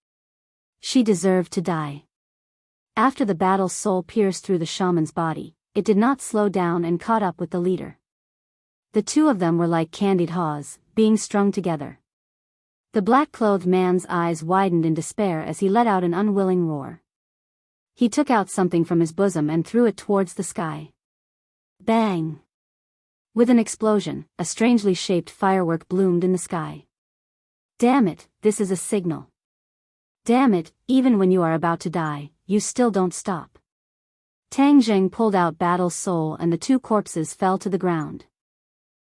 She deserved to die. After the battle soul pierced through the shaman's body, it did not slow down and caught up with the leader. The 2 of them were like candied haws, being strung together. The black-clothed man's eyes widened in despair as he let out an unwilling roar. He took out something from his bosom and threw it towards the sky. Bang! With an explosion, a strangely shaped firework bloomed in the sky. Damn it, this is a signal. Damn it, even when you are about to die, you still don't stop. Tang Zheng pulled out Battle Soul and the 2 corpses fell to the ground.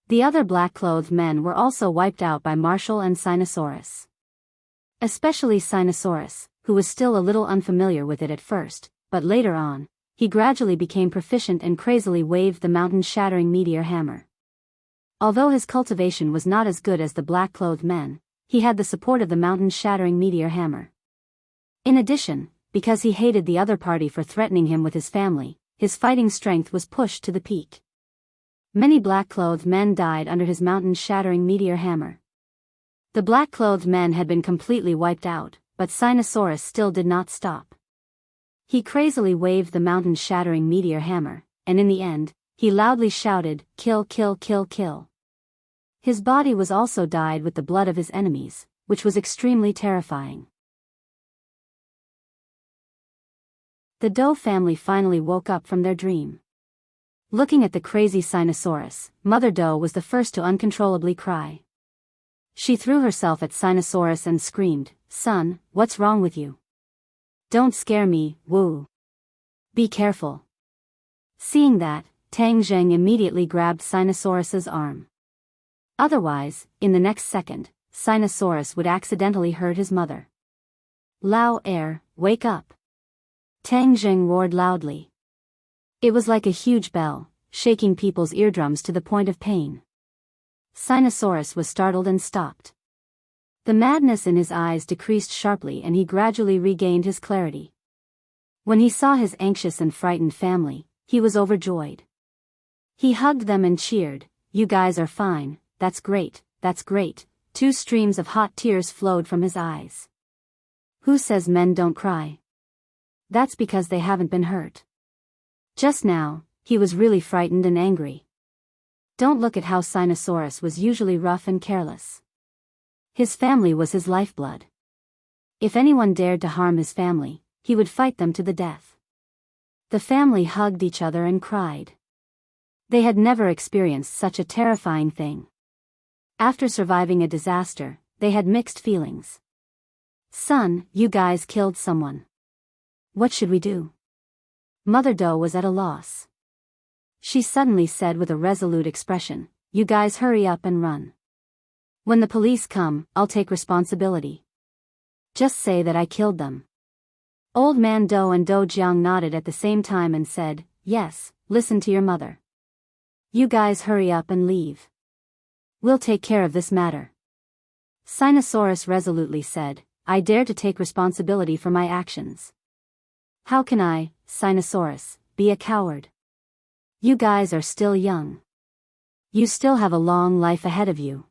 The other black-clothed men were also wiped out by Marshall and Sinosaurus. Especially Sinosaurus, who was still a little unfamiliar with it at first, but later on, he gradually became proficient and crazily waved the mountain-shattering meteor hammer. Although his cultivation was not as good as the black-clothed men, he had the support of the mountain-shattering meteor hammer. In addition, because he hated the other party for threatening him with his family, his fighting strength was pushed to the peak. Many black-clothed men died under his mountain-shattering meteor hammer. The black-clothed men had been completely wiped out, but Sinosaurus still did not stop. He crazily waved the mountain-shattering meteor hammer, and in the end, he loudly shouted, "Kill, kill, kill, kill." His body was also dyed with the blood of his enemies, which was extremely terrifying. The Dou family finally woke up from their dream. Looking at the crazy Sinosaurus, Mother Dou was the first to uncontrollably cry. She threw herself at Sinosaurus and screamed, "Son, what's wrong with you? Don't scare me, woo. Be careful." Seeing that, Tang Zheng immediately grabbed Sinosaurus's arm. Otherwise, in the next second, Sinosaurus would accidentally hurt his mother. "Lao Air, wake up!" Tang Zheng roared loudly. It was like a huge bell, shaking people's eardrums to the point of pain. Sinosaurus was startled and stopped. The madness in his eyes decreased sharply and he gradually regained his clarity. When he saw his anxious and frightened family, he was overjoyed. He hugged them and cheered, "You guys are fine, that's great, that's great." 2 streams of hot tears flowed from his eyes. Who says men don't cry? That's because they haven't been hurt. Just now, he was really frightened and angry. Don't look at how Sinosaurus was usually rough and careless. His family was his lifeblood. If anyone dared to harm his family, he would fight them to the death. The family hugged each other and cried. They had never experienced such a terrifying thing. After surviving a disaster, they had mixed feelings. "Son, you guys killed someone. What should we do?" Mother Doe was at a loss. She suddenly said with a resolute expression, "You guys hurry up and run. When the police come, I'll take responsibility. Just say that I killed them." Old Man Doe and Doe Jiang nodded at the same time and said, "Yes, listen to your mother. You guys hurry up and leave. We'll take care of this matter." Sinosaurus resolutely said, "I dare to take responsibility for my actions. How can I, Sinosaurus, be a coward? You guys are still young. You still have a long life ahead of you.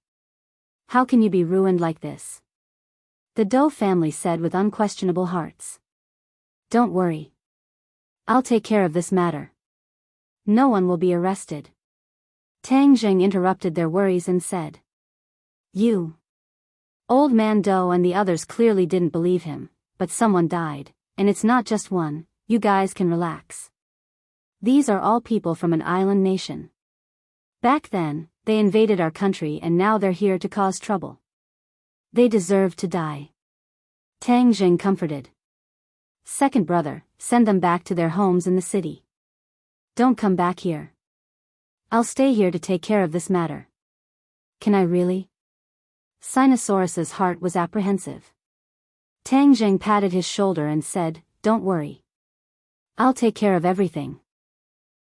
How can you be ruined like this?" The Doe family said with unquestionable hearts. "Don't worry. I'll take care of this matter. No one will be arrested." Tang Jing interrupted their worries and said, "You." Old Man Doe and the others clearly didn't believe him, but someone died, and it's not just one. You guys can relax. These are all people from an island nation. Back then, they invaded our country and now they're here to cause trouble. They deserve to die. Tang Jing comforted. "Second brother, send them back to their homes in the city. Don't come back here. I'll stay here to take care of this matter." "Can I really?" Sinosaurus's heart was apprehensive. Tang Jing patted his shoulder and said, "Don't worry. I'll take care of everything."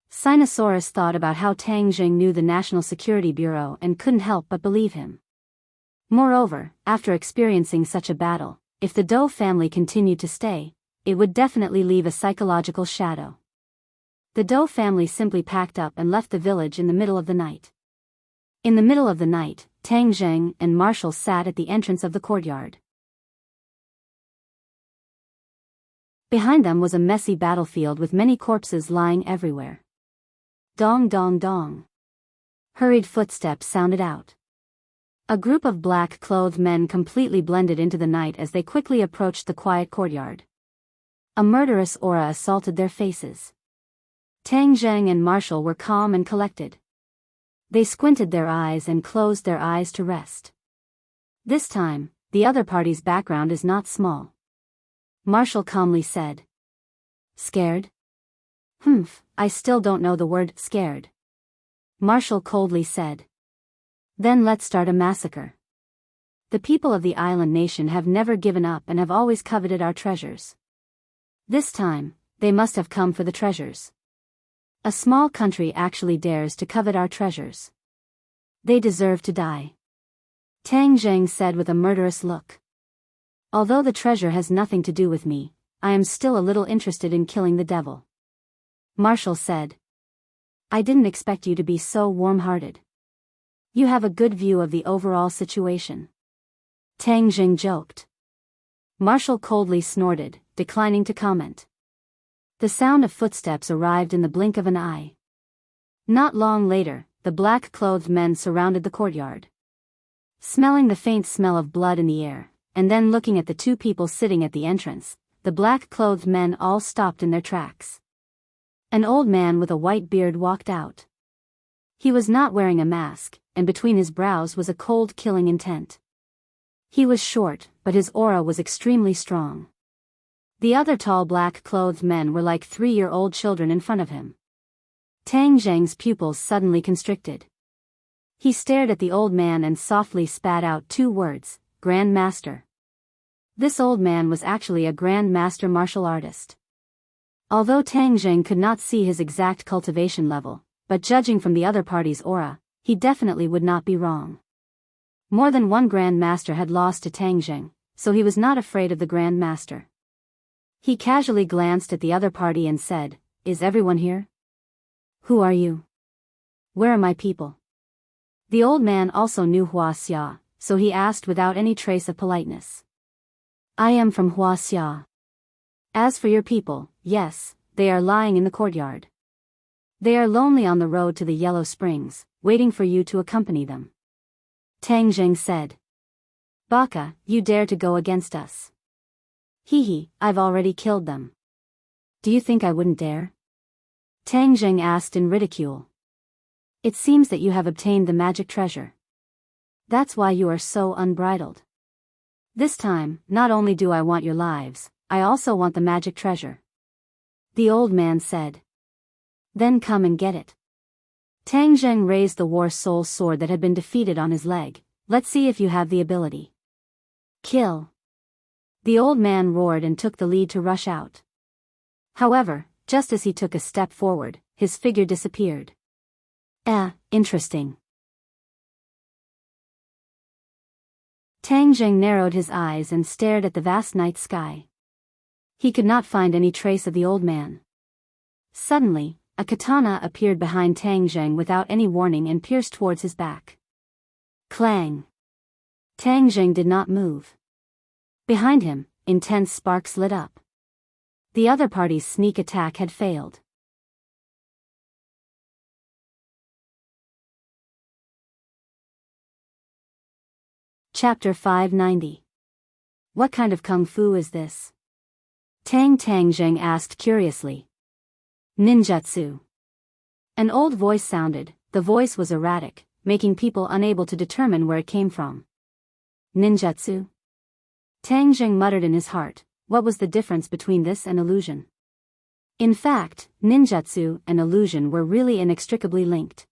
Sinosaurus thought about how Tang Jing knew the National Security Bureau and couldn't help but believe him. Moreover, after experiencing such a battle, if the Doe family continued to stay, it would definitely leave a psychological shadow. The Doe family simply packed up and left the village in the middle of the night. In the middle of the night, Tang Jing and Marshall sat at the entrance of the courtyard. Behind them was a messy battlefield with many corpses lying everywhere. Dong dong dong. Hurried footsteps sounded out. A group of black-clothed men completely blended into the night as they quickly approached the quiet courtyard. A murderous aura assaulted their faces. Tang Jing and Marshall were calm and collected. They squinted their eyes and closed their eyes to rest. This time, the other party's background is not small. Marshall calmly said. "Scared?" "Humph, I still don't know the word scared." Marshall coldly said. "Then let's start a massacre. The people of the island nation have never given up and have always coveted our treasures. This time, they must have come for the treasures. A small country actually dares to covet our treasures. They deserve to die." Tang Jing said with a murderous look. "Although the treasure has nothing to do with me, I am still a little interested in killing the devil." Marshall said. "I didn't expect you to be so warm-hearted. You have a good view of the overall situation." Tang Jing joked. Marshall coldly snorted, declining to comment. The sound of footsteps arrived in the blink of an eye. Not long later, the black-clothed men surrounded the courtyard. Smelling the faint smell of blood in the air, and then looking at the 2 people sitting at the entrance, the black-clothed men all stopped in their tracks. An old man with a white beard walked out. He was not wearing a mask, and between his brows was a cold killing intent. He was short, but his aura was extremely strong. The other tall black-clothed men were like 3-year-old children in front of him. Tang Jing's pupils suddenly constricted. He stared at the old man and softly spat out 2 words, "Grand Master." This old man was actually a Grand Master martial artist. Although Tang Jing could not see his exact cultivation level, but judging from the other party's aura, he definitely would not be wrong. More than one Grand Master had lost to Tang Jing, so he was not afraid of the Grand Master. He casually glanced at the other party and said, "Is everyone here? Who are you?" Where are my people? The old man also knew Huaxia, so he asked without any trace of politeness. I am from Huaxia. As for your people, yes, they are lying in the courtyard. They are lonely on the road to the Yellow Springs, waiting for you to accompany them. Tang Zheng said. Baka, you dare to go against us? Hee, I've already killed them. Do you think I wouldn't dare? Tang Zheng asked in ridicule. It seems that you have obtained the magic treasure. That's why you are so unbridled. This time, not only do I want your lives, I also want the magic treasure. The old man said. Then come and get it. Tang Zheng raised the war soul sword that had been defeated on his leg. Let's see if you have the ability. Kill. The old man roared and took the lead to rush out. However, just as he took a step forward, his figure disappeared. Interesting. Tang Zheng narrowed his eyes and stared at the vast night sky. He could not find any trace of the old man. Suddenly, a katana appeared behind Tang Zheng without any warning and pierced towards his back. Clang! Tang Zheng did not move. Behind him, intense sparks lit up. The other party's sneak attack had failed. Chapter 590. What kind of kung fu is this? Tang Zheng asked curiously. Ninjutsu. An old voice sounded. The voice was erratic, making people unable to determine where it came from. Ninjutsu? Tang Zheng muttered in his heart, what was the difference between this and illusion? In fact, ninjutsu and illusion were really inextricably linked.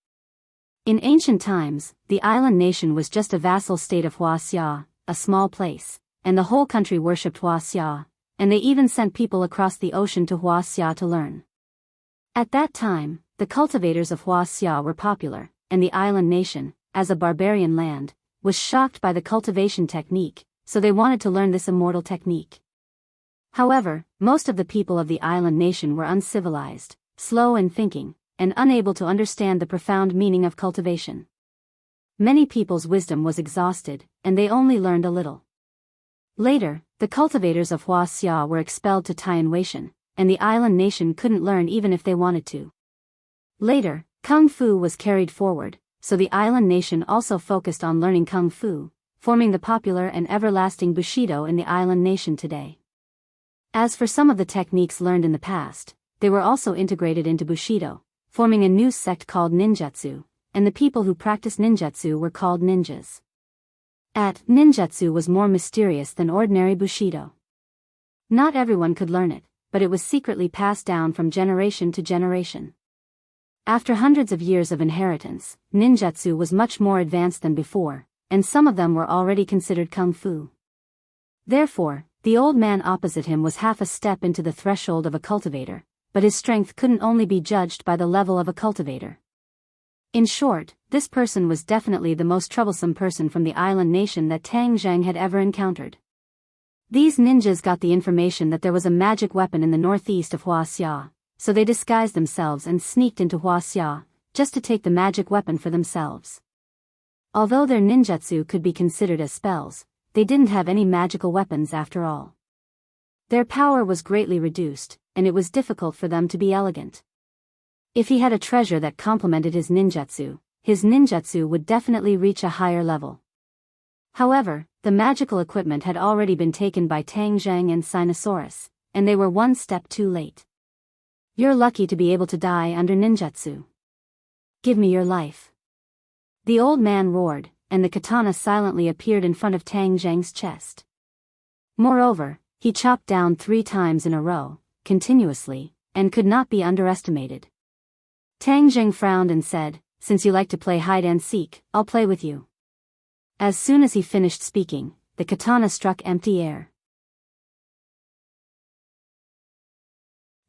In ancient times, the island nation was just a vassal state of Huaxia, a small place, and the whole country worshipped Huaxia, and they even sent people across the ocean to Huaxia to learn. At that time, the cultivators of Huaxia were popular, and the island nation, as a barbarian land, was shocked by the cultivation technique, so they wanted to learn this immortal technique. However, most of the people of the island nation were uncivilized, slow in thinking, and unable to understand the profound meaning of cultivation. Many people's wisdom was exhausted, and they only learned a little. Later, the cultivators of Huaxia were expelled to Tianwei, and the island nation couldn't learn even if they wanted to. Later, Kung Fu was carried forward, so the island nation also focused on learning Kung Fu, forming the popular and everlasting Bushido in the island nation today. As for some of the techniques learned in the past, they were also integrated into Bushido, forming a new sect called ninjutsu, and the people who practiced ninjutsu were called ninjas. Ninjutsu was more mysterious than ordinary Bushido. Not everyone could learn it, but it was secretly passed down from generation to generation. After hundreds of years of inheritance, ninjutsu was much more advanced than before, and some of them were already considered kung fu. Therefore, the old man opposite him was half a step into the threshold of a cultivator, but his strength couldn't only be judged by the level of a cultivator. In short, this person was definitely the most troublesome person from the island nation that Tang Zheng had ever encountered. These ninjas got the information that there was a magic weapon in the northeast of Huaxia, so they disguised themselves and sneaked into Huaxia, just to take the magic weapon for themselves. Although their ninjutsu could be considered as spells, they didn't have any magical weapons after all. Their power was greatly reduced, and it was difficult for them to be elegant. If he had a treasure that complemented his ninjutsu would definitely reach a higher level. However, the magical equipment had already been taken by Tang Zheng and Sinosaurus, and they were one step too late. You're lucky to be able to die under ninjutsu. Give me your life. The old man roared, and the katana silently appeared in front of Tang Zheng's chest. Moreover, he chopped down 3 times in a row, continuously, and could not be underestimated. Tang Zheng frowned and said, "Since you like to play hide and seek, I'll play with you." As soon as he finished speaking, the katana struck empty air.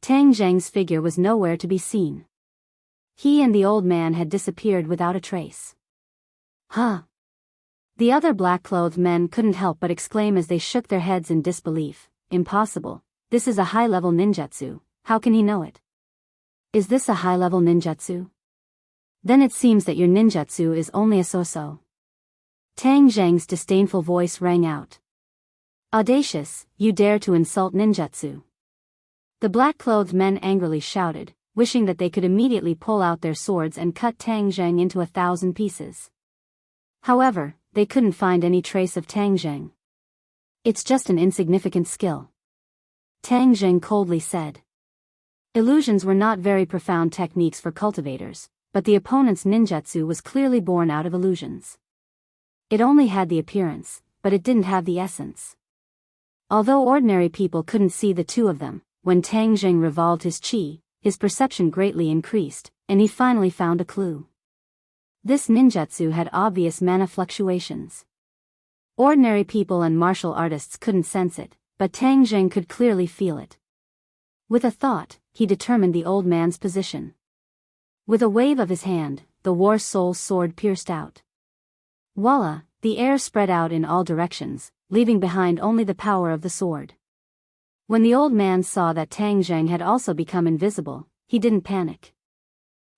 Tang Zheng's figure was nowhere to be seen. He and the old man had disappeared without a trace. Huh? The other black-clothed men couldn't help but exclaim as they shook their heads in disbelief. Impossible, this is a high-level ninjutsu, how can he know it? Is this a high-level ninjutsu? Then it seems that your ninjutsu is only a so-so. Tang Zheng's disdainful voice rang out. Audacious, you dare to insult ninjutsu. The black-clothed men angrily shouted, wishing that they could immediately pull out their swords and cut Tang Zheng into 1,000 pieces. However, they couldn't find any trace of Tang Zheng. It's just an insignificant skill. Tang Zheng coldly said. Illusions were not very profound techniques for cultivators, but the opponent's ninjutsu was clearly born out of illusions. It only had the appearance, but it didn't have the essence. Although ordinary people couldn't see the two of them, when Tang Zheng revolved his chi, his perception greatly increased, and he finally found a clue. This ninjutsu had obvious mana fluctuations. Ordinary people and martial artists couldn't sense it, but Tang Zheng could clearly feel it. With a thought, he determined the old man's position. With a wave of his hand, the war soul sword pierced out. Voila, the air spread out in all directions, leaving behind only the power of the sword. When the old man saw that Tang Zheng had also become invisible, he didn't panic.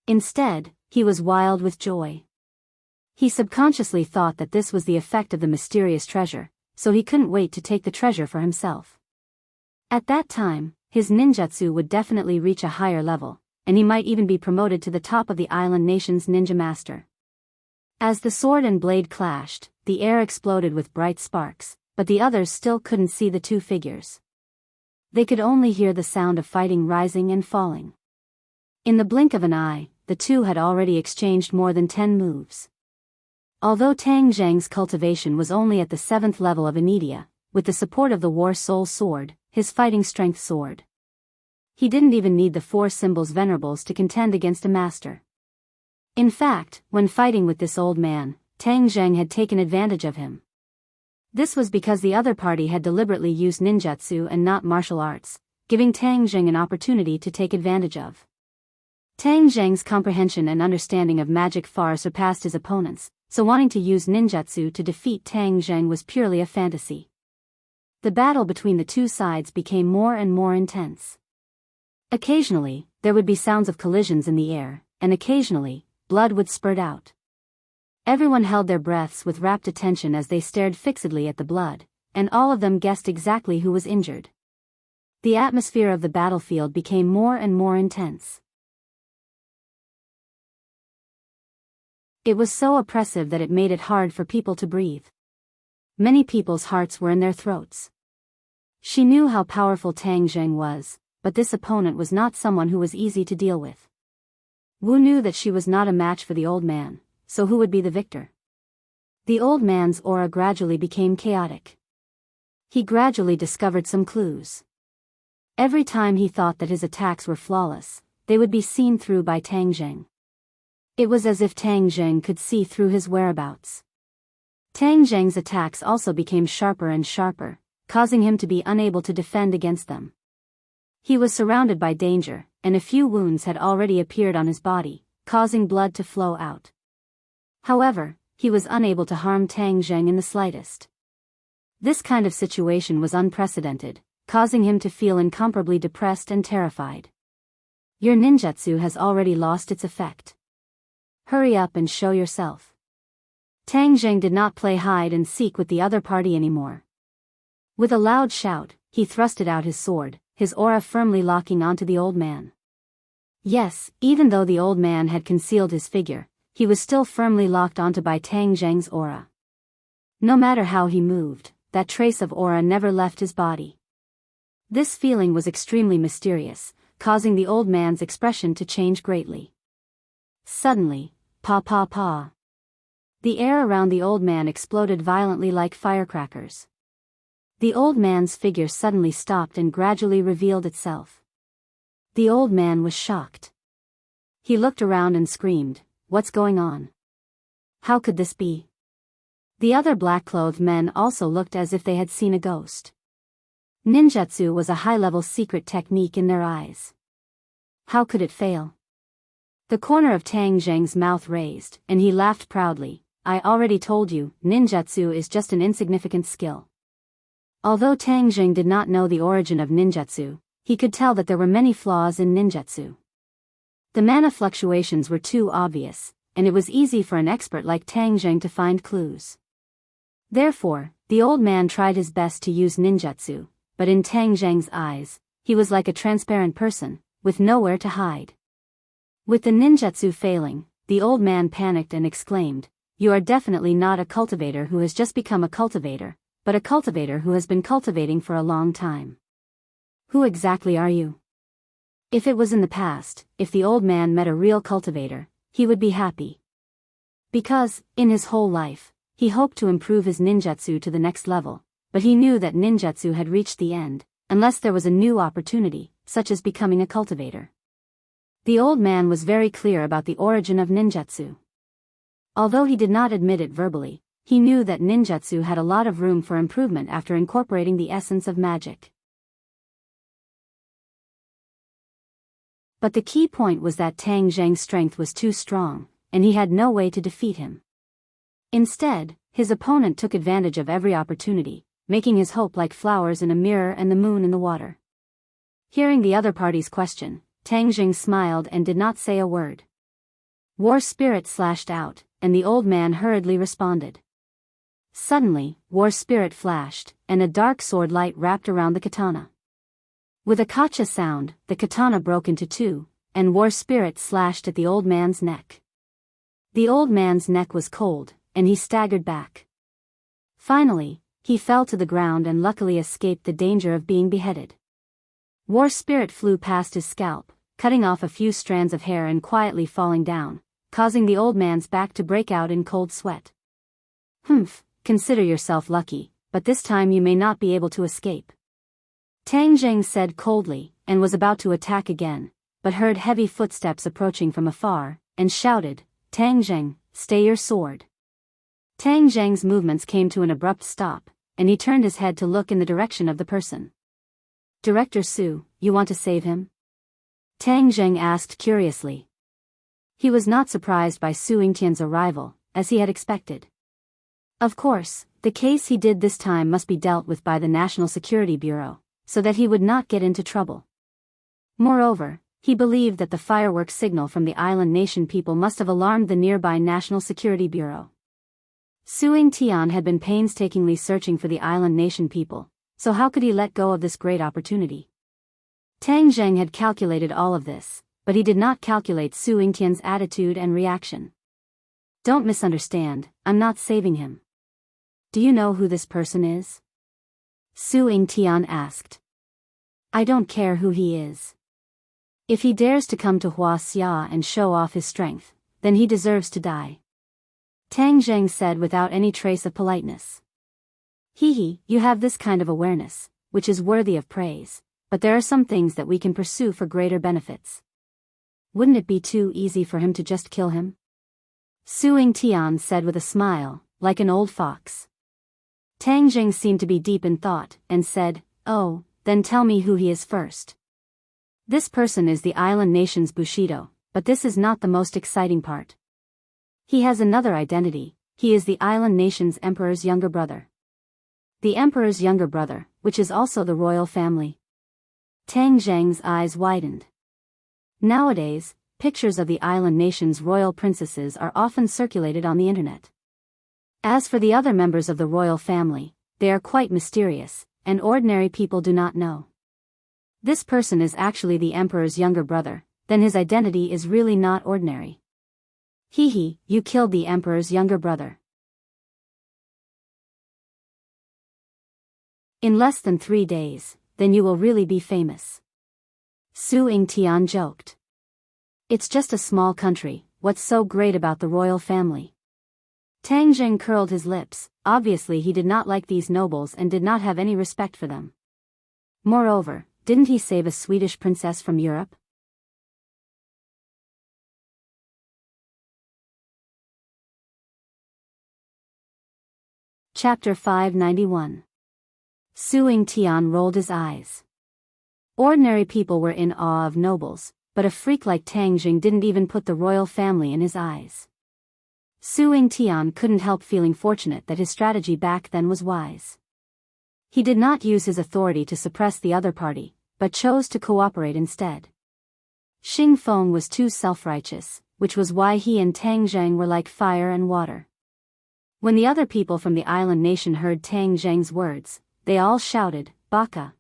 Instead, he was wild with joy. He subconsciously thought that this was the effect of the mysterious treasure, so he couldn't wait to take the treasure for himself. At that time, his ninjutsu would definitely reach a higher level, and he might even be promoted to the top of the island nation's ninja master. As the sword and blade clashed, the air exploded with bright sparks, but the others still couldn't see the two figures. They could only hear the sound of fighting rising and falling. In the blink of an eye, the two had already exchanged more than 10 moves. Although Tang Zheng's cultivation was only at the 7th level of Anidia, with the support of the War Soul Sword, his fighting strength soared. He didn't even need the 4 symbols venerables to contend against a master. In fact, when fighting with this old man, Tang Zheng had taken advantage of him. This was because the other party had deliberately used ninjutsu and not martial arts, giving Tang Zheng an opportunity to take advantage of. Tang Zheng's comprehension and understanding of magic far surpassed his opponents, so wanting to use ninjutsu to defeat Tang Zheng was purely a fantasy. The battle between the two sides became more and more intense. Occasionally, there would be sounds of collisions in the air, and occasionally, blood would spurt out. Everyone held their breaths with rapt attention as they stared fixedly at the blood, and all of them guessed exactly who was injured. The atmosphere of the battlefield became more and more intense. It was so oppressive that it made it hard for people to breathe. Many people's hearts were in their throats. She knew how powerful Tang Zheng was, but this opponent was not someone who was easy to deal with. Wu knew that she was not a match for the old man. So who would be the victor? The old man's aura gradually became chaotic. He gradually discovered some clues. Every time he thought that his attacks were flawless, they would be seen through by Tang Zheng. It was as if Tang Zheng could see through his whereabouts. Tang Zheng's attacks also became sharper and sharper, causing him to be unable to defend against them. He was surrounded by danger, and a few wounds had already appeared on his body, causing blood to flow out. However, he was unable to harm Tang Zheng in the slightest. This kind of situation was unprecedented, causing him to feel incomparably depressed and terrified. Your ninjutsu has already lost its effect. Hurry up and show yourself. Tang Zheng did not play hide and seek with the other party anymore. With a loud shout, he thrusted out his sword, his aura firmly locking onto the old man. Yes, even though the old man had concealed his figure, he was still firmly locked onto by Tang Zheng's aura. No matter how he moved, that trace of aura never left his body. This feeling was extremely mysterious, causing the old man's expression to change greatly. Suddenly, pa. The air around the old man exploded violently like firecrackers. The old man's figure suddenly stopped and gradually revealed itself. The old man was shocked. He looked around and screamed, "What's going on? How could this be?" The other black-clothed men also looked as if they had seen a ghost. Ninjutsu was a high-level secret technique in their eyes. How could it fail? The corner of Tang Zheng's mouth raised, and he laughed proudly. "I already told you, ninjutsu is just an insignificant skill." Although Tang Zheng did not know the origin of ninjutsu, he could tell that there were many flaws in ninjutsu. The mana fluctuations were too obvious, and it was easy for an expert like Tang Zheng to find clues. Therefore, the old man tried his best to use ninjutsu, but in Tang Zheng's eyes, he was like a transparent person, with nowhere to hide. With the ninjutsu failing, the old man panicked and exclaimed, "You are definitely not a cultivator who has just become a cultivator, but a cultivator who has been cultivating for a long time. Who exactly are you?" If it was in the past, if the old man met a real cultivator, he would be happy. Because, in his whole life, he hoped to improve his ninjutsu to the next level, but he knew that ninjutsu had reached the end, unless there was a new opportunity, such as becoming a cultivator. The old man was very clear about the origin of ninjutsu. Although he did not admit it verbally, he knew that ninjutsu had a lot of room for improvement after incorporating the essence of magic. But the key point was that Tang Zheng's strength was too strong, and he had no way to defeat him. Instead, his opponent took advantage of every opportunity, making his hope like flowers in a mirror and the moon in the water. Hearing the other party's question, Tang Zheng smiled and did not say a word. War Spirit slashed out, and the old man hurriedly responded. Suddenly, War Spirit flashed, and a dark sword light wrapped around the katana. With a kacha sound, the katana broke into two, and War Spirit slashed at the old man's neck. The old man's neck was cold, and he staggered back. Finally, he fell to the ground and luckily escaped the danger of being beheaded. War Spirit flew past his scalp, cutting off a few strands of hair and quietly falling down, causing the old man's back to break out in cold sweat. "Humph, consider yourself lucky, but this time you may not be able to escape," Tang Zheng said coldly, and was about to attack again, but heard heavy footsteps approaching from afar, and shouted, "Tang Zheng, stay your sword." Tang Zheng's movements came to an abrupt stop, and he turned his head to look in the direction of the person. "Director Su, you want to save him?" Tang Zheng asked curiously. He was not surprised by Su Yingtian's arrival, as he had expected. Of course, the case he did this time must be dealt with by the National Security Bureau, so that he would not get into trouble. Moreover, he believed that the fireworks signal from the island nation people must have alarmed the nearby National Security Bureau. Su Yingtian had been painstakingly searching for the island nation people, so how could he let go of this great opportunity? Tang Zheng had calculated all of this, but he did not calculate Su Yingtian's attitude and reaction. "Don't misunderstand, I'm not saving him." "Do you know who this person is?" Su Yingtian asked. "I don't care who he is. If he dares to come to Huaxia and show off his strength, then he deserves to die," Tang Zheng said without any trace of politeness. "Hee, you have this kind of awareness, which is worthy of praise, but there are some things that we can pursue for greater benefits. Wouldn't it be too easy for him to just kill him?" Su Yingtian said with a smile, like an old fox. Tang Zheng seemed to be deep in thought, and said, "Oh, then tell me who he is first." "This person is the island nation's Bushido, but this is not the most exciting part. He has another identity, he is the island nation's emperor's younger brother. The emperor's younger brother, which is also the royal family." Tang Zheng's eyes widened. Nowadays, pictures of the island nation's royal princesses are often circulated on the internet. As for the other members of the royal family, they are quite mysterious, and ordinary people do not know. This person is actually the emperor's younger brother, then his identity is really not ordinary. Hee, you killed the emperor's younger brother. In less than 3 days, then you will really be famous. Su Yingtian joked. It's just a small country, what's so great about the royal family? Tang Zheng curled his lips, obviously he did not like these nobles and did not have any respect for them. Moreover, didn't he save a Swedish princess from Europe? Chapter 591. Su Yingtian rolled his eyes. Ordinary people were in awe of nobles, but a freak like Tang Zheng didn't even put the royal family in his eyes. Su Yingtian couldn't help feeling fortunate that his strategy back then was wise. He did not use his authority to suppress the other party, but chose to cooperate instead. Xing Feng was too self-righteous, which was why he and Tang Zheng were like fire and water. When the other people from the island nation heard Tang Zheng's words, they all shouted, "Baka!"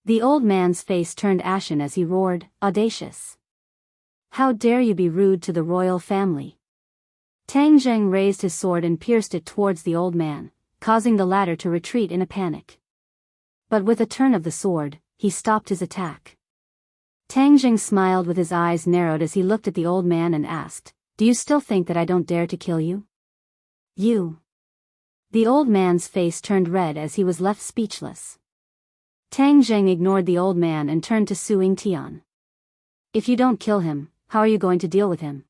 The old man's face turned ashen as he roared, "Audacious! How dare you be rude to the royal family?" Tang Zheng raised his sword and pierced it towards the old man, causing the latter to retreat in a panic. But with a turn of the sword, he stopped his attack. Tang Zheng smiled with his eyes narrowed as he looked at the old man and asked, "Do you still think that I don't dare to kill you?" "You." The old man's face turned red as he was left speechless. Tang Zheng ignored the old man and turned to Suing Tian. "If you don't kill him, how are you going to deal with him?"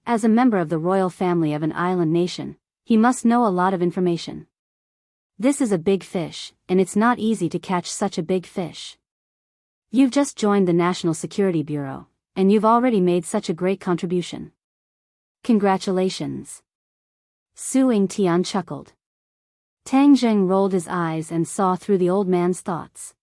As a member of the royal family of an island nation, he must know a lot of information. This is a big fish, and it's not easy to catch such a big fish. You've just joined the National Security Bureau, and you've already made such a great contribution. Congratulations. Suing Tian chuckled. Tang Zheng rolled his eyes and saw through the old man's thoughts.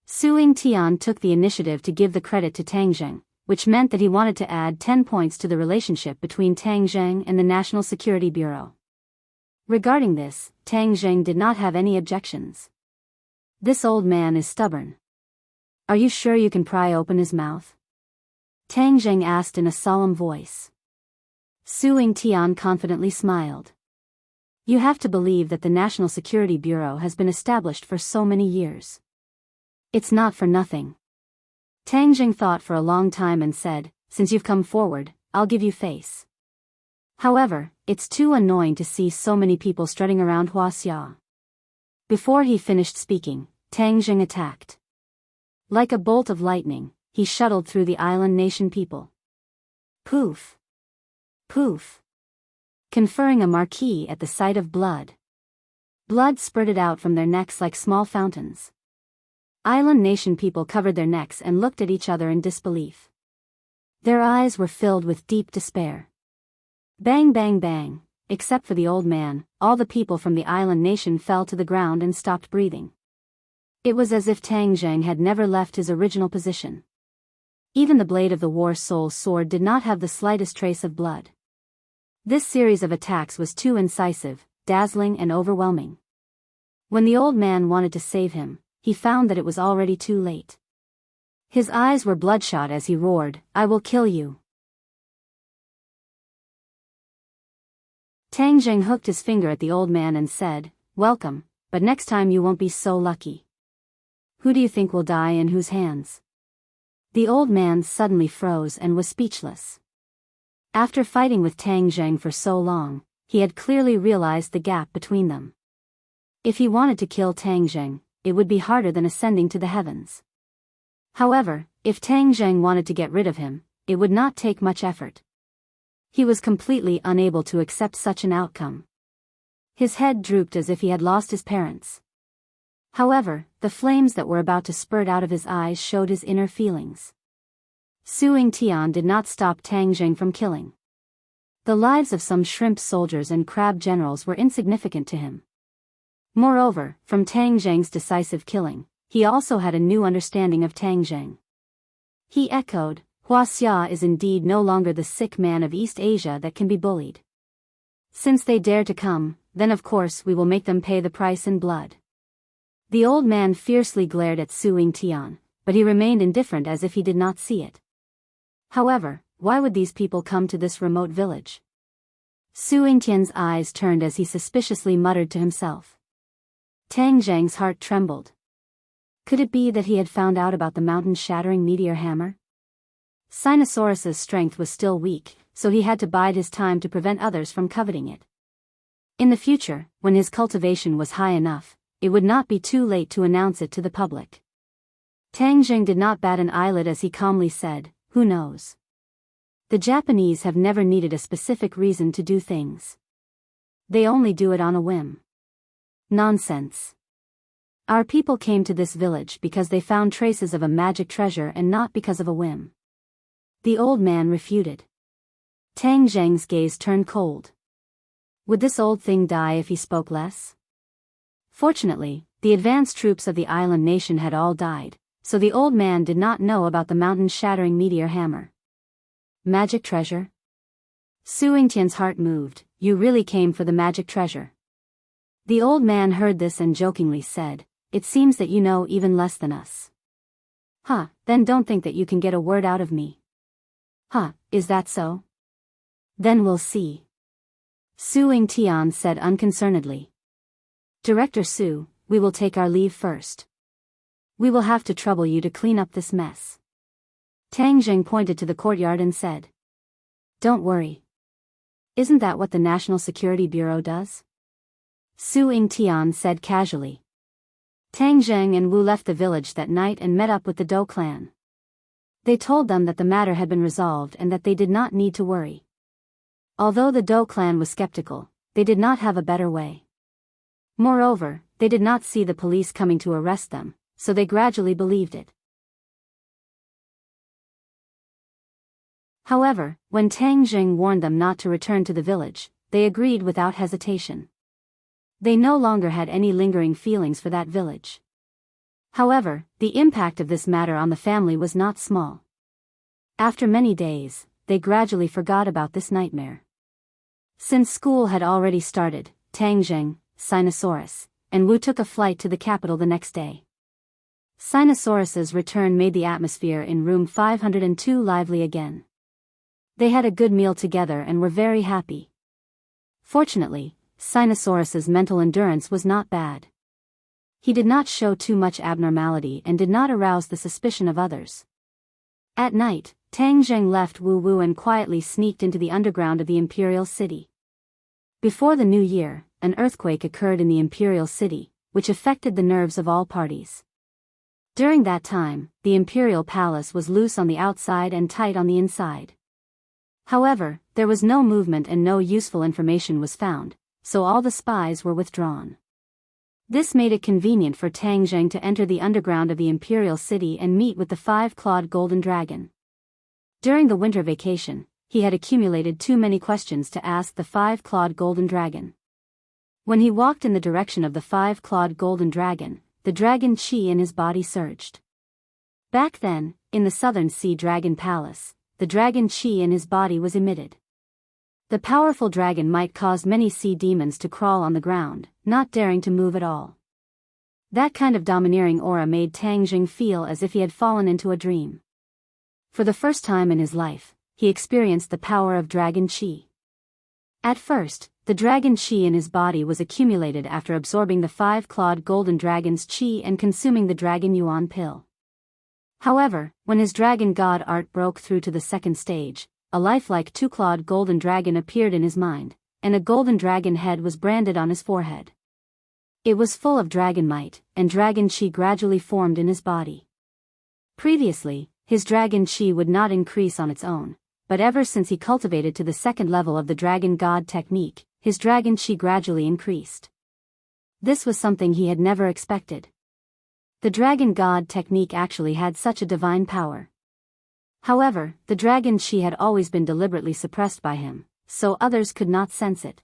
Suing Tian took the initiative to give the credit to Tang Zheng, which meant that he wanted to add 10 points to the relationship between Tang Zheng and the National Security Bureau. Regarding this, Tang Zheng did not have any objections. This old man is stubborn. Are you sure you can pry open his mouth? Tang Zheng asked in a solemn voice. Suing Tian confidently smiled. You have to believe that the National Security Bureau has been established for so many years. It's not for nothing. Tang Zheng thought for a long time and said, "Since you've come forward, I'll give you face. However, it's too annoying to see so many people strutting around Huaxia." Before he finished speaking, Tang Zheng attacked. Like a bolt of lightning, he shuttled through the island nation people. Poof! Poof! Conferring a marquee at the sight of blood. Blood spurted out from their necks like small fountains. Island nation people covered their necks and looked at each other in disbelief. Their eyes were filled with deep despair. Bang bang bang, except for the old man, all the people from the island nation fell to the ground and stopped breathing. It was as if Tang Zheng had never left his original position. Even the blade of the War Soul sword did not have the slightest trace of blood. This series of attacks was too incisive, dazzling and overwhelming. When the old man wanted to save him, he found that it was already too late. His eyes were bloodshot as he roared, "I will kill you." Tang Zheng hooked his finger at the old man and said, "Welcome, but next time you won't be so lucky. Who do you think will die in whose hands?" The old man suddenly froze and was speechless. After fighting with Tang Zheng for so long, he had clearly realized the gap between them. If he wanted to kill Tang Zheng, it would be harder than ascending to the heavens. However, if Tang Zheng wanted to get rid of him, it would not take much effort. He was completely unable to accept such an outcome. His head drooped as if he had lost his parents. However, the flames that were about to spurt out of his eyes showed his inner feelings. Suing Tian did not stop Tang Zheng from killing. The lives of some shrimp soldiers and crab generals were insignificant to him. Moreover, from Tang Zheng's decisive killing, he also had a new understanding of Tang Zheng. He echoed, "Huaxia is indeed no longer the sick man of East Asia that can be bullied. Since they dare to come, then of course we will make them pay the price in blood." The old man fiercely glared at Suing Tian, but he remained indifferent as if he did not see it. However, why would these people come to this remote village? Suing Tian's eyes turned as he suspiciously muttered to himself. Tang Zheng's heart trembled. Could it be that he had found out about the mountain-shattering meteor hammer? Sinosaurus's strength was still weak, so he had to bide his time to prevent others from coveting it. In the future, when his cultivation was high enough, it would not be too late to announce it to the public. Tang Zheng did not bat an eyelid as he calmly said, "Who knows? The Japanese have never needed a specific reason to do things. They only do it on a whim." Nonsense. Our people came to this village because they found traces of a magic treasure and not because of a whim. The old man refuted. Tang Zheng's gaze turned cold. Would this old thing die if he spoke less? Fortunately, the advanced troops of the island nation had all died, so the old man did not know about the mountain-shattering meteor hammer. Magic treasure? Su Yingtian's heart moved. You really came for the magic treasure. The old man heard this and jokingly said, it seems that you know even less than us. Huh, then don't think that you can get a word out of me. Huh, is that so? Then we'll see. Su Yingtian said unconcernedly. Director Su, we will take our leave first. We will have to trouble you to clean up this mess. Tang Jing pointed to the courtyard and said. Don't worry. Isn't that what the National Security Bureau does? Su Yingtian said casually. Tang Zheng and Wu left the village that night and met up with the Dou clan. They told them that the matter had been resolved and that they did not need to worry. Although the Dou clan was skeptical, they did not have a better way. Moreover, they did not see the police coming to arrest them, so they gradually believed it. However, when Tang Jing warned them not to return to the village, they agreed without hesitation. They no longer had any lingering feelings for that village. However, the impact of this matter on the family was not small. After many days, they gradually forgot about this nightmare. Since school had already started, Tang Jing, Sinosaurus, and Wu took a flight to the capital the next day. Sinosaurus's return made the atmosphere in room 502 lively again. They had a good meal together and were very happy. Fortunately, Sinosaurus's mental endurance was not bad. He did not show too much abnormality and did not arouse the suspicion of others. At night, Tang Zheng left Wu Wu and quietly sneaked into the underground of the Imperial City. Before the new year, an earthquake occurred in the Imperial City, which affected the nerves of all parties. During that time, the Imperial Palace was loose on the outside and tight on the inside. However, there was no movement and no useful information was found, so all the spies were withdrawn. This made it convenient for Tang Zheng to enter the underground of the Imperial City and meet with the five-clawed golden dragon. During the winter vacation, he had accumulated too many questions to ask the five-clawed golden dragon. When he walked in the direction of the five-clawed golden dragon, the dragon chi in his body surged. Back then, in the Southern Sea Dragon Palace, the dragon chi in his body was emitted. The powerful dragon might cause many sea demons to crawl on the ground, not daring to move at all. That kind of domineering aura made Tang Jing feel as if he had fallen into a dream. For the first time in his life, he experienced the power of dragon chi. At first, the dragon chi in his body was accumulated after absorbing the five-clawed golden dragon's chi and consuming the dragon yuan pill. However, when his dragon god art broke through to the second stage, a lifelike two-clawed golden dragon appeared in his mind, and a golden dragon head was branded on his forehead. It was full of dragon might, and dragon chi gradually formed in his body. Previously, his dragon chi would not increase on its own, but ever since he cultivated to the second level of the dragon god technique, his dragon chi gradually increased. This was something he had never expected. The dragon god technique actually had such a divine power. However, the dragon chi had always been deliberately suppressed by him, so others could not sense it.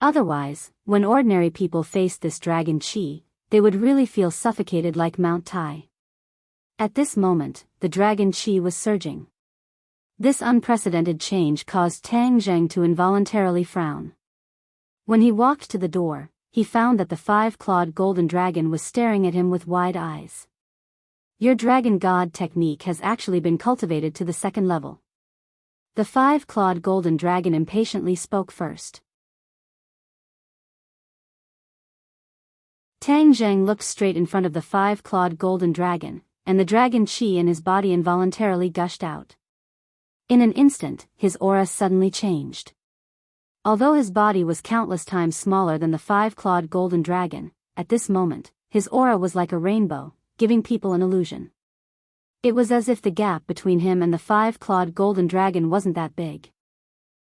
Otherwise, when ordinary people faced this dragon chi, they would really feel suffocated like Mount Tai. At this moment, the dragon chi was surging. This unprecedented change caused Tang Zheng to involuntarily frown. When he walked to the door, he found that the five-clawed golden dragon was staring at him with wide eyes. Your dragon god technique has actually been cultivated to the second level. The five-clawed golden dragon impatiently spoke first. Tang Zheng looked straight in front of the five-clawed golden dragon, and the dragon chi in his body involuntarily gushed out. In an instant, his aura suddenly changed. Although his body was countless times smaller than the five-clawed golden dragon, at this moment, his aura was like a rainbow, giving people an illusion. It was as if the gap between him and the five-clawed golden dragon wasn't that big.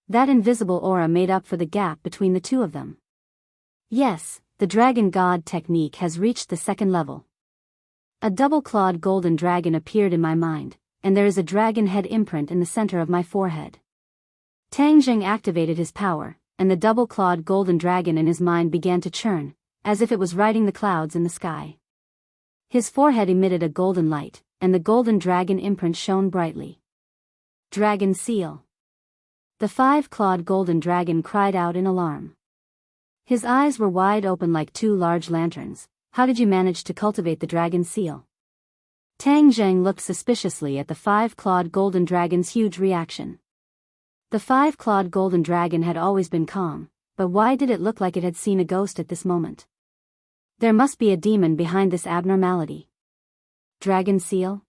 That invisible aura made up for the gap between the two of them. Yes, the dragon god technique has reached the second level. A double-clawed golden dragon appeared in my mind, and there is a dragon head imprint in the center of my forehead. Tang Jing activated his power, and the double-clawed golden dragon in his mind began to churn, as if it was riding the clouds in the sky. His forehead emitted a golden light, and the golden dragon imprint shone brightly. Dragon seal. The five-clawed golden dragon cried out in alarm. His eyes were wide open like two large lanterns. How did you manage to cultivate the dragon seal? Tang Zheng looked suspiciously at the five-clawed golden dragon's huge reaction. The five-clawed golden dragon had always been calm, but why did it look like it had seen a ghost at this moment? There must be a demon behind this abnormality. Dragon seal?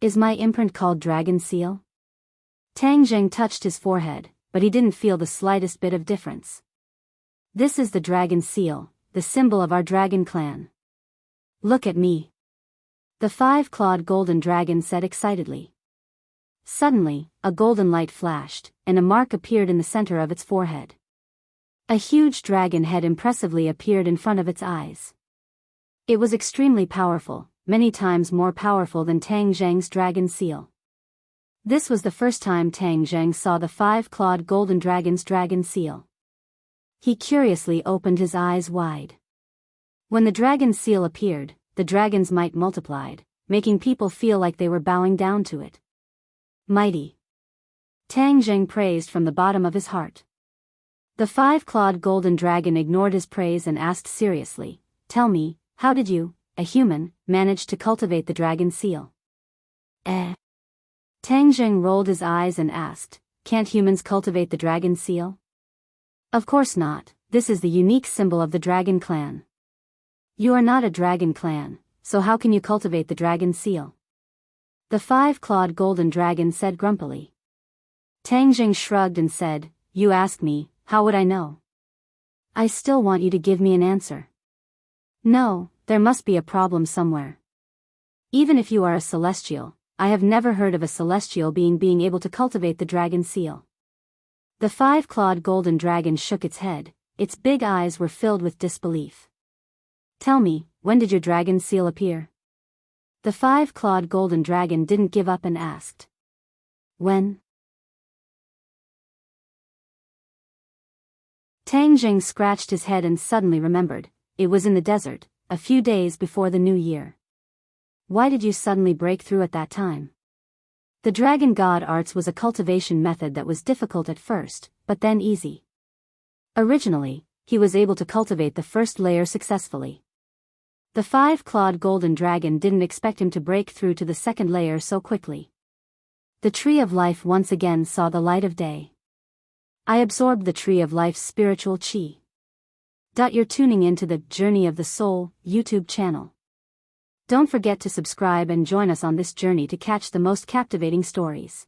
Is my imprint called dragon seal? Tang Zheng touched his forehead, but he didn't feel the slightest bit of difference. This is the dragon seal, the symbol of our dragon clan. Look at me. The five-clawed golden dragon said excitedly. Suddenly, a golden light flashed, and a mark appeared in the center of its forehead. A huge dragon head impressively appeared in front of its eyes. It was extremely powerful, many times more powerful than Tang Zheng's dragon seal. This was the first time Tang Zheng saw the five-clawed golden dragon's dragon seal. He curiously opened his eyes wide. When the dragon seal appeared, the dragon's might multiplied, making people feel like they were bowing down to it. Mighty. Tang Zheng praised from the bottom of his heart. The five-clawed golden dragon ignored his praise and asked seriously, "Tell me, how did you, a human, manage to cultivate the dragon seal?" Tang Zheng rolled his eyes and asked, "Can't humans cultivate the dragon seal?" "Of course not, this is the unique symbol of the dragon clan." "You are not a dragon clan, so how can you cultivate the dragon seal?" The five-clawed golden dragon said grumpily. Tang Zheng shrugged and said, "You ask me, how would I know? I still want you to give me an answer." "No, there must be a problem somewhere. Even if you are a celestial, I have never heard of a celestial being able to cultivate the dragon seal." The five-clawed golden dragon shook its head, its big eyes were filled with disbelief. "Tell me, when did your dragon seal appear?" The five-clawed golden dragon didn't give up and asked. "When?" Tang Zheng scratched his head and suddenly remembered, it was in the desert, a few days before the new year. Why did you suddenly break through at that time? The dragon god arts was a cultivation method that was difficult at first, but then easy. Originally, he was able to cultivate the first layer successfully. The five-clawed golden dragon didn't expect him to break through to the second layer so quickly. The tree of life once again saw the light of day. I absorbed the tree of life's spiritual chi. You're tuning into the Journey of the Soul YouTube channel. Don't forget to subscribe and join us on this journey to catch the most captivating stories.